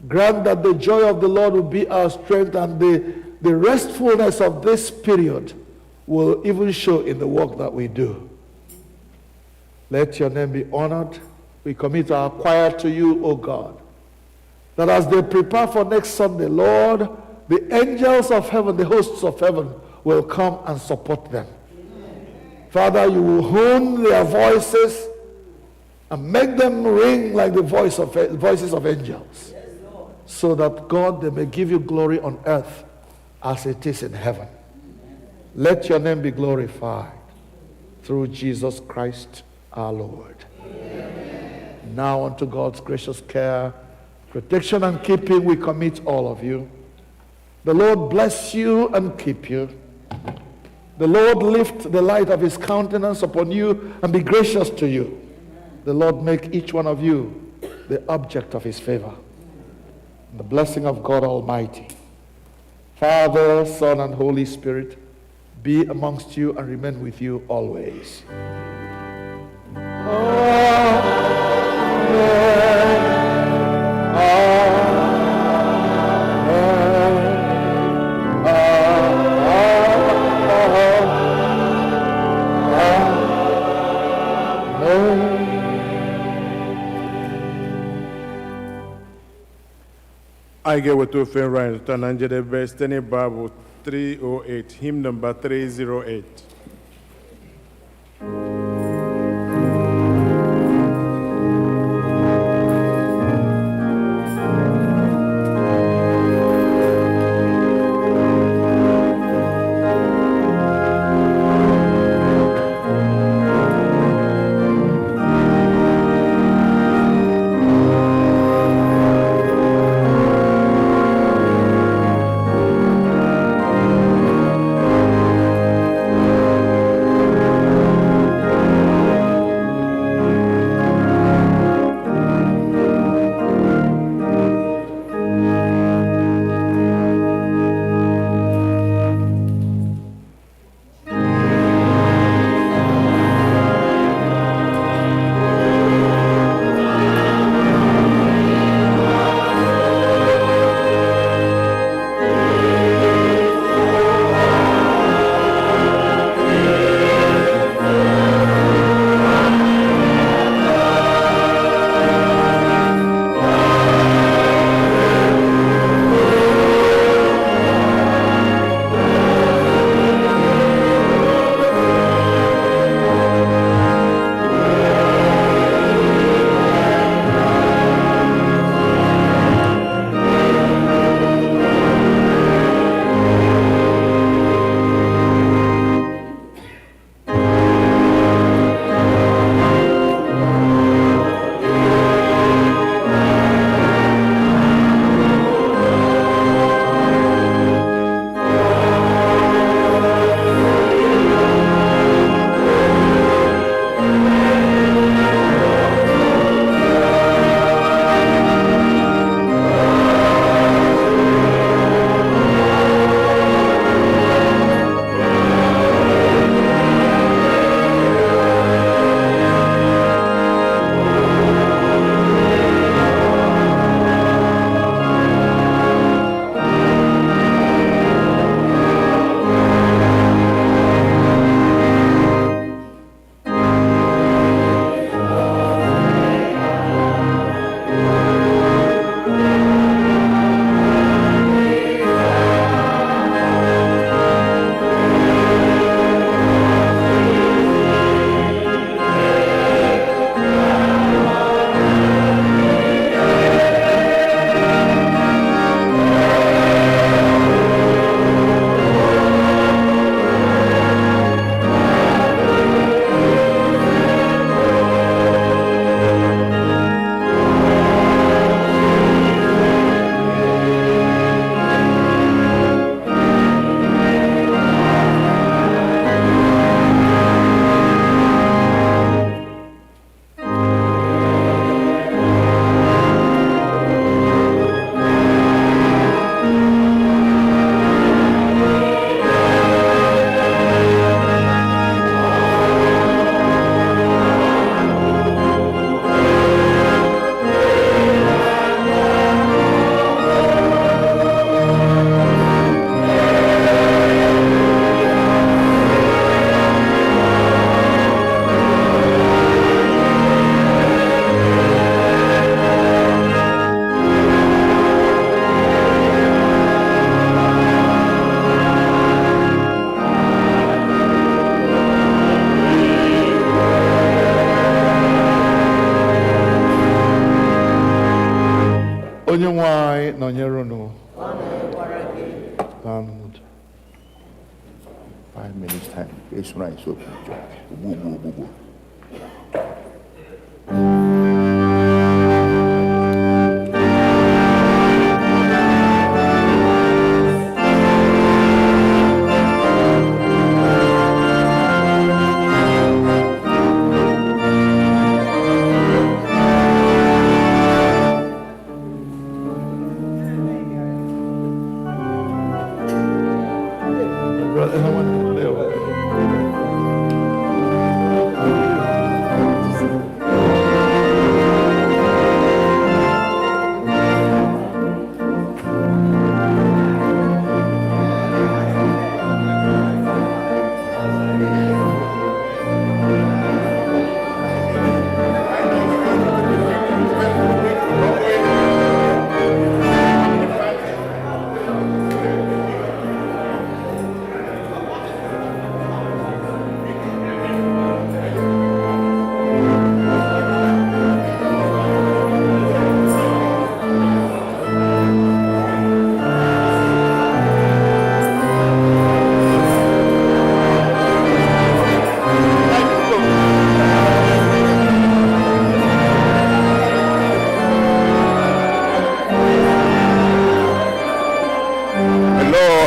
grant that the joy of the Lord will be our strength, and the restfulness of this period will even show in the work that we do. Let your name be honored. We commit our choir to you, O God, that as they prepare for next Sunday, Lord, the angels of heaven, the hosts of heaven, will come and support them. Amen. Father, you will hone their voices and make them ring like the voices of angels, so that God, they may give you glory on earth as it is in heaven. Let your name be glorified through Jesus Christ our Lord. Amen. Now unto God's gracious care, protection and keeping we commit all of you. The Lord bless you and keep you. The Lord lift the light of his countenance upon you and be gracious to you. The Lord make each one of you the object of his favor. And the blessing of God Almighty, Father, Son, and Holy Spirit, be amongst you and remain with you always. I get with two friends right to Nigeria best any Bible 308, hymn number 308. onye nwe anyị nọnyere unu. 5 minutes time. It's right. So, boo.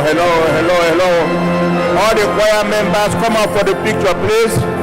Hello. All the choir members, come up for the picture, please.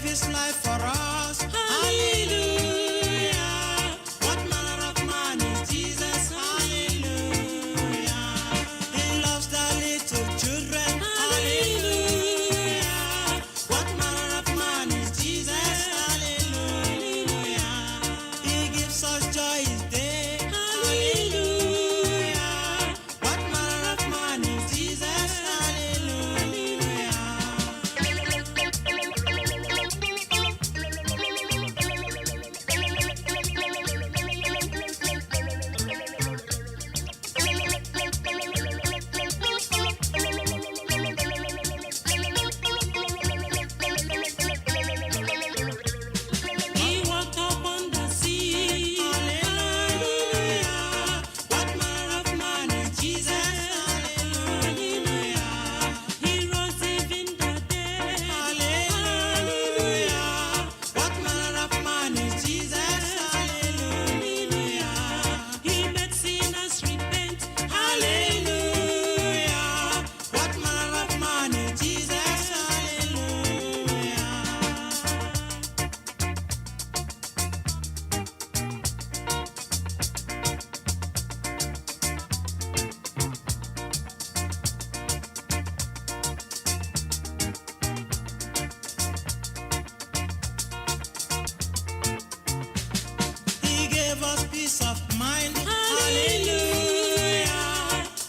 his life for us. Hallelujah. What manner of man is Jesus? Hallelujah. He loves the little children. Hallelujah. What manner of man is Jesus? Hallelujah. He gives us joy each day. Hallelujah. What manner of man is Jesus? Hallelujah. He walked upon the sea. Hallelujah. What manner of man is Jesus? Hallelujah. He rose even the dead. Hallelujah. What manner of man is Jesus? Hallelujah. He made sinners repent. Hallelujah. What manner of man is Jesus? Hallelujah. He gave us peace of mind. Hallelujah.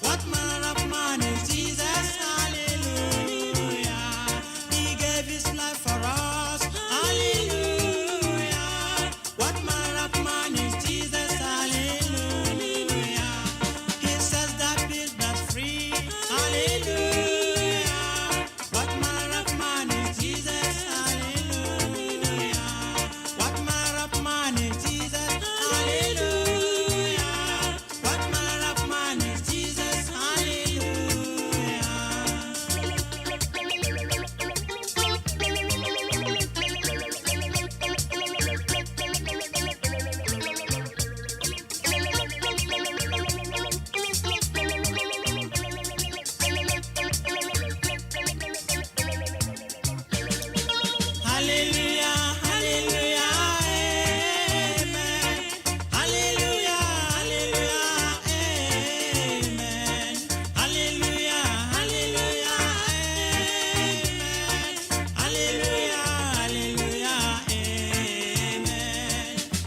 What manner of man is Jesus? Hallelujah. He gave his life for us. Hallelujah. What manner of man is Jesus? Hallelujah. He sets the prisoners free. Hallelujah. What manner of man is Jesus? Hallelujah. What manner of man is Jesus? Hallelujah. What manner of man is Jesus? Hallelujah. Hallelujah, hallelujah, amen. Hallelujah, hallelujah, amen. Hallelujah, hallelujah, amen. Hallelujah, hallelujah, amen.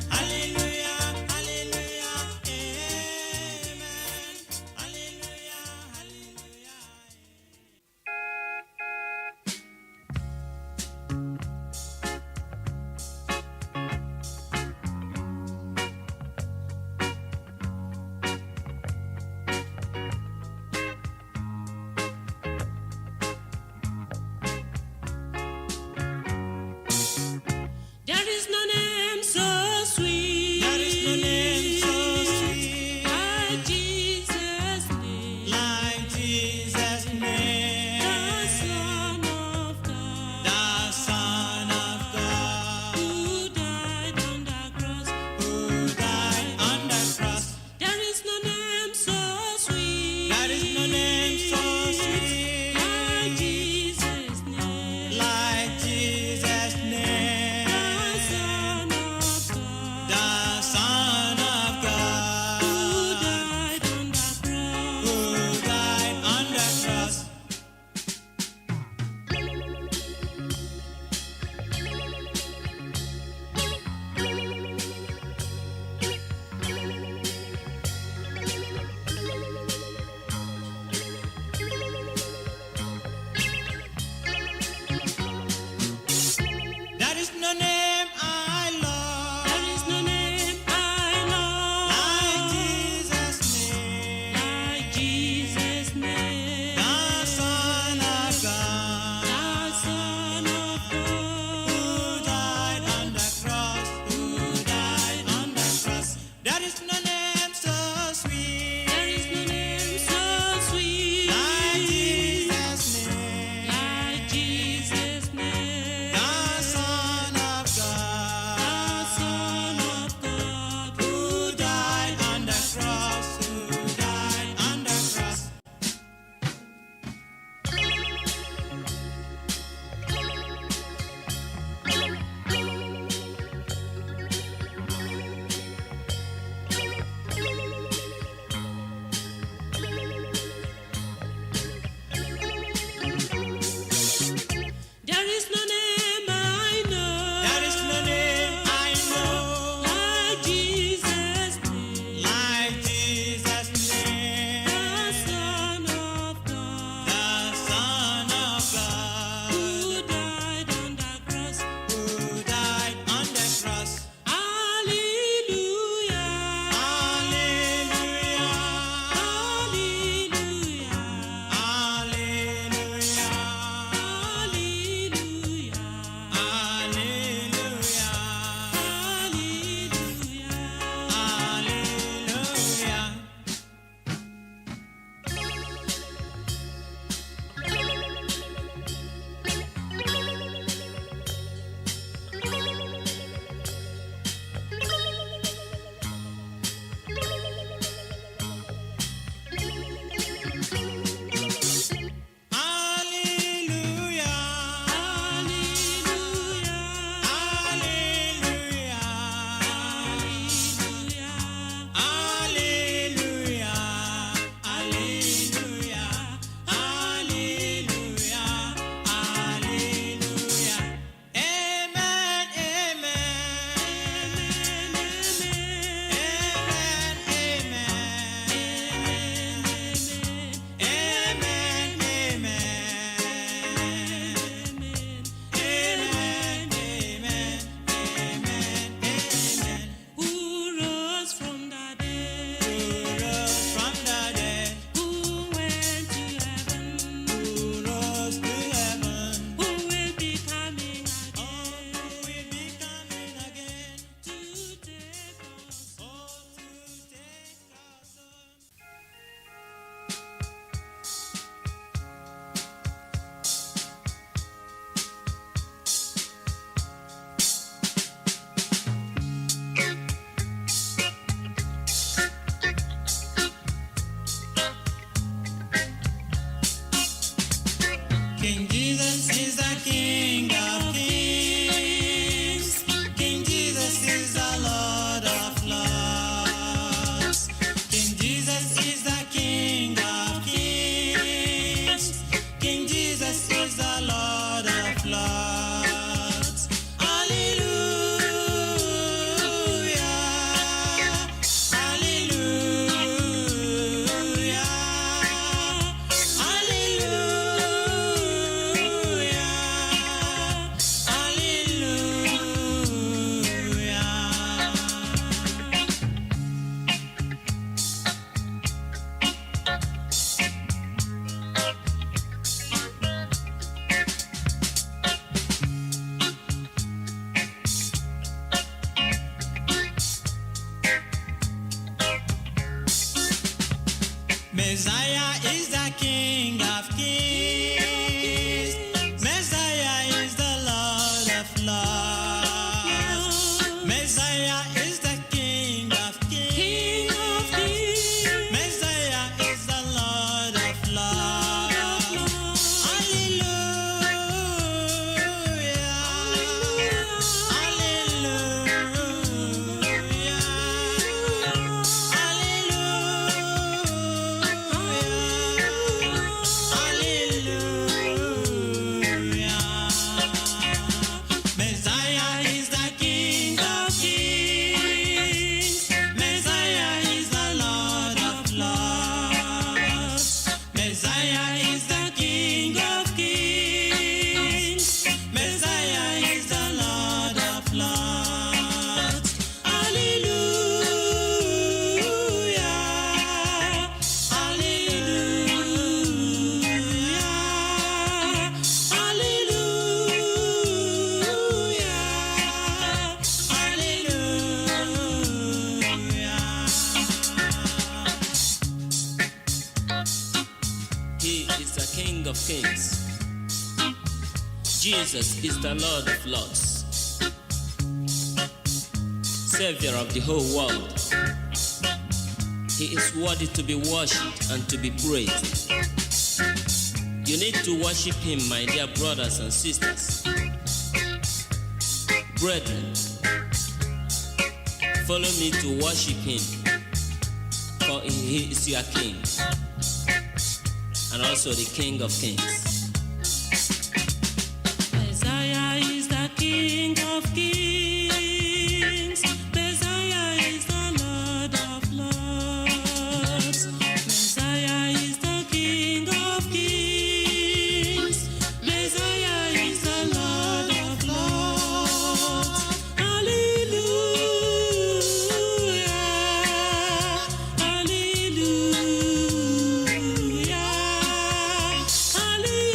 Hallelujah, hallelujah, amen. Hallelujah, hallelujah. There is no name so sweet. There is no name so sweet. Like Jesus' name. Like Jesus' name. The Son of God. The Son of God. Who died on the cross. Who died on the cross. There is no name so sweet. There is no name so sweet. Like Jesus' name. Like Jesus' name. The Son of God. Who died on the cross. Who died on the cross. King Jesus is the King of Kings. King Jesus is the Lord of Lords. King Jesus is the King of Kings. King Jesus is the Lord of Lords. Hallelujah. Hallelujah. Hallelujah. Messiah is the King of Kings. Messiah is the Lord of Lords. Messiah is the King of Kings. Messiah is the Lord of Lords. Hallelujah. Messiah is the King of Kings. Messiah is the Lord of Lords. Messiah is the King of Kings. Messiah is the Lord of Lords. Hallelujah. Hallelujah. He is the King of Kings. Jesus is the Lord of Lords. Savior of the whole world. He is worthy to be worshipped and to be praised. You need to worship him, my dear brothers and sisters. Brethren, follow me to worship him, for he is your King, and also the King of Kings. Messiah is the King of Kings. Messiah is the Lord of Lords. Messiah is the King of Kings. Messiah is the Lord of Lords. Hallelujah. Hallelujah. Hallelujah.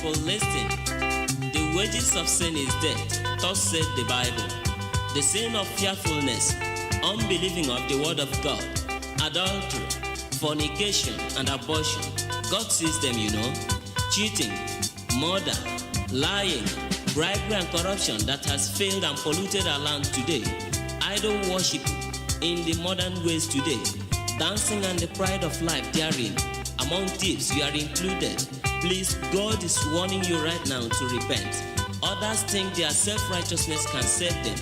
people, listen. The wages of sin is death, thus said the Bible. The sin of fearfulness, unbelieving of the word of God, adultery, fornication, and abortion. God sees them, you know. Cheating, murder, lying, bribery, and corruption that has failed and polluted our land today. Idol worship in the modern ways today. Dancing and the pride of life therein. Among thieves, you are included. Please, God is warning you right now to repent. Others think their self-righteousness can save them,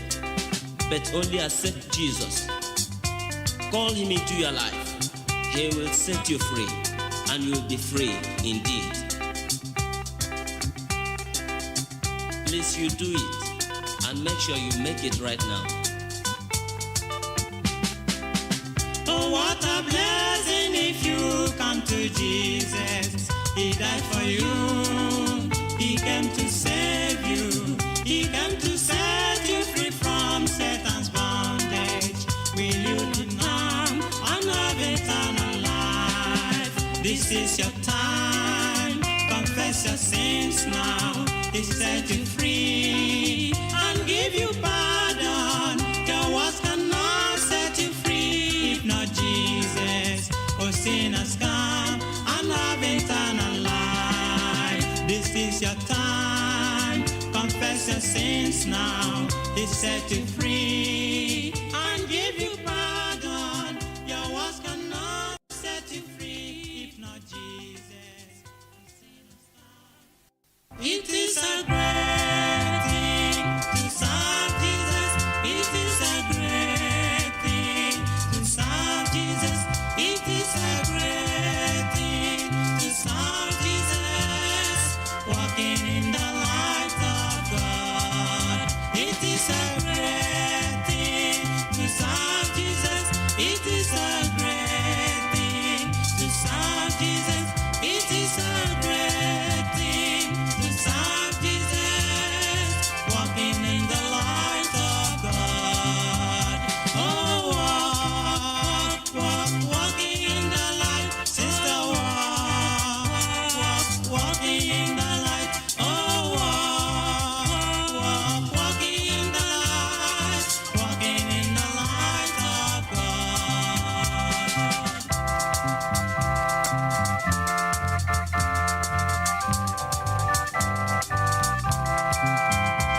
but only accept Jesus. Call him into your life. He will set you free, and you will be free indeed. Please, you do it, and make sure you make it right now. Oh, what a blessing if you come to Jesus. He died for you. He came to save you. He came to set you free from Satan's bondage. Will you deny and have eternal life? This is your time. Confess your sins now. He set you free and give you pardon. Your words cannot set you free if not Jesus. Oh, sinners, come and have eternal life. This is your time. Confess your sins now. He set you free and give you pardon. Your words cannot set you free if not Jesus. It is a great thing to serve Jesus. It is a great thing to serve Jesus. It is a great thing to serve Jesus. Walking in the light of God. It is a great thing to serve Jesus. It is a great thing to serve Jesus. It is a great thing to serve Jesus. Walking in the light of God. Oh, walking in the light, sister, walking in the light. Oh, walking in the light, walking in the light of God.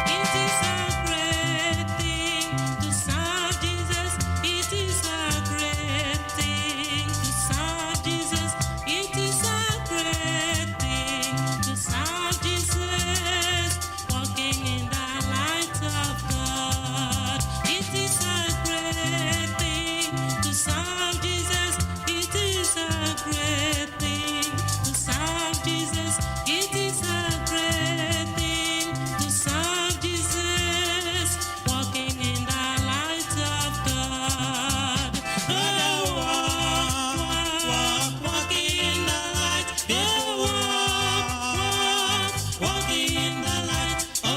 It is a great thing to serve Jesus. It is a great thing to serve Jesus. It is a great thing to serve Jesus. Walking in the light of God. It is a great thing to serve Jesus. It is a great thing to serve Jesus. It is a great thing to serve Jesus. Walking in the light of God. Oh, walking in the light. Oh, walking in the light. Oh,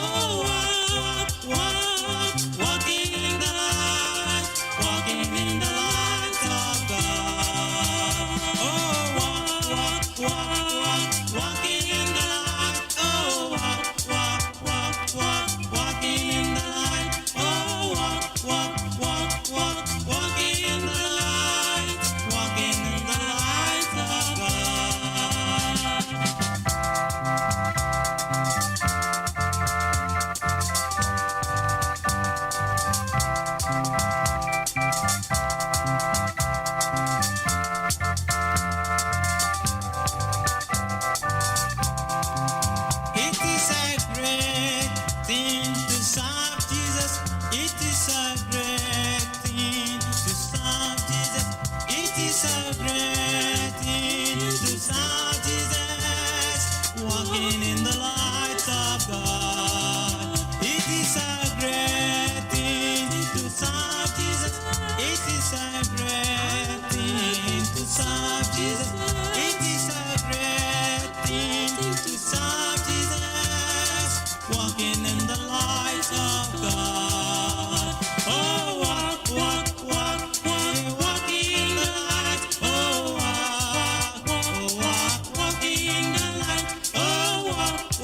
walking in the light. Walking in the light of God. Oh, walking in the light. Oh, walking in the light. Oh, walking in the light. Walking in the light of God. It is a great thing to serve Jesus. It is a great thing to serve Jesus. It is a great thing to serve Jesus. Walking in the light of God. It is a great thing to serve Jesus. It is a great thing to serve Jesus. It is a great thing to serve Jesus. Walking in the light of God. Oh, walking in the light. Oh, walking in the light. Oh,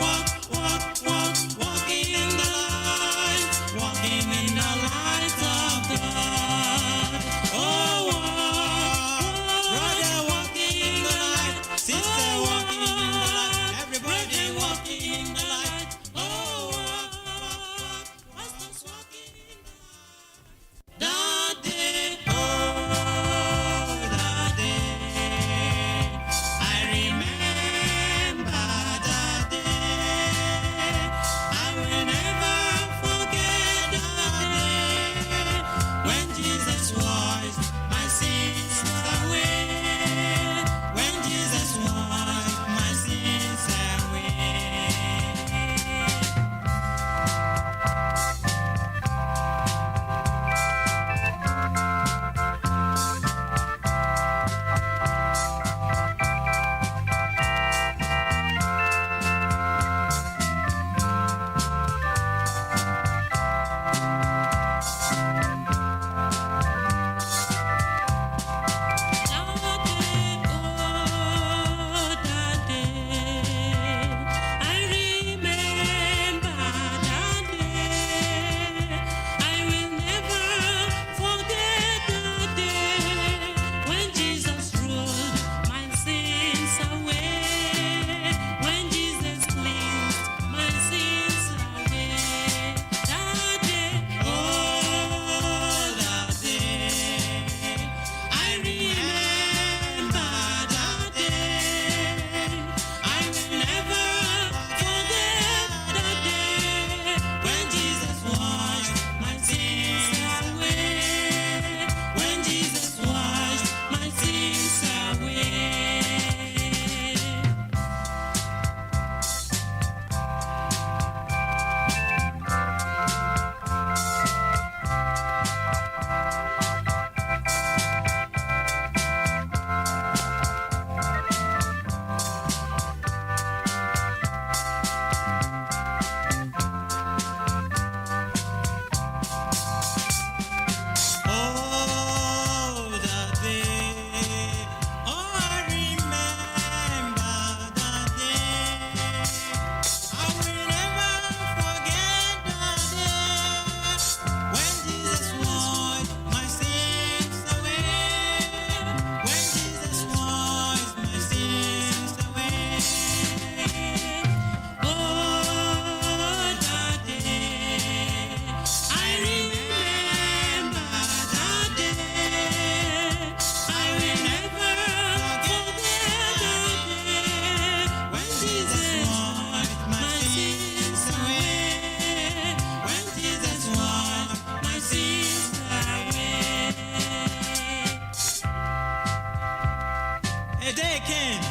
day came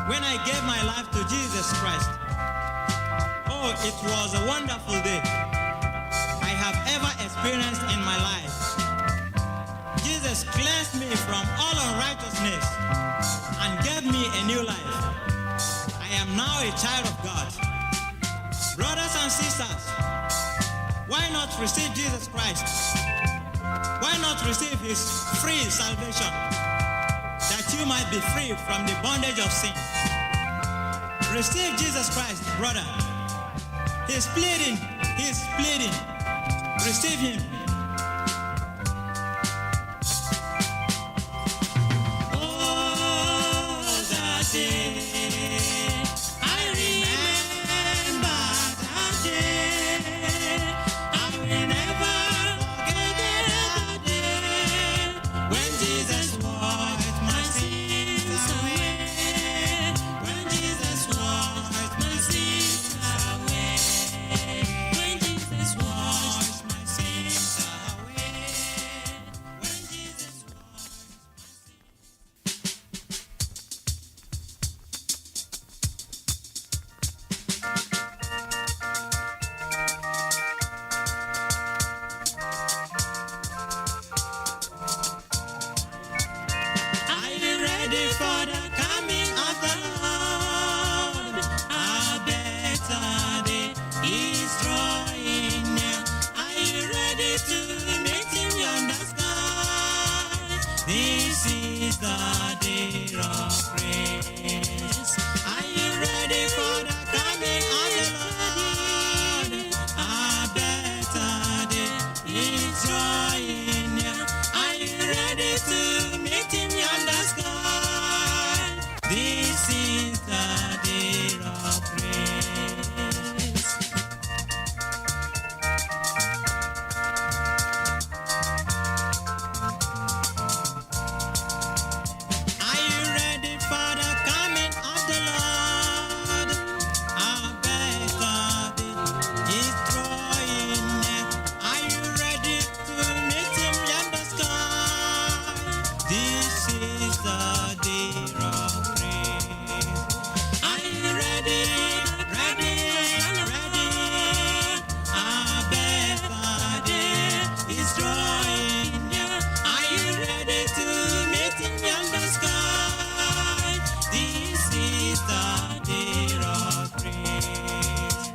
when I gave my life to Jesus Christ. Oh, it was a wonderful day I have ever experienced in my life. Jesus cleansed me from all unrighteousness and gave me a new life. I am now a child of God. Brothers and sisters, why not receive Jesus Christ? Why not receive his free salvation, that you might be free from the bondage of sin? Receive Jesus Christ, brother. He's pleading. Receive him. Oh, that day, I remember that day. I will never forget that day when Jesus washed my sins away. When Jesus washed my sins away. When Jesus washed my sins away. When Jesus Are you ready for the coming of the Lord? A better day is drawing near. Are you ready to meet him on the sky? This is the day of grace. Are you ready for the coming of the Lord? A better day is drawing near. Are you ready to meet him on the sky? This is the day of grace. Are you ready for the coming of the Lord? A better day is drawing near. Are you ready to meet him on the sky? This is the day of grace. Are you ready? A better day is drawing near. Are you ready to meet him on the sky? This is the day of grace.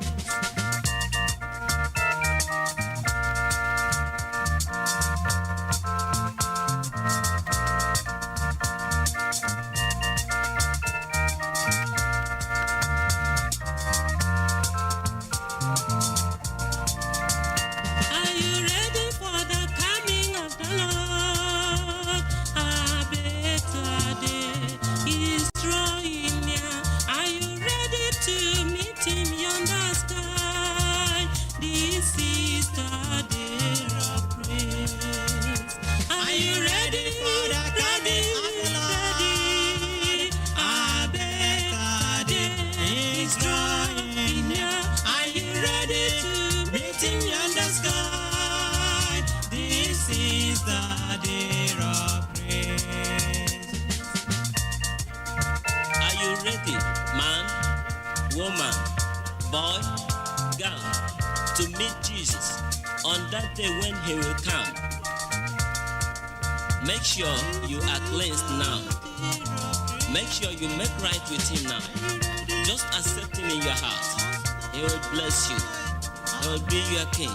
Are you ready for the coming of the Lord? A better day is drawing near. Are you ready to meet him on the sky? This is the day of grace. Are you ready for the coming of the Lord? A better day is drawing near. Are you ready to meet him on the sky? This is the day of grace. Are you ready, man, woman, boy, girl, to meet Jesus on that day when he will come? Make sure you are cleansed now. Make sure you make right with him now. Just accept him in your heart. He will bless you. He will be your king.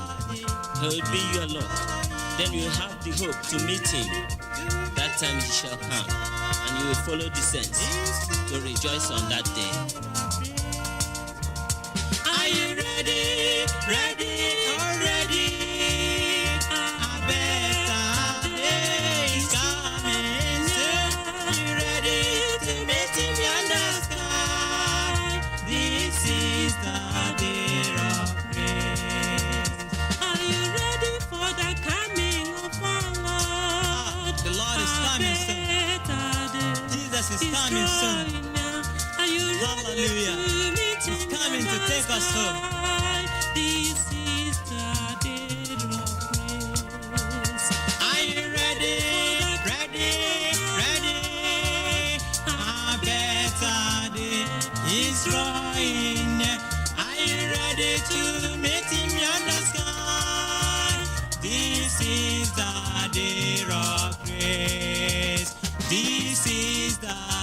He will be your Lord. Then you have the hope to meet him. That time he shall come, and you will follow the saints to rejoice on that day. Are you ready? Already. A better day is coming soon. Are you ready to meet him on the sky? This is the day of grace. Are you ready for the coming of our Lord? The Lord is coming soon. Jesus is coming soon. Are you ready Hallelujah. to meet him He's coming to take us home. This is the day of grace. Are you ready? destroying. Are you ready to meet him on the sky? This is the day of grace. This is the